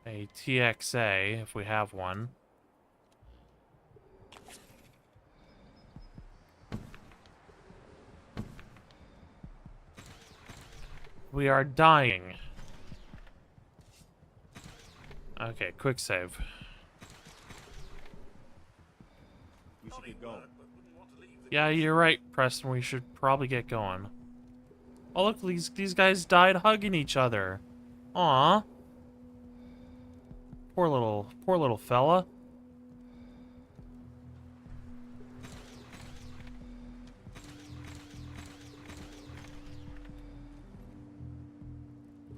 a TXA, if we have one. We are dying. Okay, quick save. We should get going. Yeah, you're right, Preston. We should probably get going. Oh, look, these guys died hugging each other. Aw. Poor little fella.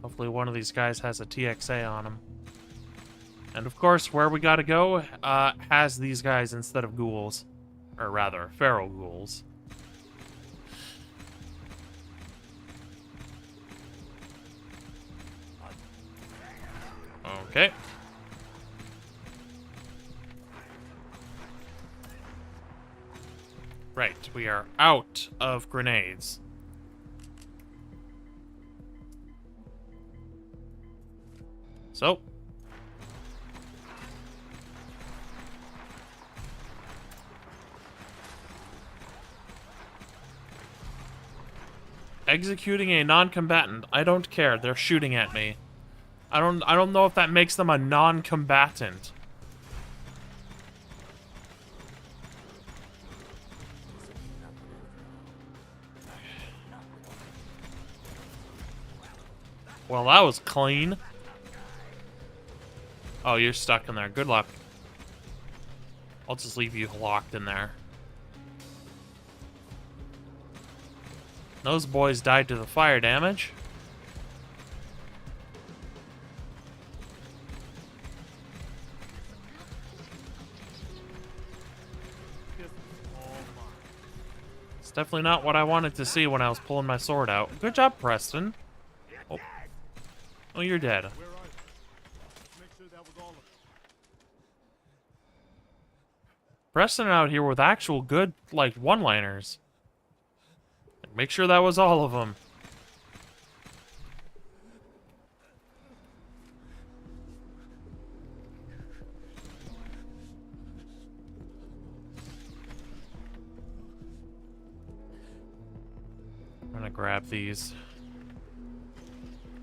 Hopefully one of these guys has a TXA on him. And of course, where we gotta go has these guys instead of ghouls. Or rather, feral ghouls. Okay. Right, we are out of grenades. So. Executing a non-combatant. I don't care. They're shooting at me. I don't know if that makes them a non-combatant. Well, that was clean. Oh, you're stuck in there. Good luck. I'll just leave you locked in there. Those boys died to the fire damage. It's definitely not what I wanted to see when I was pulling my sword out. Good job, Preston. Oh, oh, you're dead. Where are you? Let's make sure that was all of them. Preston out here with actual good, like, one-liners. Make sure that was all of them. I'm gonna grab these.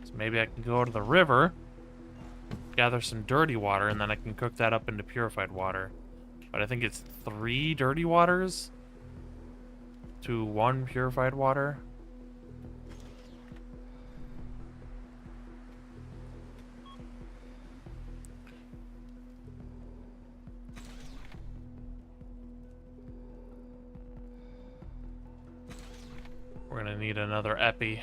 So maybe I can go to the river, gather some dirty water, and then I can cook that up into purified water. But I think it's 3 dirty waters to 1 purified water. We're gonna need another epi.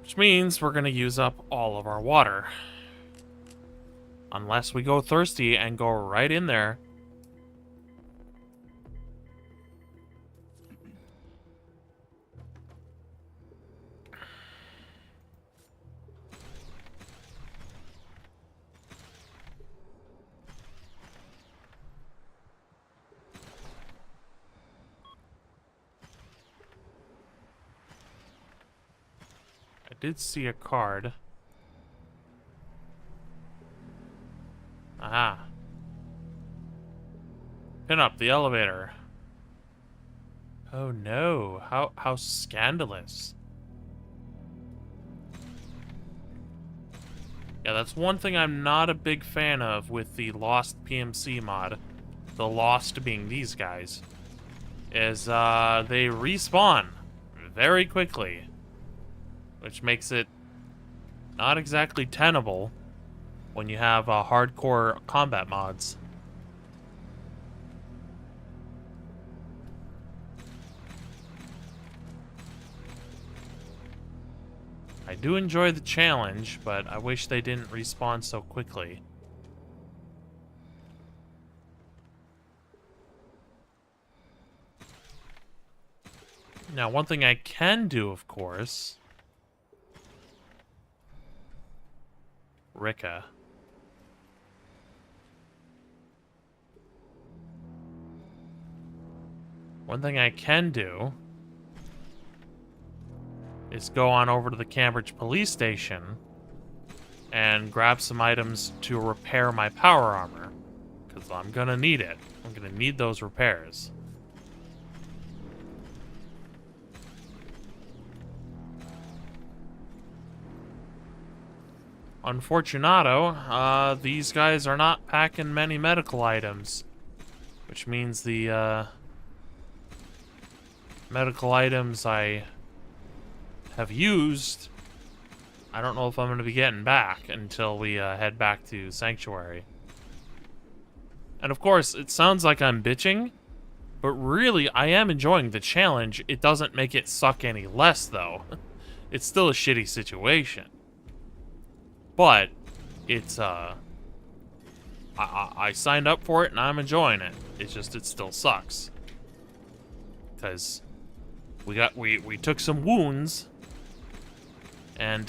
Which means we're gonna use up all of our water. Unless we go thirsty and go right in there. I did see a card. Aha. Pin up the elevator. Oh no, how scandalous. Yeah, that's one thing I'm not a big fan of with the Lost PMC mod. The Lost being these guys. Is they respawn very quickly. Which makes it not exactly tenable when you have hardcore combat mods. I do enjoy the challenge, but I wish they didn't respawn so quickly. Now, one thing I can do, of course... Rika. One thing I can do is go on over to the Cambridge police station and grab some items to repair my power armor. Because I'm gonna need it. I'm gonna need those repairs. Unfortunato, these guys are not packing many medical items. Which means the, medical items I have used, I don't know if I'm going to be getting back until we, head back to Sanctuary. And of course, it sounds like I'm bitching, but really, I am enjoying the challenge. It doesn't make it suck any less, though. It's still a shitty situation. But, it's, I signed up for it and I'm enjoying it. It's just, it still sucks. Because we took some wounds. And,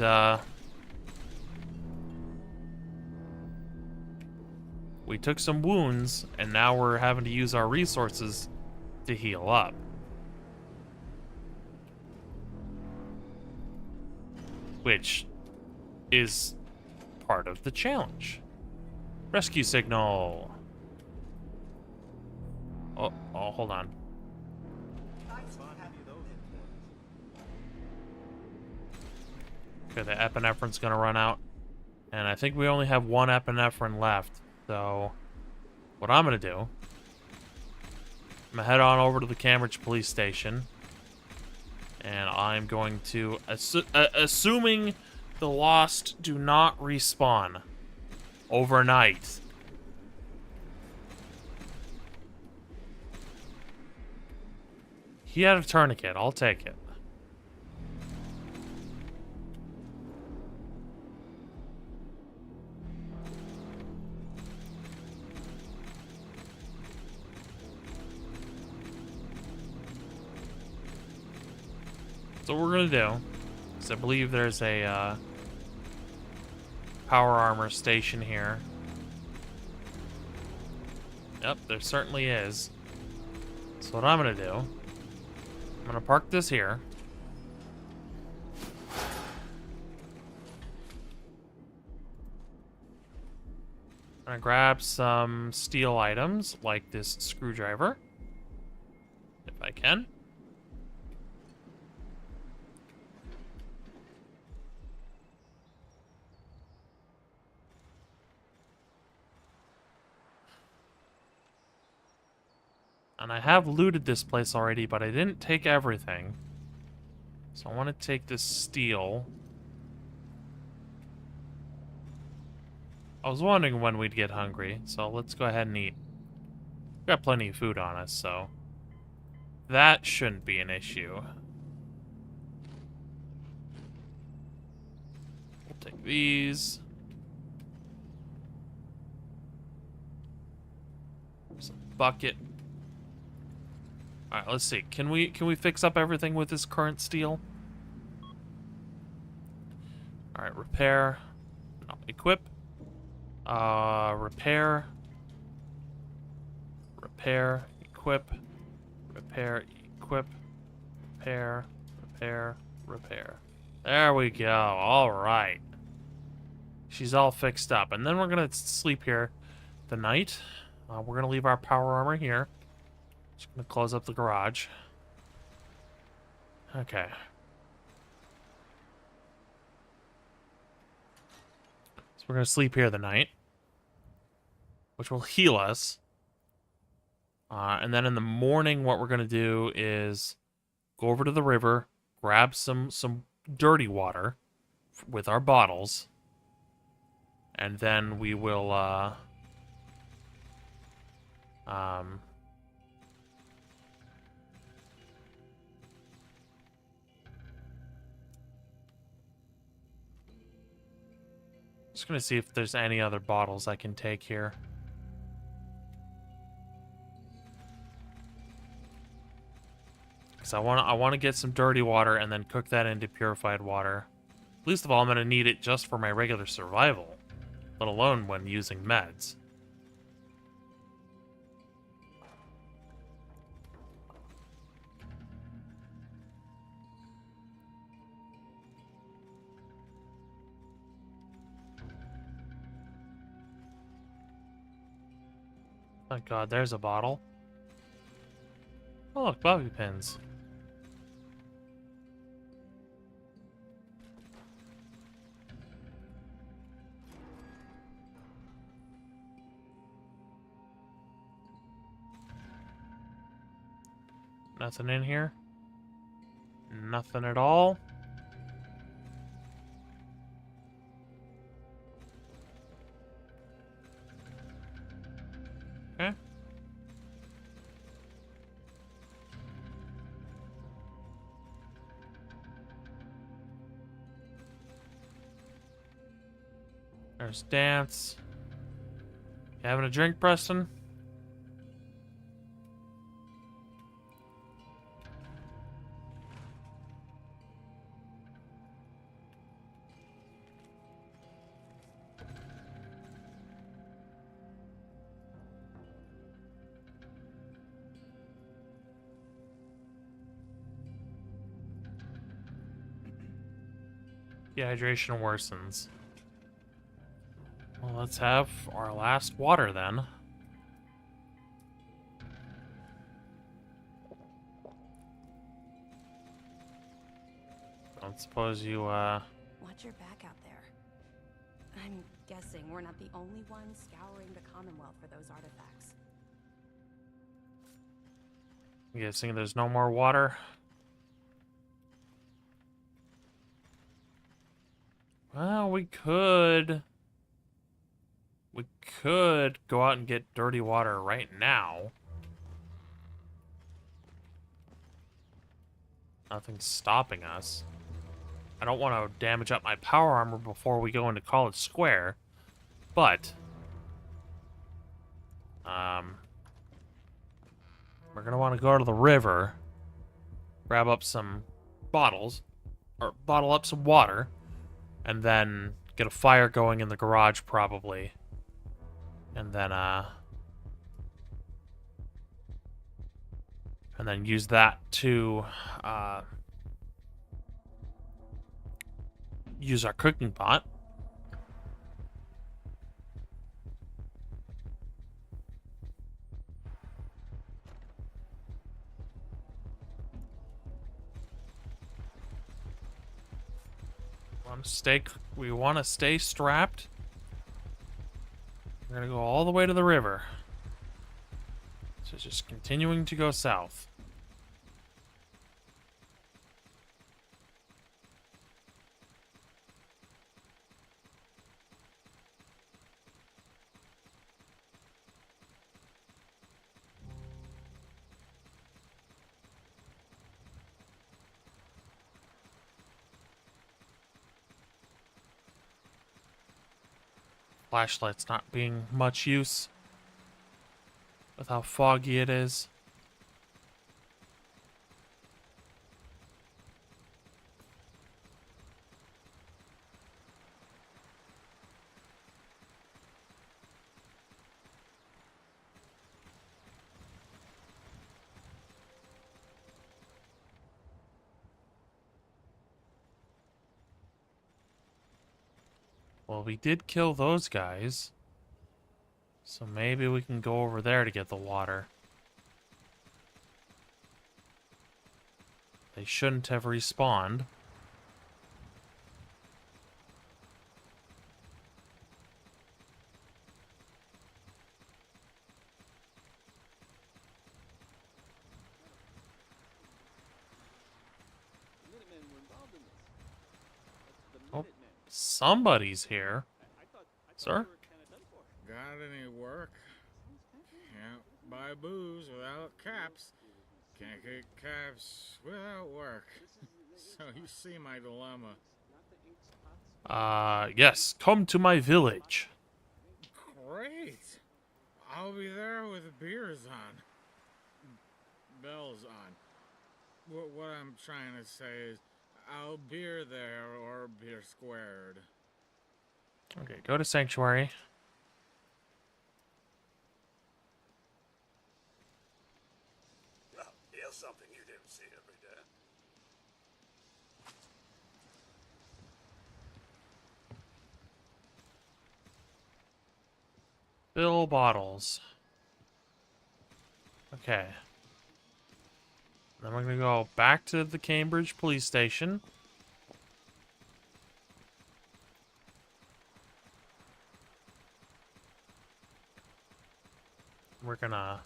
We took some wounds, and now we're having to use our resources to heal up. Which is part of the challenge. Rescue signal. Oh, hold on. Okay, the epinephrine's gonna run out. And I think we only have one epinephrine left. So, what I'm gonna do, I'm gonna head on over to the Cambridge police station. And I'm going to, assuming the Lost do not respawn overnight. He had a tourniquet, I'll take it. So what we're gonna do is I believe there's a power armor station here. Yep, there certainly is. So what I'm gonna do, I'm gonna park this here. I'm gonna grab some steel items like this screwdriver, if I can. And I have looted this place already, but I didn't take everything. So I want to take this steel. I was wondering when we'd get hungry, so let's go ahead and eat. We've got plenty of food on us, so that shouldn't be an issue. We'll take these. There's a bucket. All right, let's see. Can we fix up everything with this current steel? All right, repair. No, equip. Repair. Repair. Equip. Repair. Equip. Repair. Repair. Repair. There we go. All right. She's all fixed up, and then we're gonna sleep here the night. We're gonna leave our power armor here. Just gonna close up the garage. Okay. So we're gonna sleep here the night, which will heal us. And then in the morning, what we're gonna do is go over to the river, grab some dirty water with our bottles, and then we will just gonna see if there's any other bottles I can take here. Because I wanna get some dirty water and then cook that into purified water. Least of all, I'm gonna need it just for my regular survival, let alone when using meds. Thank God, there's a bottle. Oh look, bobby pins. Nothing in here. Nothing at all. Okay. There's Dance. You having a drink, Preston? Dehydration worsens. Well, let's have our last water then. Don't suppose you, Watch your back out there. I'm guessing we're not the only ones scouring the Commonwealth for those artifacts. I'm guessing there's no more water. Well, we could go out and get dirty water right now. Nothing's stopping us. I don't want to damage up my power armor before we go into College Square, but we're gonna want to go to the river, grab up some bottles, or bottle up some water, and then get a fire going in the garage probably, and then use that to use our cooking pot. We want to stay strapped. We're gonna go all the way to the river. So it's just continuing to go south. Flashlight's not being much use with how foggy it is. Well, we did kill those guys, so maybe we can go over there to get the water. They shouldn't have respawned. Oh, somebody's here. Sir? Got any work? Can't buy booze without caps. Can't get caps without work. So you see my dilemma. Yes, come to my village. Great. I'll be there with the beers on. Bells on. What I'm trying to say is, I'll beer there or beer squared. Okay, go to Sanctuary. Here's something you didn't see every day. Fill bottles. Okay. Then we're gonna go back to the Cambridge police station. We're gonna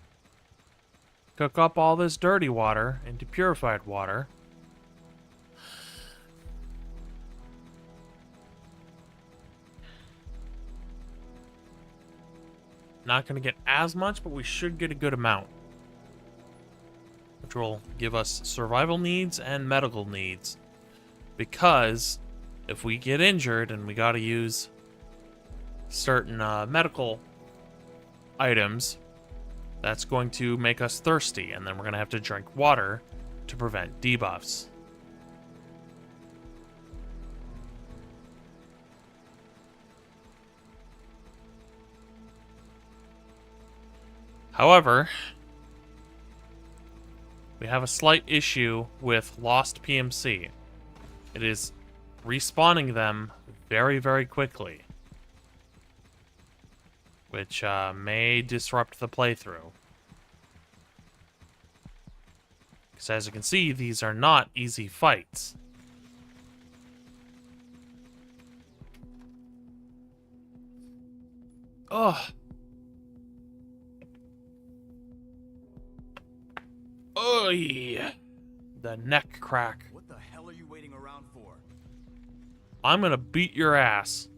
cook up all this dirty water into purified water. Not gonna get as much, but we should get a good amount, which will give us survival needs and medical needs. Because if we get injured and we gotta use certain medical items, that's going to make us thirsty, and then we're gonna have to drink water to prevent debuffs. However, we have a slight issue with Lost PMC. It is respawning them very, very quickly. Which may disrupt the playthrough. Because as you can see, these are not easy fights. Ugh. Oy. The neck crack. What the hell are you waiting around for? I'm gonna beat your ass.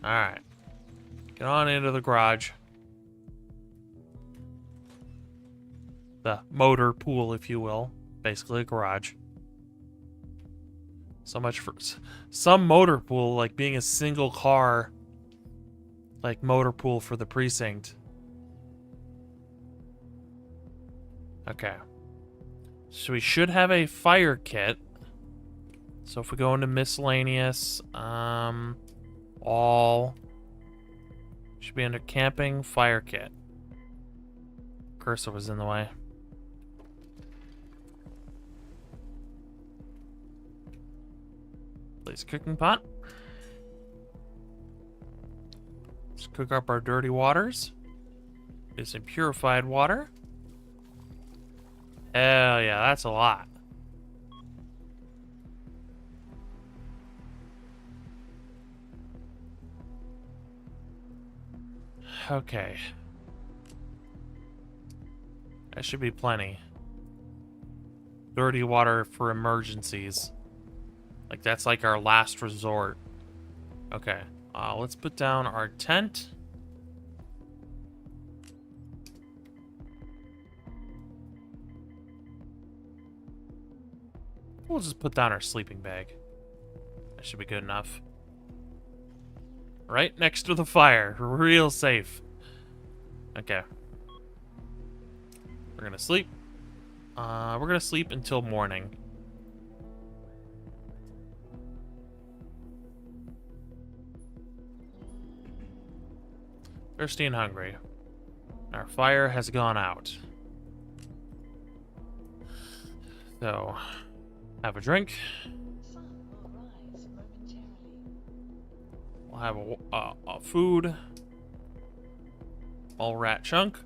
Alright. Get on into the garage. The motor pool, if you will. Basically a garage. So much for some motor pool, like being a single car, like motor pool for the precinct. Okay. So we should have a fire kit. So if we go into miscellaneous, all should be under camping, fire kit. Cursor was in the way. Place cooking pot. Let's cook up our dirty waters. Get some purified water. Hell yeah, that's a lot. Okay. That should be plenty. Dirty water for emergencies. Like, that's like our last resort. Okay. Let's put down our tent. We'll just put down our sleeping bag. That should be good enough. Right next to the fire. Real safe. Okay. We're gonna sleep. We're gonna sleep until morning. Thirsty and hungry. Our fire has gone out. So, have a drink. Sun will rise momentarily. We'll have a food. All rat chunk.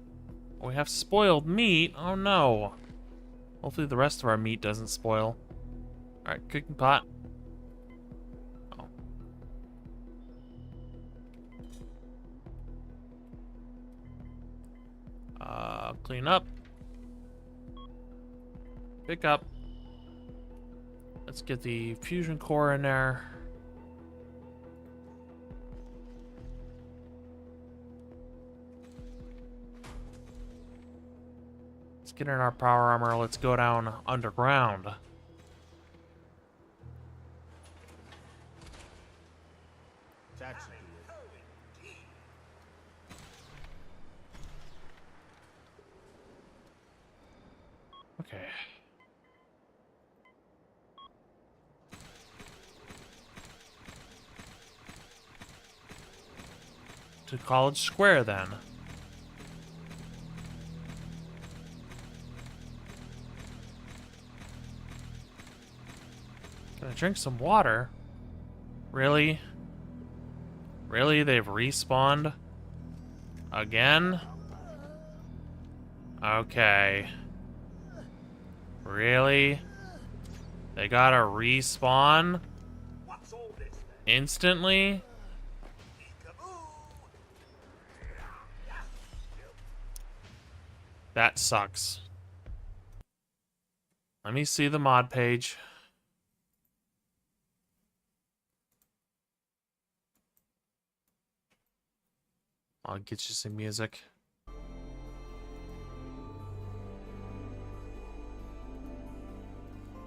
We have spoiled meat. Oh no. Hopefully the rest of our meat doesn't spoil. Alright, cooking pot. Clean up. Pick up. Let's get the fusion core in there. Let's get in our power armor. Let's go down underground. That should be it. Okay. To College Square, then. Gonna drink some water. Really? Really? They've respawned? Again? Okay. Really? They gotta respawn? Instantly? That sucks. Let me see the mod page. I'll get you some music.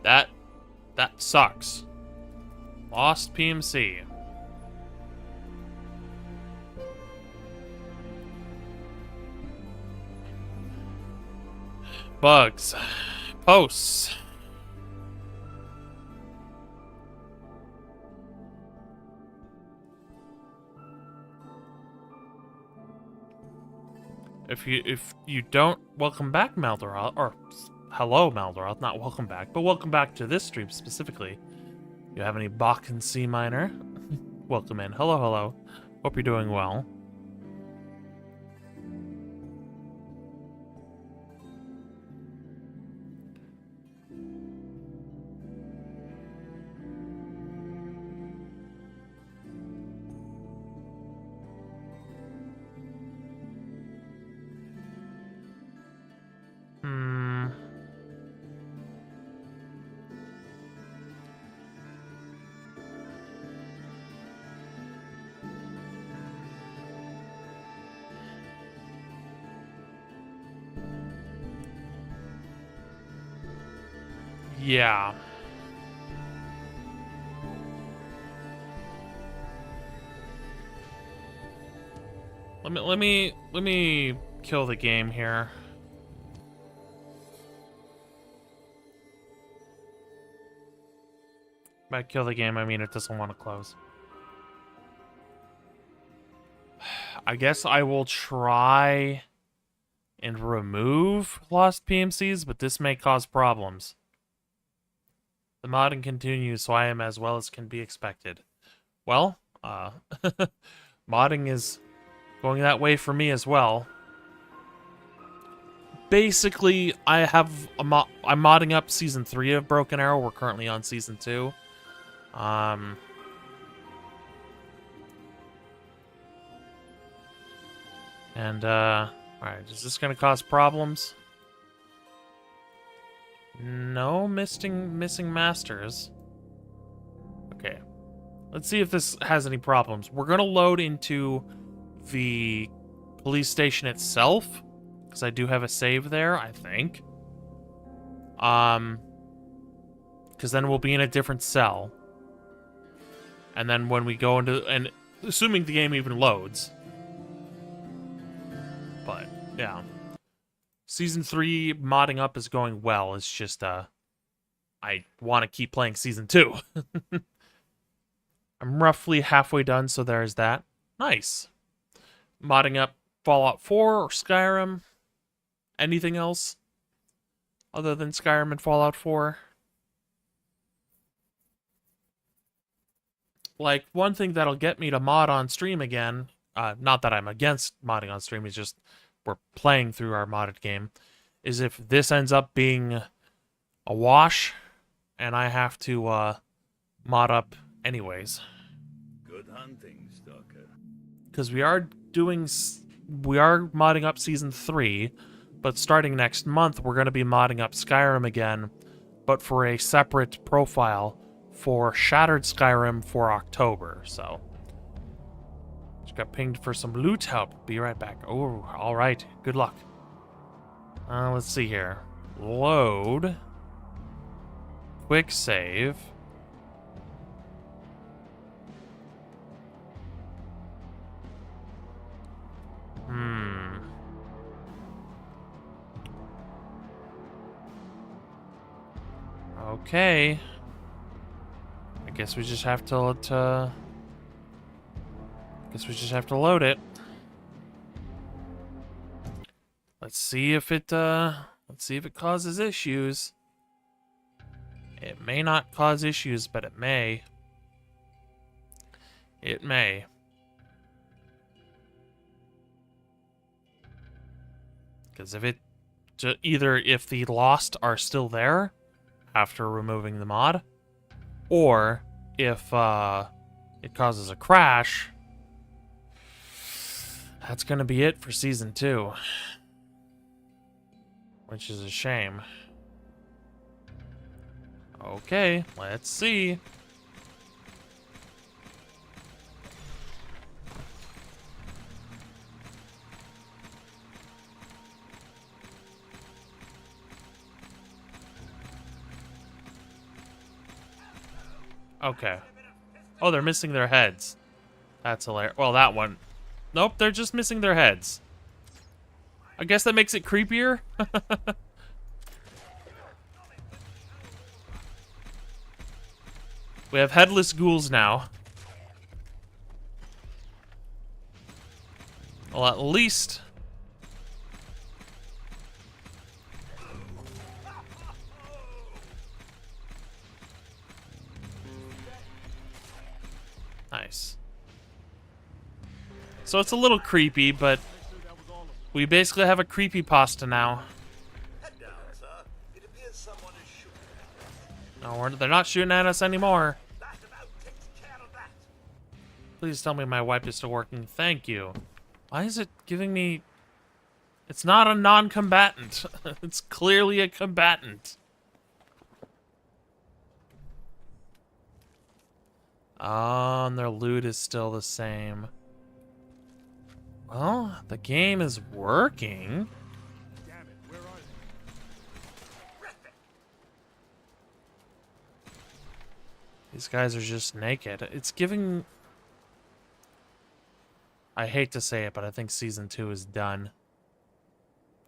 That sucks. Lost PMC. Bugs. Posts. If you don't, welcome back, Maldoral, or hello, Maldorath. Not welcome back, but welcome back to this stream specifically. You have any Bach and C minor? Welcome in. Hello, hello. Hope you're doing well. Yeah. Let me kill the game here. By kill the game, I mean it doesn't want to close. I guess I will try and remove lost PMCs, but this may cause problems. The modding continues, so I am as well as can be expected. Well, modding is going that way for me as well. Basically, I'm modding up Season 3 of Broken Arrow. We're currently on Season 2. Alright, is this gonna cause problems? No, missing masters. Okay. Let's see if this has any problems. We're gonna load into the police station itself, because I do have a save there, I think. Because then we'll be in a different cell. And then when we go into, and assuming the game even loads. But, yeah. Season 3 modding up is going well. It's just, I want to keep playing Season 2. I'm roughly halfway done, so there's that. Nice. Modding up Fallout 4 or Skyrim. Anything else other than Skyrim and Fallout 4? Like, one thing that'll get me to mod on stream again, not that I'm against modding on stream, it's just we're playing through our modded game, is if this ends up being a wash and I have to mod up anyways. Good hunting, Stalker. Because we are modding up Season 3, but starting next month we're going to be modding up Skyrim again, but for a separate profile for Shattered Skyrim for October, so. Just got pinged for some loot help. Be right back. Oh, alright. Good luck. Let's see here. Load. Quick save. Okay. I guess we just have to load it. Let's see if it causes issues. It may not cause issues, but it may. It may. Because if the lost are still there after removing the mod, or if it causes a crash, that's gonna be it for Season 2. Which is a shame. Okay, let's see. Okay. Oh, they're missing their heads. That's hilarious. Well, that one. Nope, they're just missing their heads. I guess that makes it creepier. We have headless ghouls now. Well, at least... So it's a little creepy, but we basically have a creepypasta now. No, they're not shooting at us anymore. Please tell me my wipe is still working. Thank you. Why is it giving me... It's not a non-combatant. It's clearly a combatant. And their loot is still the same. Well, the game is working. Damn it, where are they? These guys are just naked. It's giving... I hate to say it, but I think Season 2 is done.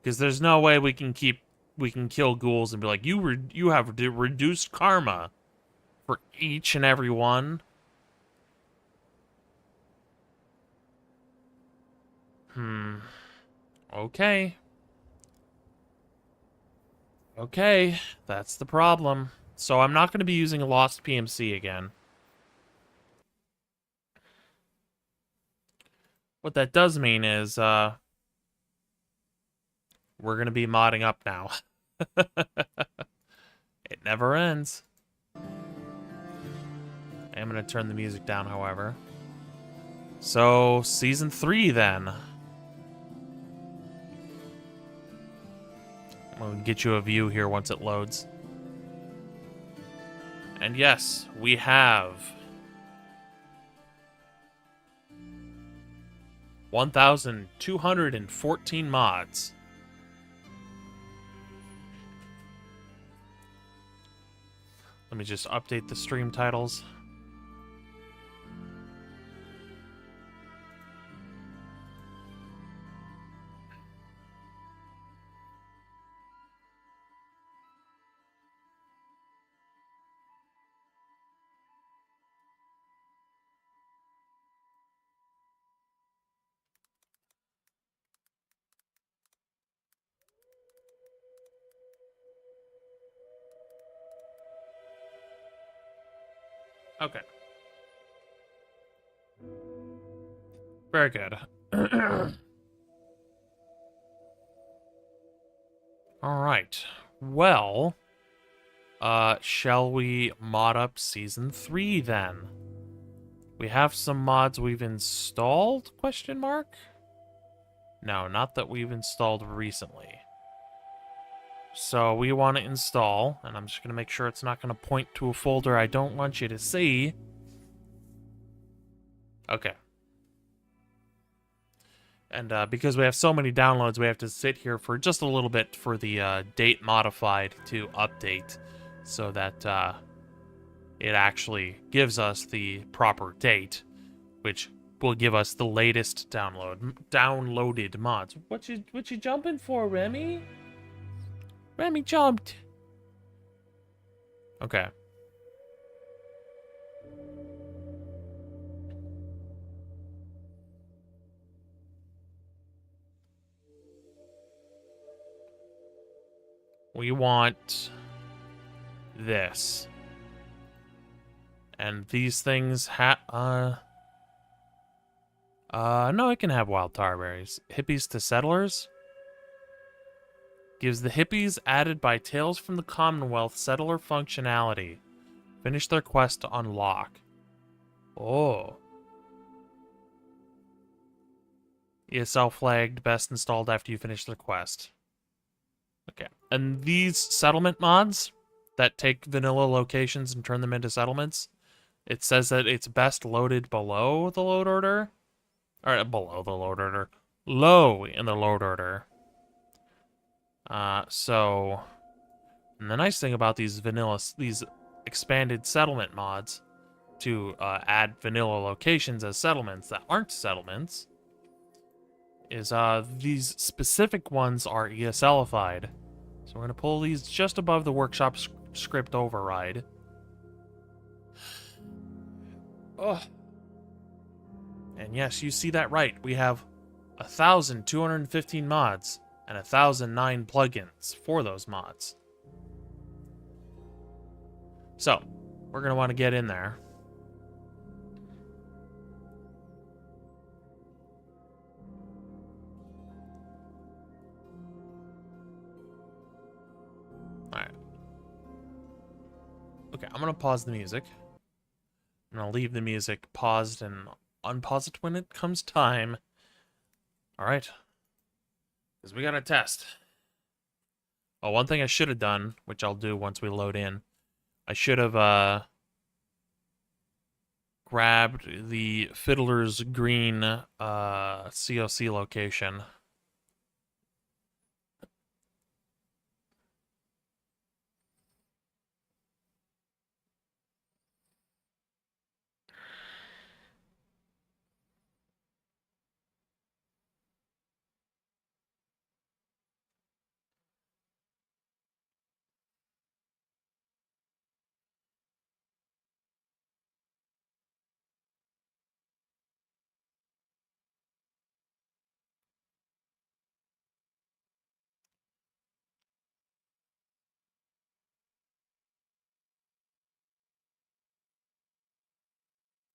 Because there's no way we can kill ghouls and be like, you have reduced karma for each and every one. Okay. Okay, that's the problem. So I'm not going to be using a Lost PMC again. What that does mean is, we're going to be modding up now. It never ends. I'm going to turn the music down, however. So, Season 3, then. I'll get you a view here once it loads. And yes, we have 1,214 mods. Let me just update the stream titles. Okay. Very good. All right. Well, shall we mod up Season 3 then? We have some mods we've installed, question mark? No, not that we've installed recently. So we want to install, and I'm just going to make sure it's not going to point to a folder I don't want you to see. Okay. And because we have so many downloads, we have to sit here for just a little bit for the date modified to update so that it actually gives us the proper date, which will give us the latest downloaded mods. What you jumping for, Remy? Remy jumped. Okay. We want this. And these things no, it can have wild tarberries. Hippies to settlers. Gives the hippies added by Tales from the Commonwealth settler functionality. Finish their quest to unlock. Oh. ESL flagged, best installed after you finish the quest. Okay. And these settlement mods that take vanilla locations and turn them into settlements, it says that it's best loaded below the load order. Or below the load order. Low in the load order. So, and the nice thing about these expanded settlement mods to add vanilla locations as settlements that aren't settlements is these specific ones are ESLified. So we're going to pull these just above the workshop script override. Oh. And yes, you see that right. We have 1,215 mods and 1,009 plugins for those mods. So, we're going to want to get in there. Okay, I'm gonna pause the music. I'm gonna leave the music paused and unpause it when it comes time. Alright. Because we got a test. Oh, one thing I should have done, which I'll do once we load in, I should have grabbed the Fiddler's Green COC location.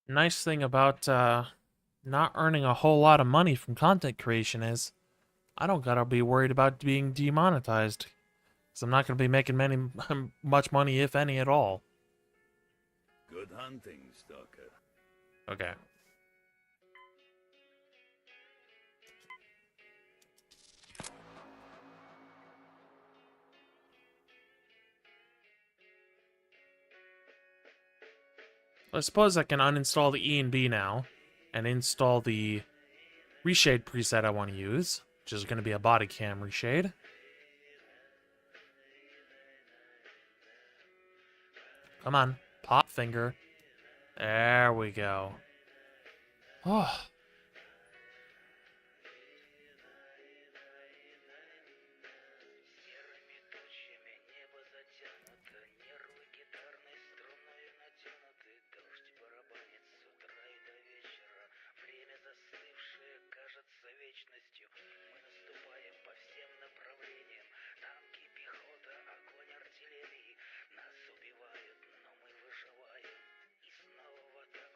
Nice thing about not earning a whole lot of money from content creation is I don't gotta be worried about being demonetized. Because I'm not gonna be making much money, if any, at all. Good hunting, Stalker. Okay. I suppose I can uninstall the E and B now and install the reshade preset I want to use, which is going to be a body cam reshade. Come on, pop finger. There we go. Oh.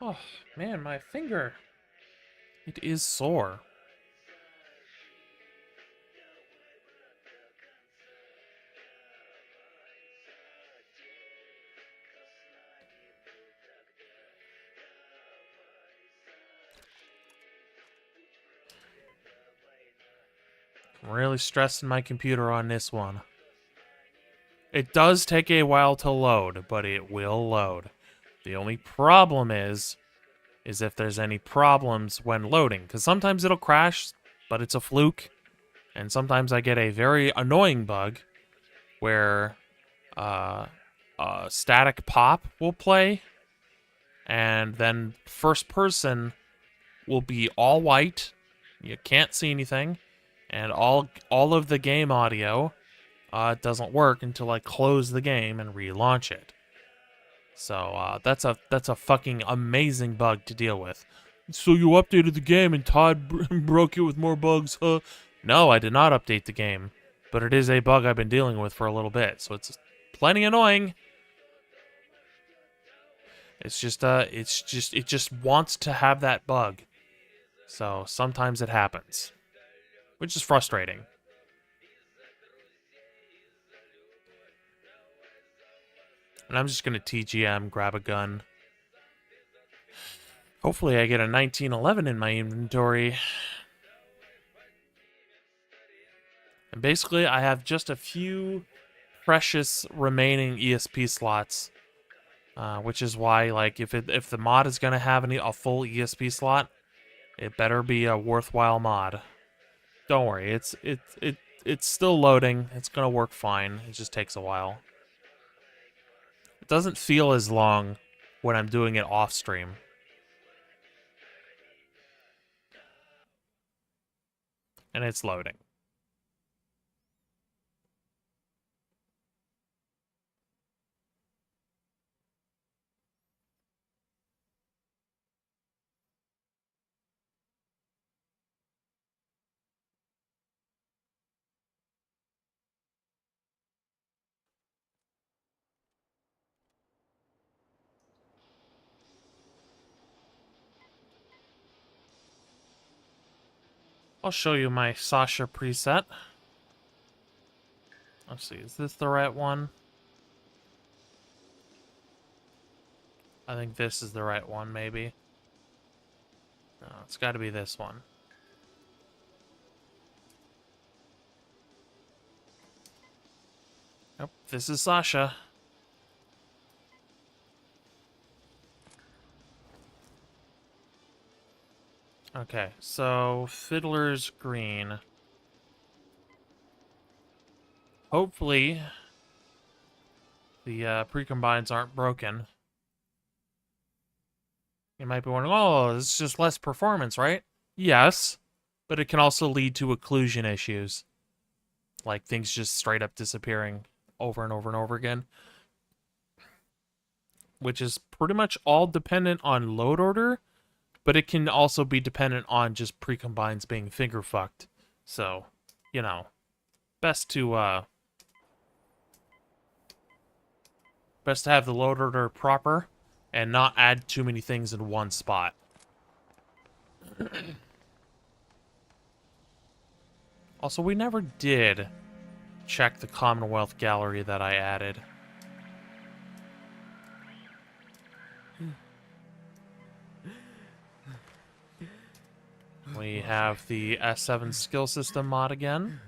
Oh, man, my finger. It is sore. I'm really stressing my computer on this one. It does take a while to load, but it will load. The only problem is if there's any problems when loading, because sometimes it'll crash, but it's a fluke, and sometimes I get a very annoying bug where static pop will play, and then first person will be all white, you can't see anything, and all of the game audio doesn't work until I close the game and relaunch it. So that's a fucking amazing bug to deal with. So you updated the game and Todd broke it with more bugs, huh? No, I did not update the game, but it is a bug I've been dealing with for a little bit, so it's plenty annoying. It just wants to have that bug. So sometimes it happens, which is frustrating. And I'm just gonna TGM, grab a gun. Hopefully I get a 1911 in my inventory. And basically I have just a few precious remaining ESP slots. Which is why, like, if the mod is gonna have a full ESP slot, it better be a worthwhile mod. Don't worry, it's still loading. It's gonna work fine. It just takes a while. It doesn't feel as long when I'm doing it off stream. And it's loading. I'll show you my Sasha preset. Let's see, is this the right one? I think this is the right one, maybe. No, it's got to be this one. Nope, this is Sasha. Okay, so Fiddler's Green. Hopefully, the precombines aren't broken. You might be wondering, oh, this is just less performance, right? Yes, but it can also lead to occlusion issues. Like things just straight up disappearing over and over and over again. Which is pretty much all dependent on load order, but it can also be dependent on just precombines being finger fucked. So, you know, best to have the load order proper and not add too many things in one spot. Also, we never did check the Commonwealth gallery that I added. We have the S7 skill system mod again.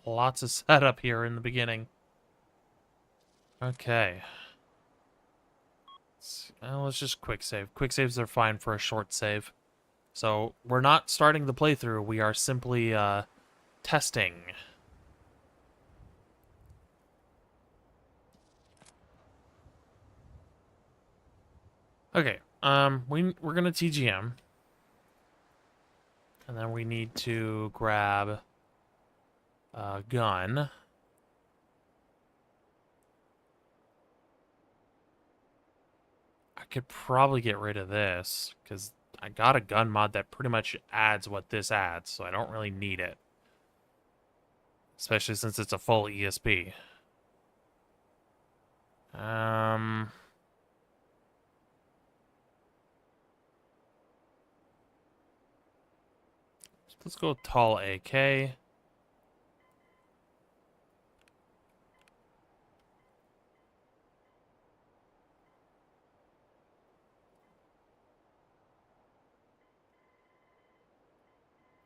Lots of setup here in the beginning. Okay. Let's just quick save. Quick saves are fine for a short save. So, we're not starting the playthrough. We are simply, testing. Okay, we're gonna TGM. And then we need to grab a gun. I could probably get rid of this, because I got a gun mod that pretty much adds what this adds, so I don't really need it. Especially since it's a full ESP. Let's go with tall AK. A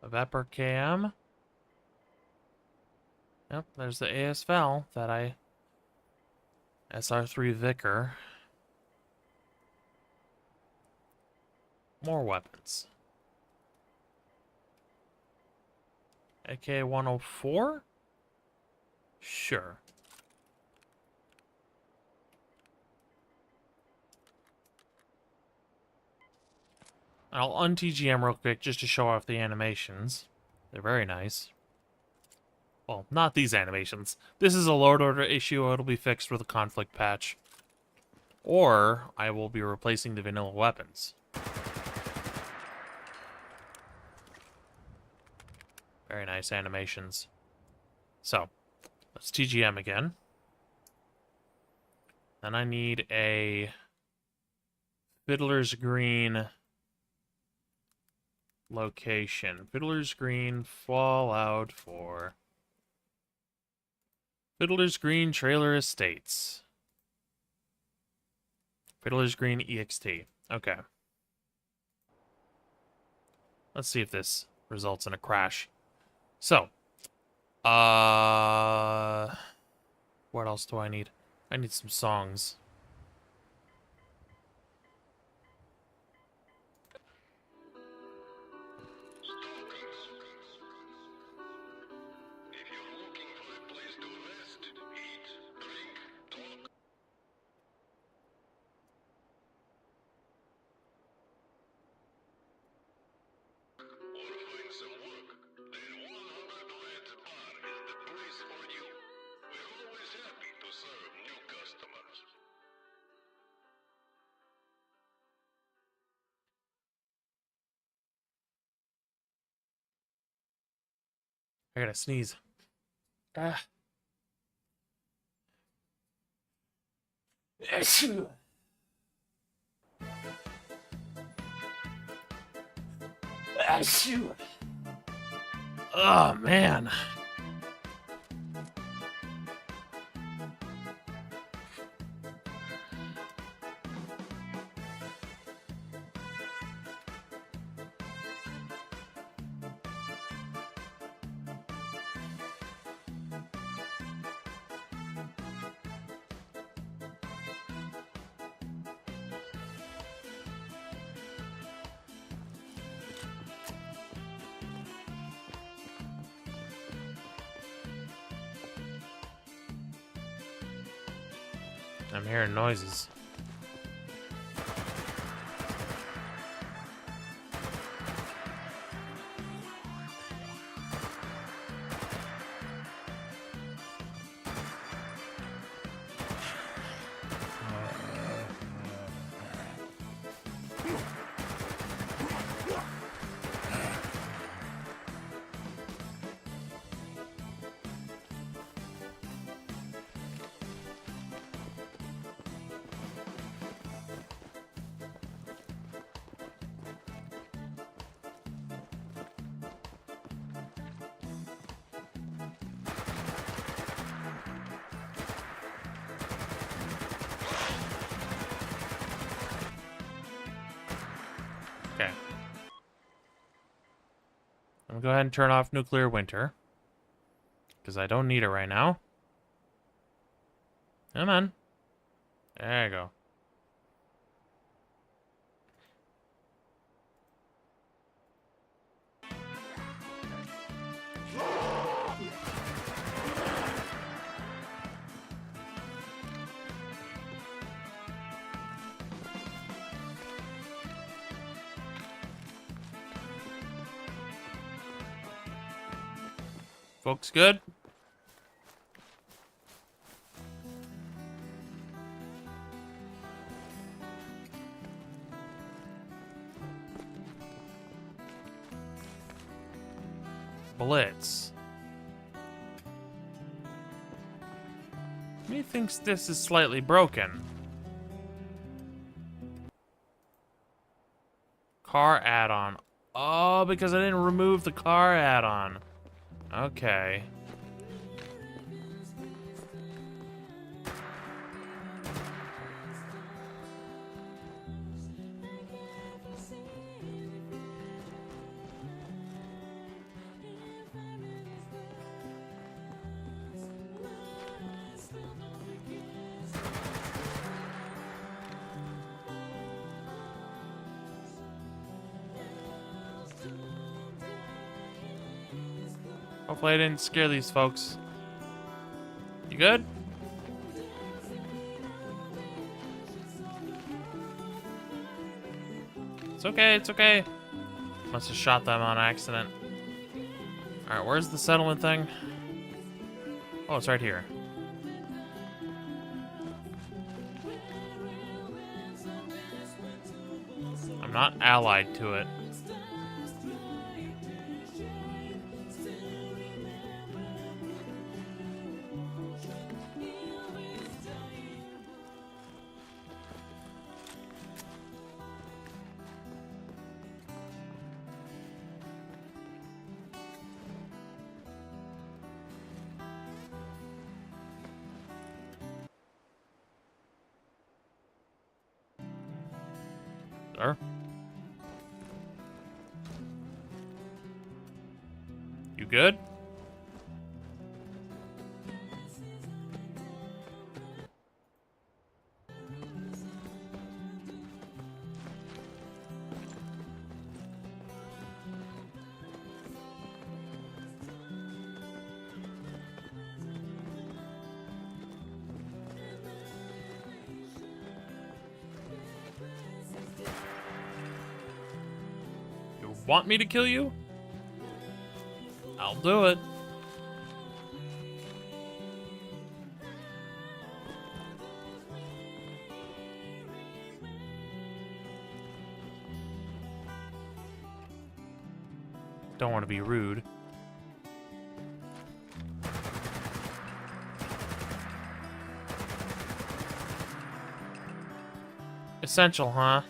Vapor KM. Yep, there's the ASVAL that I... SR3 Vicar. More weapons. AK-104? Sure. I'll un-TGM real quick just to show off the animations. They're very nice. Well, not these animations. This is a load order issue. It'll be fixed with a conflict patch. Or I will be replacing the vanilla weapons. Very nice animations. So, let's TGM again. Then I need a Fiddler's Green location. Fiddler's Green Fallout 4. Fiddler's Green Trailer Estates. Fiddler's Green EXT. Okay. Let's see if this results in a crash. So, what else do I need? I need some songs. I gotta sneeze. Ah. Oh, man. I'm hearing noises. Okay. I'm gonna go ahead and turn off nuclear winter. Because I don't need it right now. Come on. There you go. Folks good? Blitz. Methinks this is slightly broken. Car add-on. Oh, because I didn't remove the car add-on. Okay. Hopefully I didn't scare these folks. You good? It's okay, it's okay. Must have shot them on accident. Alright, where's the settlement thing? Oh, it's right here. I'm not allied to it. Sir? You good? Want me to kill you? I'll do it. Don't want to be rude. Essential, huh?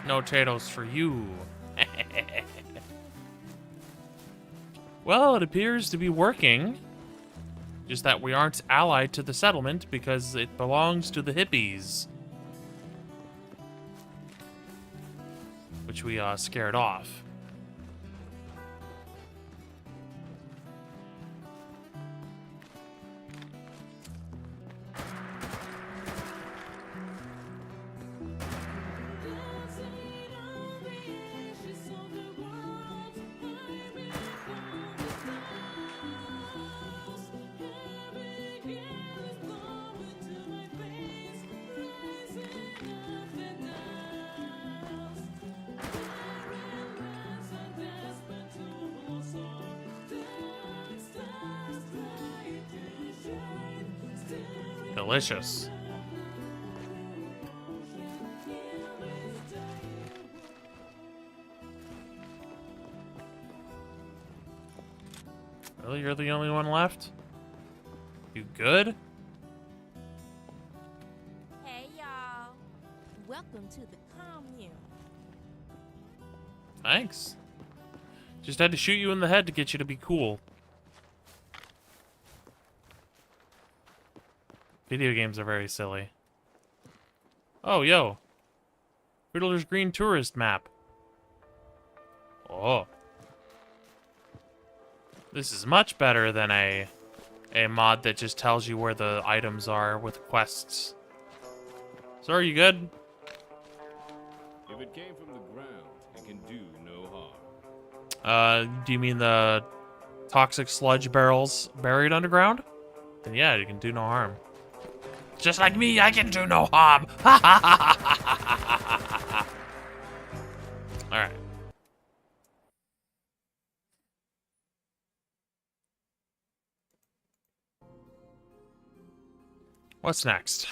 No potatoes for you. Well, it appears to be working. Just that we aren't allied to the settlement because it belongs to the hippies. Which we scared off. Delicious. Really? You're the only one left? You good? Hey, y'all. Welcome to the commune. Thanks. Just had to shoot you in the head to get you to be cool. Video games are very silly. Oh, yo. Fiddler's Green Tourist map. Oh. This is much better than a mod that just tells you where the items are with quests. So are you good? If it came from the ground, it can do no harm. Do you mean the toxic sludge barrels buried underground? Then yeah, you can do no harm. Just like me, I can do no harm. All right. What's next?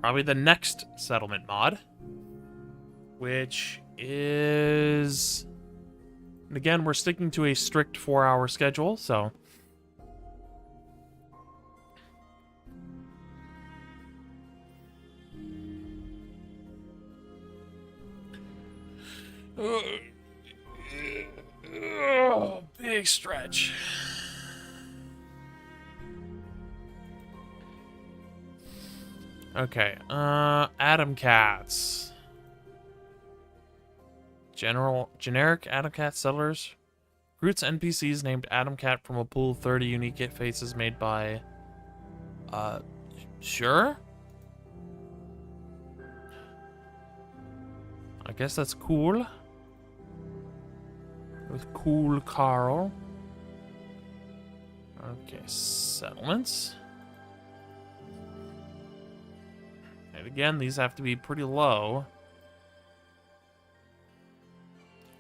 Probably the next settlement mod, which is, and again, we're sticking to a strict 4-hour schedule, so. Big stretch. Okay, Atom Cats. Generic Atom Cat settlers. Recruits NPCs named Atom Cat from a pool of 30 unique hit faces made by... Sure? I guess that's cool. With Cool Carl. Okay, settlements. And again, these have to be pretty low.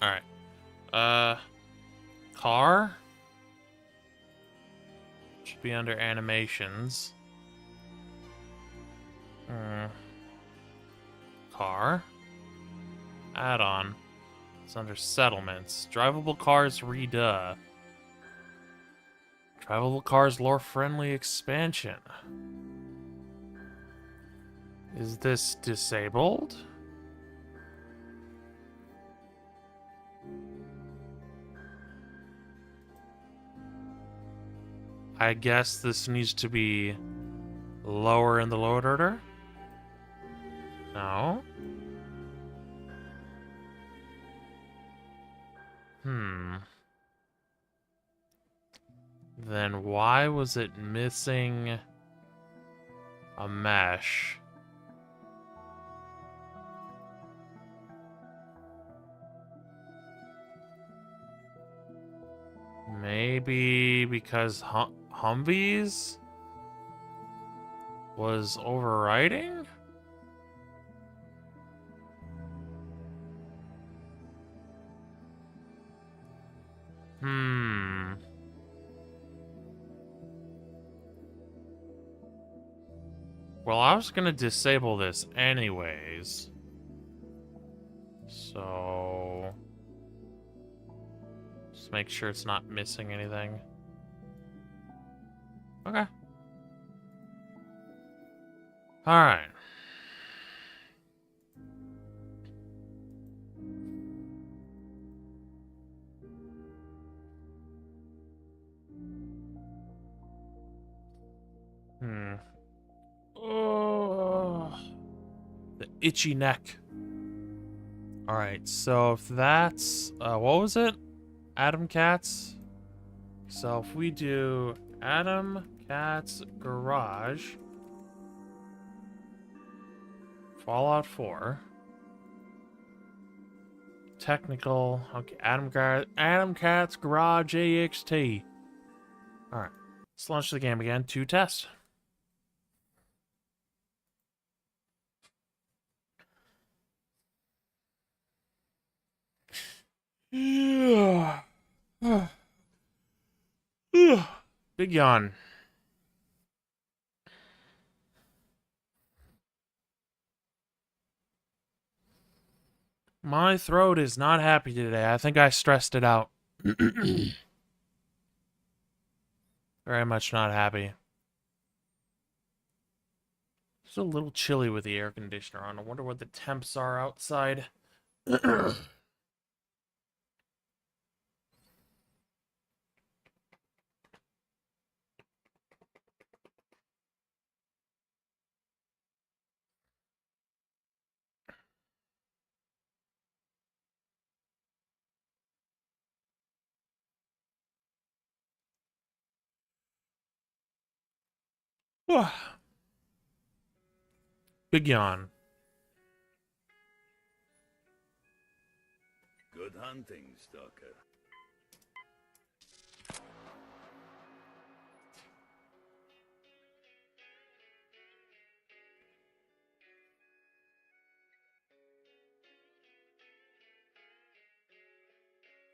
Alright. Car. Should be under animations. Car. Add-on. It's under settlements. Drivable cars reduh. Drivable cars lore-friendly expansion. Is this disabled? I guess this needs to be lower in the load order? No? Then why was it missing a mesh? Maybe because Humvees was overriding? Well, I was gonna disable this anyways. So... just make sure it's not missing anything. Okay. Alright. Hmm. Oh, the itchy neck. All right, so if that's what was it? Adam Cat's. So if we do Adam Cat's Garage, Fallout 4, technical. Okay, Adam Cat's Garage AXT. All right, let's launch the game again to test. Yeah. Big yawn. My throat is not happy today. I think I stressed it out. Very much not happy. It's a little chilly with the air conditioner on. I wonder what the temps are outside. Big yawn. Good hunting, Stalker.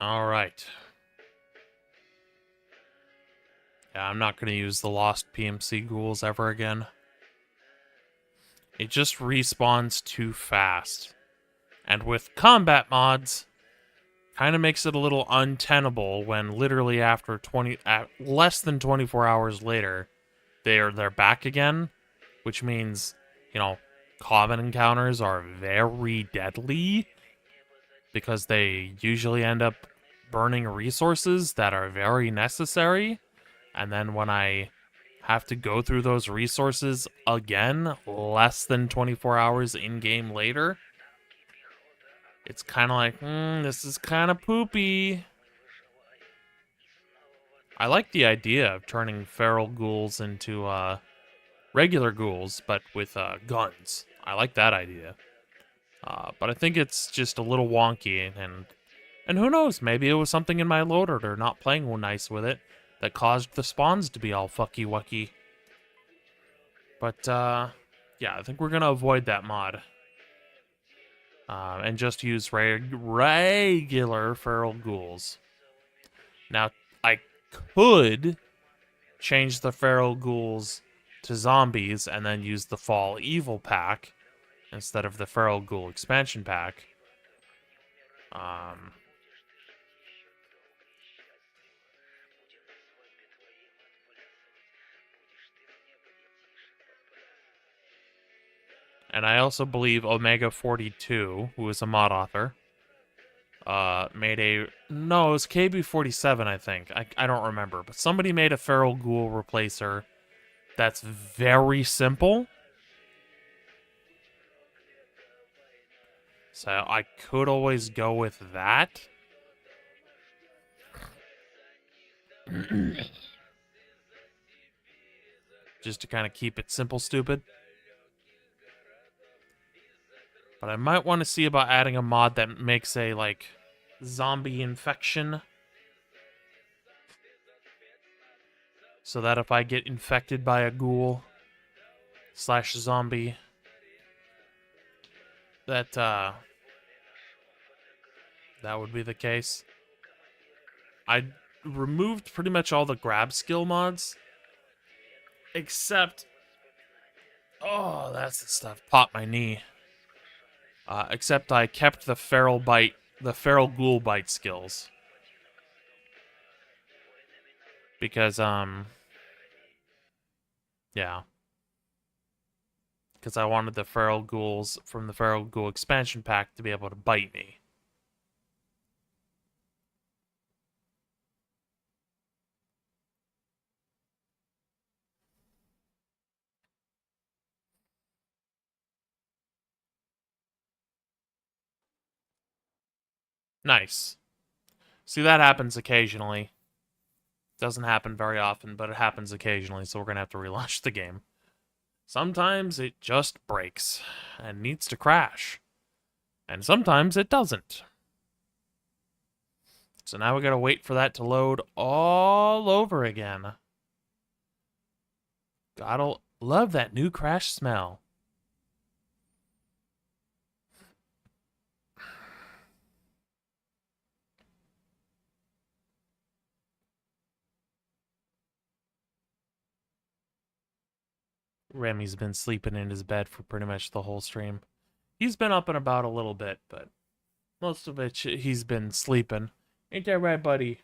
All right. Yeah, I'm not going to use the lost PMC ghouls ever again. It just respawns too fast. And with combat mods, kind of makes it a little untenable when literally after less than 24 hours later, they're back again, which means, you know, common encounters are very deadly because they usually end up burning resources that are very necessary. And then when I have to go through those resources again, less than 24 hours in-game later, it's kind of like, this is kind of poopy. I like the idea of turning feral ghouls into regular ghouls, but with guns. I like that idea. But I think it's just a little wonky, and who knows? Maybe it was something in my loader or not playing nice with it that caused the spawns to be all fucky wucky. But yeah, I think we're gonna avoid that mod. And just use regular feral ghouls. Now, I could change the feral ghouls to zombies and then use the Fall Evil pack instead of the feral ghoul expansion pack. And I also believe Omega 42, who is a mod author, made a... No, it was KB47, I think. I don't remember. But somebody made a feral ghoul replacer that's very simple. So I could always go with that. Just to kind of keep it simple, stupid. But I might want to see about adding a mod that makes a, like, zombie infection. So that if I get infected by a ghoul / zombie, that would be the case. I removed pretty much all the grab skill mods. Except... Oh, that's the stuff. Popped my knee. Except I kept the feral ghoul bite skills. Because, yeah. Because I wanted the feral ghouls from the feral ghoul expansion pack to be able to bite me. Nice. See, that happens occasionally. Doesn't happen very often, but it happens occasionally, so we're going to have to relaunch the game. Sometimes it just breaks and needs to crash. And sometimes it doesn't. So now we got to wait for that to load all over again. Gotta love that new crash smell. Remy's been sleeping in his bed for pretty much the whole stream. He's been up and about a little bit, but most of it he's been sleeping. Ain't that right, buddy?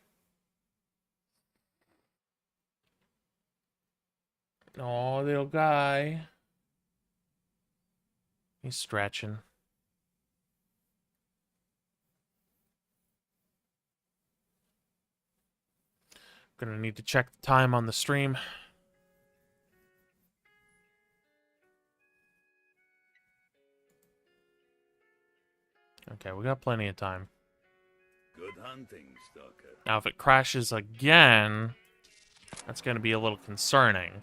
Oh, little guy. He's stretching. Gonna need to check the time on the stream. Okay, we got plenty of time. Good hunting, Stalker. Now, if it crashes again, that's gonna be a little concerning.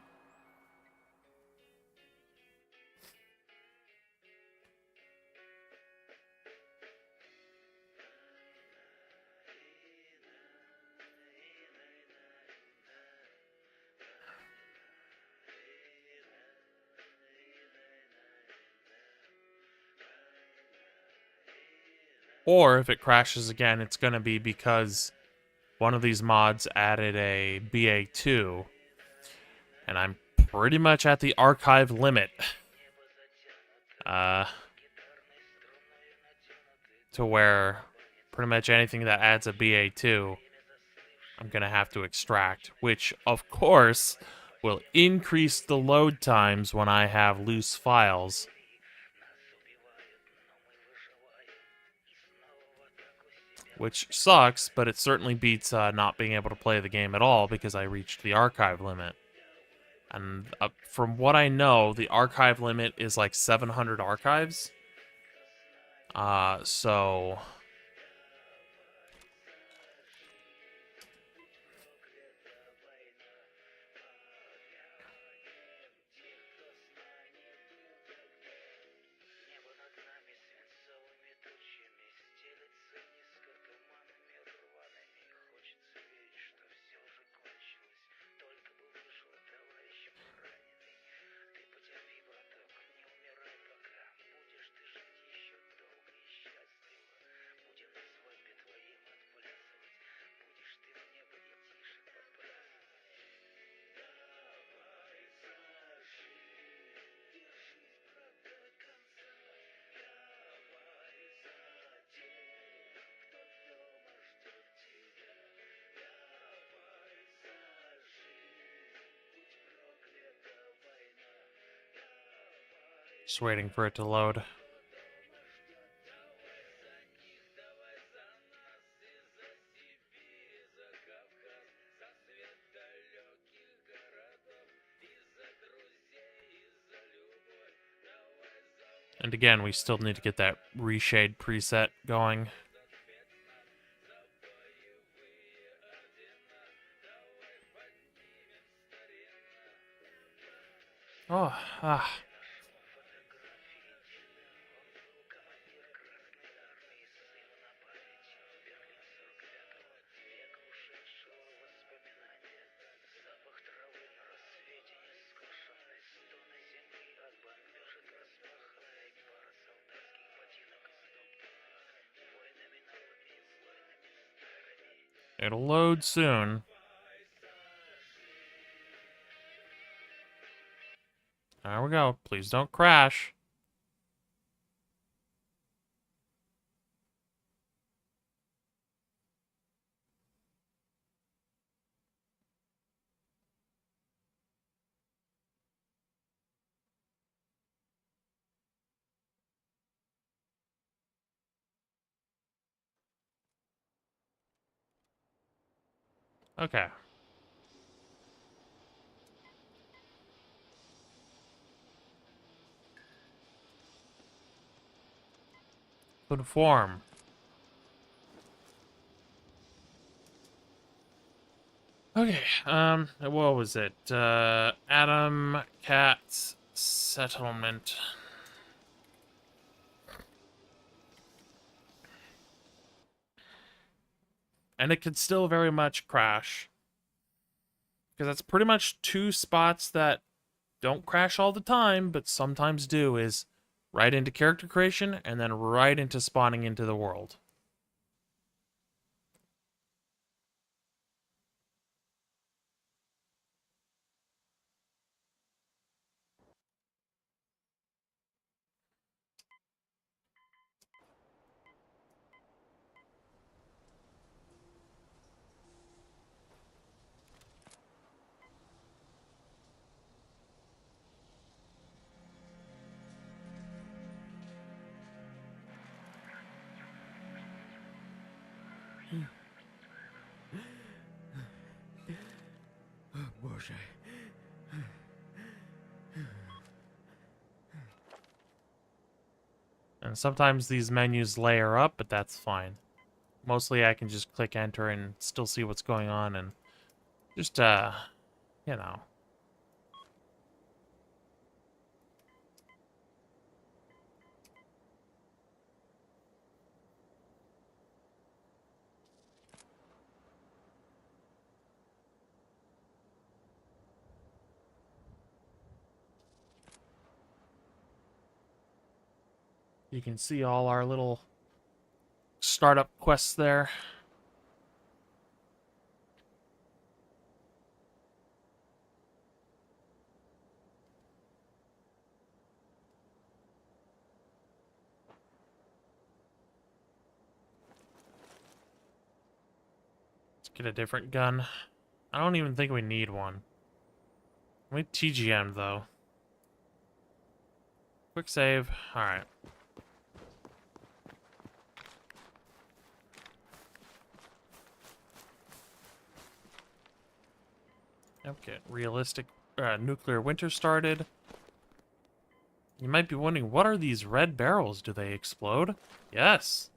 Or if it crashes again, it's going to be because one of these mods added a BA2. And I'm pretty much at the archive limit. To where pretty much anything that adds a BA2, I'm going to have to extract. Which, of course, will increase the load times when I have loose files. Which sucks, but it certainly beats not being able to play the game at all because I reached the archive limit. And from what I know, the archive limit is like 700 archives. So... Just waiting for it to load. And again, we still need to get that reshade preset going. Oh, ah. It'll load soon. There we go. Please don't crash. Okay. Conform. Okay, what was it? Adam Cat's settlement. And it could still very much crash. Because that's pretty much two spots that don't crash all the time, but sometimes do, is right into character creation and then right into spawning into the world. Боже. And sometimes these menus layer up, but that's fine. Mostly I can just click enter and still see what's going on and just, you know. You can see all our little startup quests there. Let's get a different gun. I don't even think we need one. We TGM though. Quick save. Alright. Okay, realistic nuclear winter started. You might be wondering, what are these red barrels? Do they explode? Yes.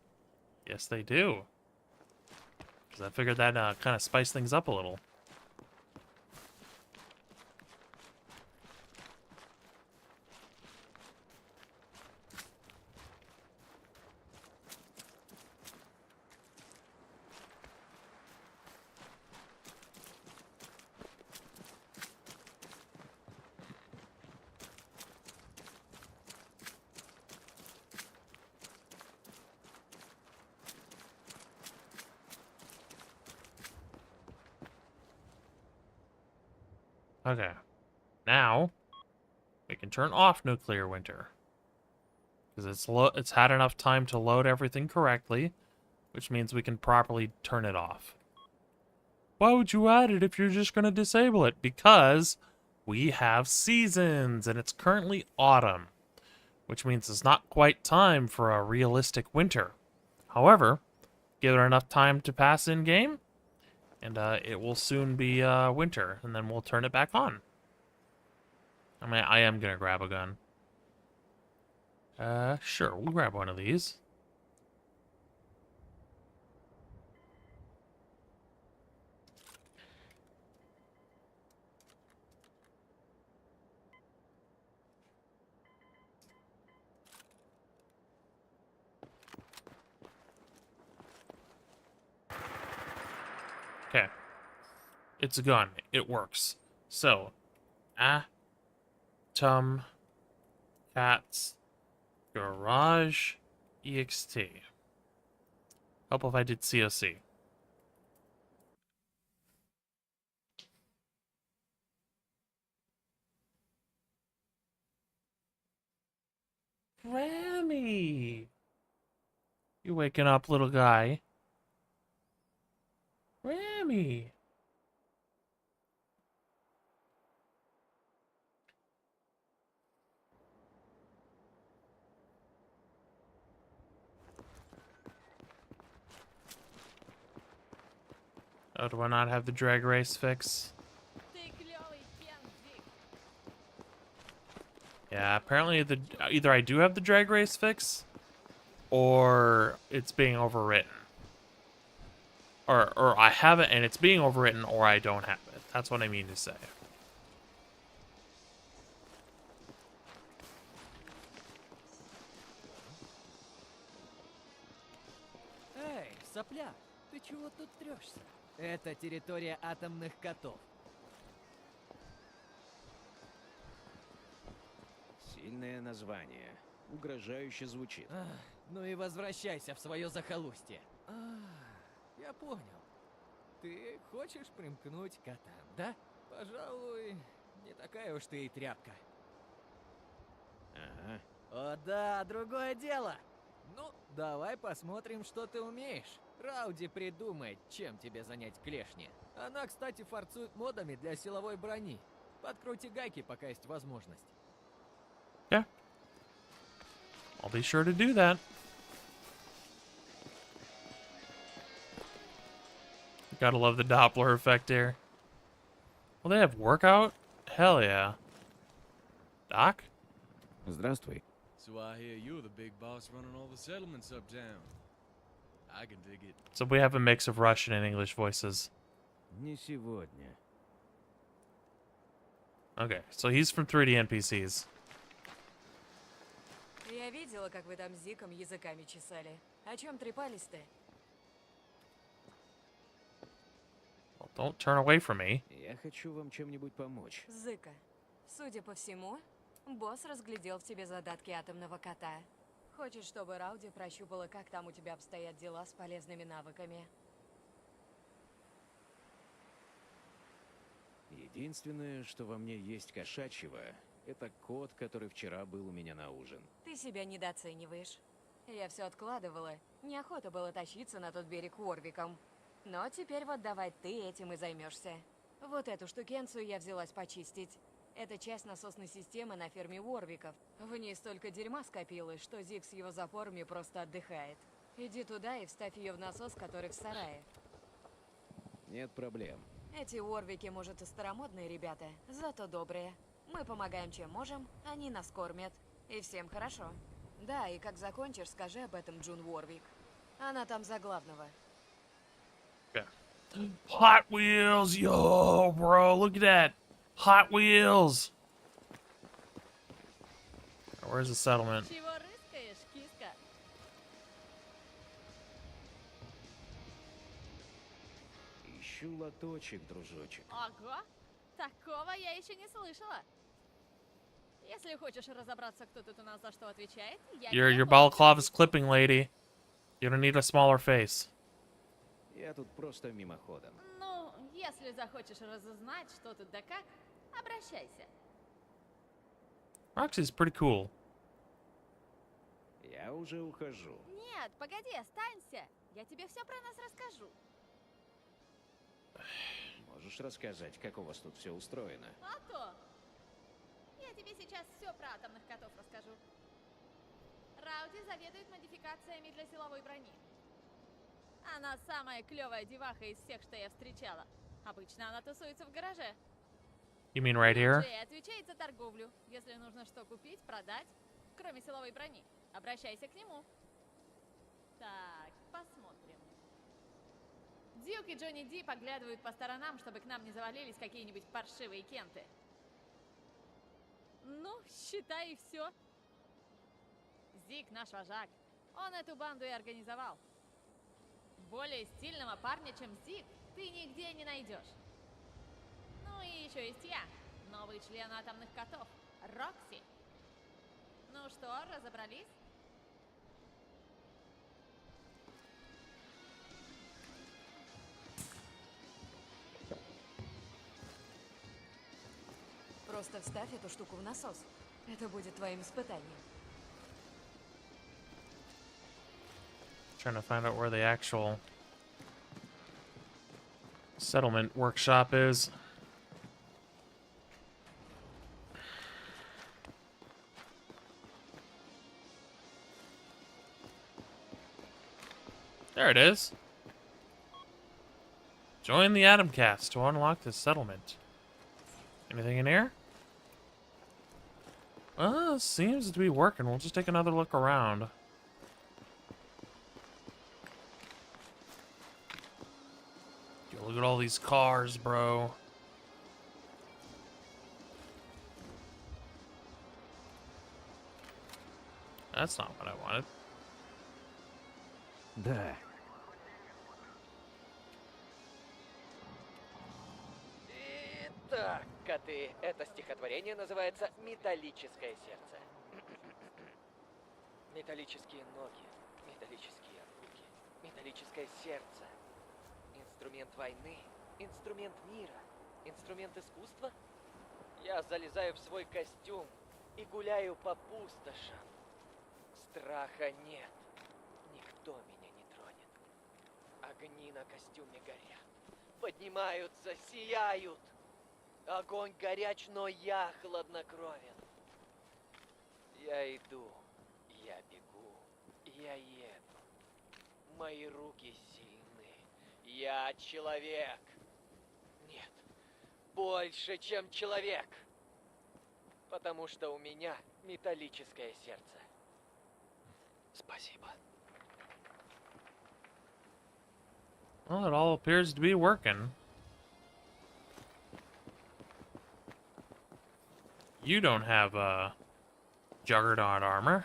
Yes, they do. Because I figured that kind of spiced things up a little. Okay. Now, we can turn off nuclear winter. Because it's had enough time to load everything correctly, which means we can properly turn it off. Why would you add it if you're just going to disable it? Because we have seasons, and it's currently autumn, which means it's not quite time for a realistic winter. However, give it enough time to pass in-game, and it will soon be winter, and then we'll turn it back on. I mean, I am going to grab a gun. Sure, we'll grab one of these. Okay. It's a gun. It works. So, Atom Cats Garage EXT. Help if I did COC. Grammy! You waking up, little guy? Grammy! Oh, do I not have the drag race fix? Yeah, apparently either I do have the drag race fix, or it's being overwritten. or I have it and it's being overwritten, or I don't have it. That's what I mean to say. Эй, сопля, ты чего тут трешься? Это территория атомных котов. Сильное название. Угрожающе звучит. Ну и возвращайся в свое захолустье. Я понял. Ты хочешь примкнуть к котам, да? Пожалуй, не такая уж ты и тряпка. Ага. О да, другое дело. Ну, давай посмотрим, что ты умеешь. Рауди придумает, чем тебе занять клешни. Она, кстати, форцует модами для силовой брони. Подкрути гайки, пока есть возможность. Yeah. I'll be sure to do that. Gotta love the Doppler effect here. Well, they have workout? Hell yeah. Doc? Здравствуй. So I hear you're the big boss running all the settlements uptown. I can dig it. So we have a mix of Russian and English voices. Не сегодня. Okay, so he's from 3D NPCs. Я видела, как вы там с Зиком языками чесали. О чем трепались-то? Well, don't turn away from me. Я хочу вам чем-нибудь помочь. Зыка, судя по всему, босс разглядел в тебе задатки атомного кота. Хочешь, чтобы Рауди прощупала, как там у тебя обстоят дела с полезными навыками? Единственное, что во мне есть кошачьего, это кот, который вчера был у меня на ужин. Ты себя недооцениваешь. Я все откладывала. Неохота было тащиться на тот берег Уорвиком. Но теперь вот давай ты этим и займешься. Вот эту штукенцию я взялась почистить. Это часть насосной системы на ферме Уорвиков. В ней столько дерьма скопилось, что Зик с его запорами просто отдыхает. Иди туда и вставь ее в насос, который в сарае. Нет проблем. Эти Уорвики, может, и старомодные ребята, зато добрые. Мы помогаем, чем можем, они нас кормят. И всем хорошо. Да, и как закончишь, скажи об этом Джун Уорвик. Она там за главного. Yeah. Hot Wheels! Yo, bro, look at that! Hot Wheels! Where's the settlement? Чего рыскаешь, киска? Ищу лоточек, дружочек. Ого! Такого я еще не слышала. Если хочешь разобраться, кто тут у нас за что отвечает, я Your balaclava's clipping, lady. You don't need a smaller face. Я тут просто мимоходом. Ну, если захочешь разузнать, что тут да как, обращайся. Roxy's pretty cool. Я уже ухожу. Нет, погоди, останься. Я тебе все про нас расскажу. Можешь рассказать, как у вас тут все устроено? А то. Я тебе сейчас все про атомных котов расскажу. Рауди заведует модификациями для силовой брони. Она самая клевая деваха из всех, что я встречала. Обычно она тусуется в гараже. You mean right here? Джей отвечает за торговлю. Если нужно что купить, продать, кроме силовой брони, обращайся к нему. Так, посмотрим. Дьюк и Джонни Ди поглядывают по сторонам, чтобы к нам не завалились какие-нибудь паршивые кенты. Ну, считай, и все. Зик наш вожак. Он эту банду и организовал. Более стильного парня, чем Зик, ты нигде не найдешь. Ну и еще есть я, новый член атомных котов, Рокси. Ну что, разобрались? Просто вставь эту штуку в насос. Это будет твоим испытанием. Trying to find out where the actual settlement workshop is. There it is. Join the Atomcast to unlock the settlement. Anything in here? Well, it seems to be working. We'll just take another look around. look at all these cars, bro. That's not what I wanted. Да. Итак, коты, это стихотворение называется «Металлическое сердце». Металлические ноги, металлические руки, металлическое сердце. Инструмент войны, инструмент мира, инструмент искусства. Я залезаю в свой костюм и гуляю по пустошам. Страха нет, никто меня не тронет. Огни на костюме горят, поднимаются, сияют. Огонь горяч, но я хладнокровен. Я иду, я бегу, я еду. Мои руки сильны. Я человек. Нет, больше, чем человек. Потому что у меня металлическое сердце. Спасибо. Well, it all appears to be working. You don't have juggernaut armor.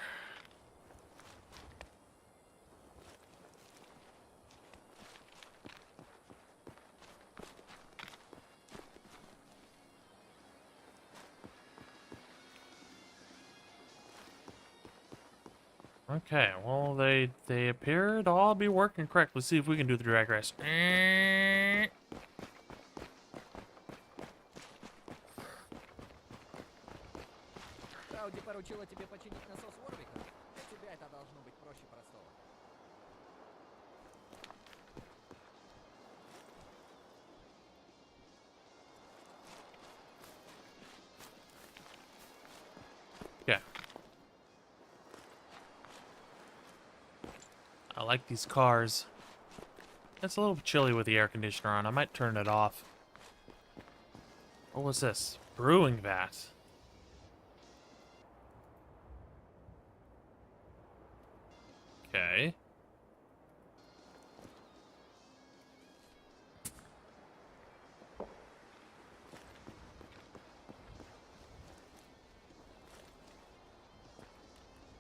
Okay, well, they appear to all be working correct. Let's see if we can do the drag race. Рауди поручила тебе починить насос Уорвика. Для тебя это должно быть проще простого. Okay. I like these cars. It's a little chilly with the air conditioner on. I might turn it off. What was this? Brewing vat. Okay.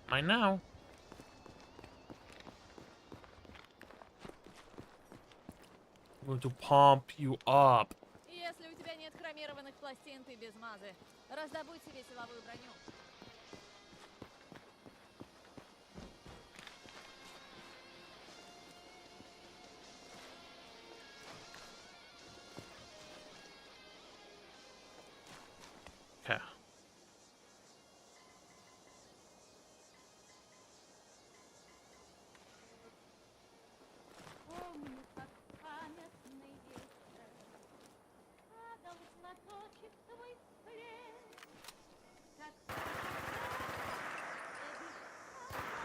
Mine now. I'm going to pump you up. Если у тебя нет хромированных пластин, ты без мазы. Раздобудь себе силовую броню. Okay.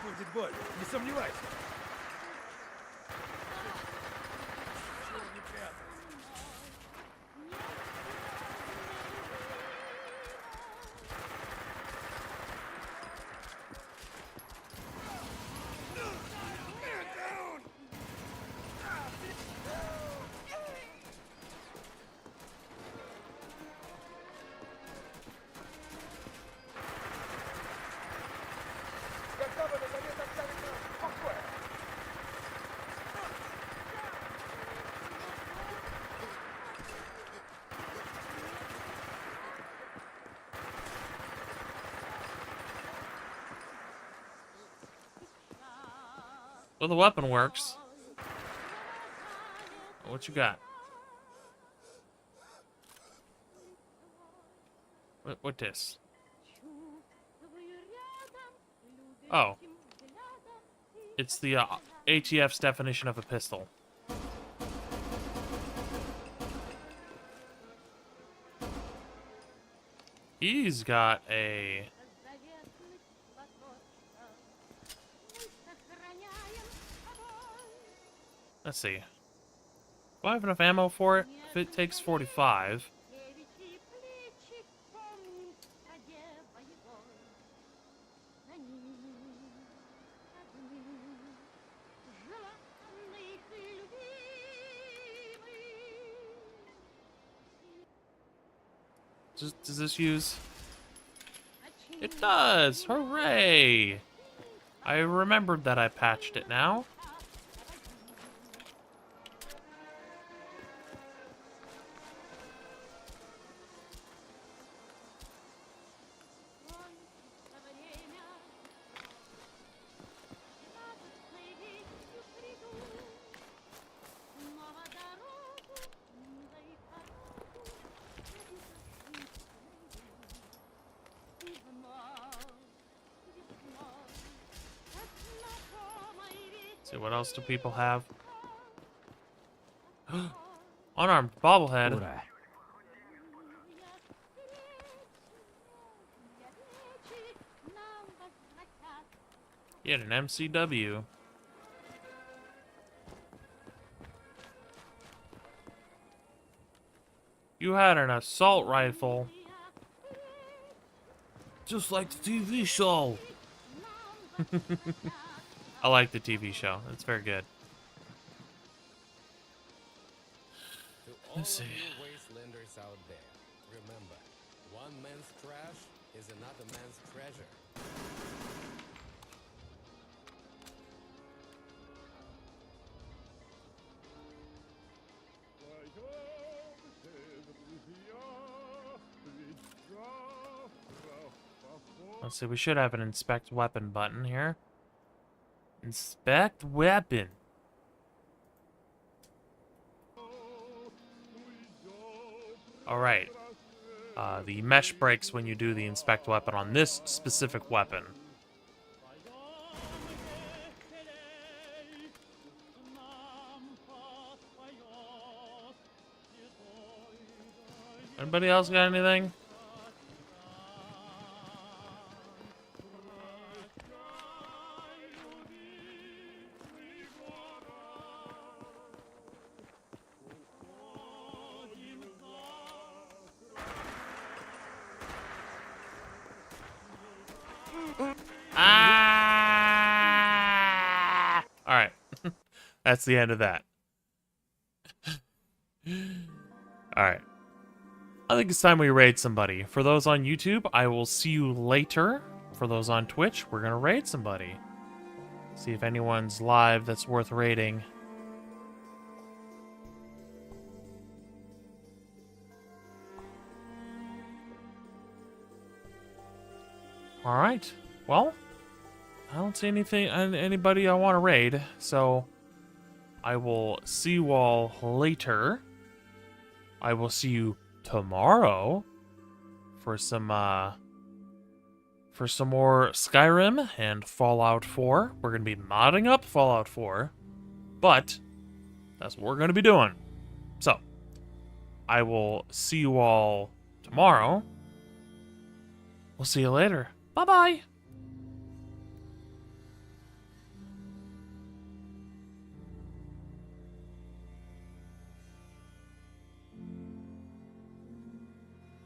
Будет больно, не сомневайся. Well, the weapon works. What you got? What this? Oh. It's the ATF's definition of a pistol. He's got a... Let's see. Do I have enough ammo for it? If it takes 45. Does this use? It does! Hooray! I remembered that I patched it now. See, what else do people have? Unarmed bobblehead. You had an MCW. You had an assault rifle. Just like the TV show. I like the TV show. It's very good. Let's see. Wastelanders out there, remember, one man's trash is another man's treasure. Let's see, we should have an inspect weapon button here. Inspect weapon. Alright. The mesh breaks when you do the inspect weapon on this specific weapon. Anybody else got anything? Ah! All right. That's the end of that. All right. I think it's time we raid somebody. For those on YouTube, I will see you later. For those on Twitch, we're going to raid somebody. See if anyone's live that's worth raiding. All right. Well, I don't see anybody I want to raid, so I will see you all later. I will see you tomorrow for some more Skyrim and Fallout 4. We're going to be modding up Fallout 4, but that's what we're going to be doing. So, I will see you all tomorrow. We'll see you later. Bye-bye.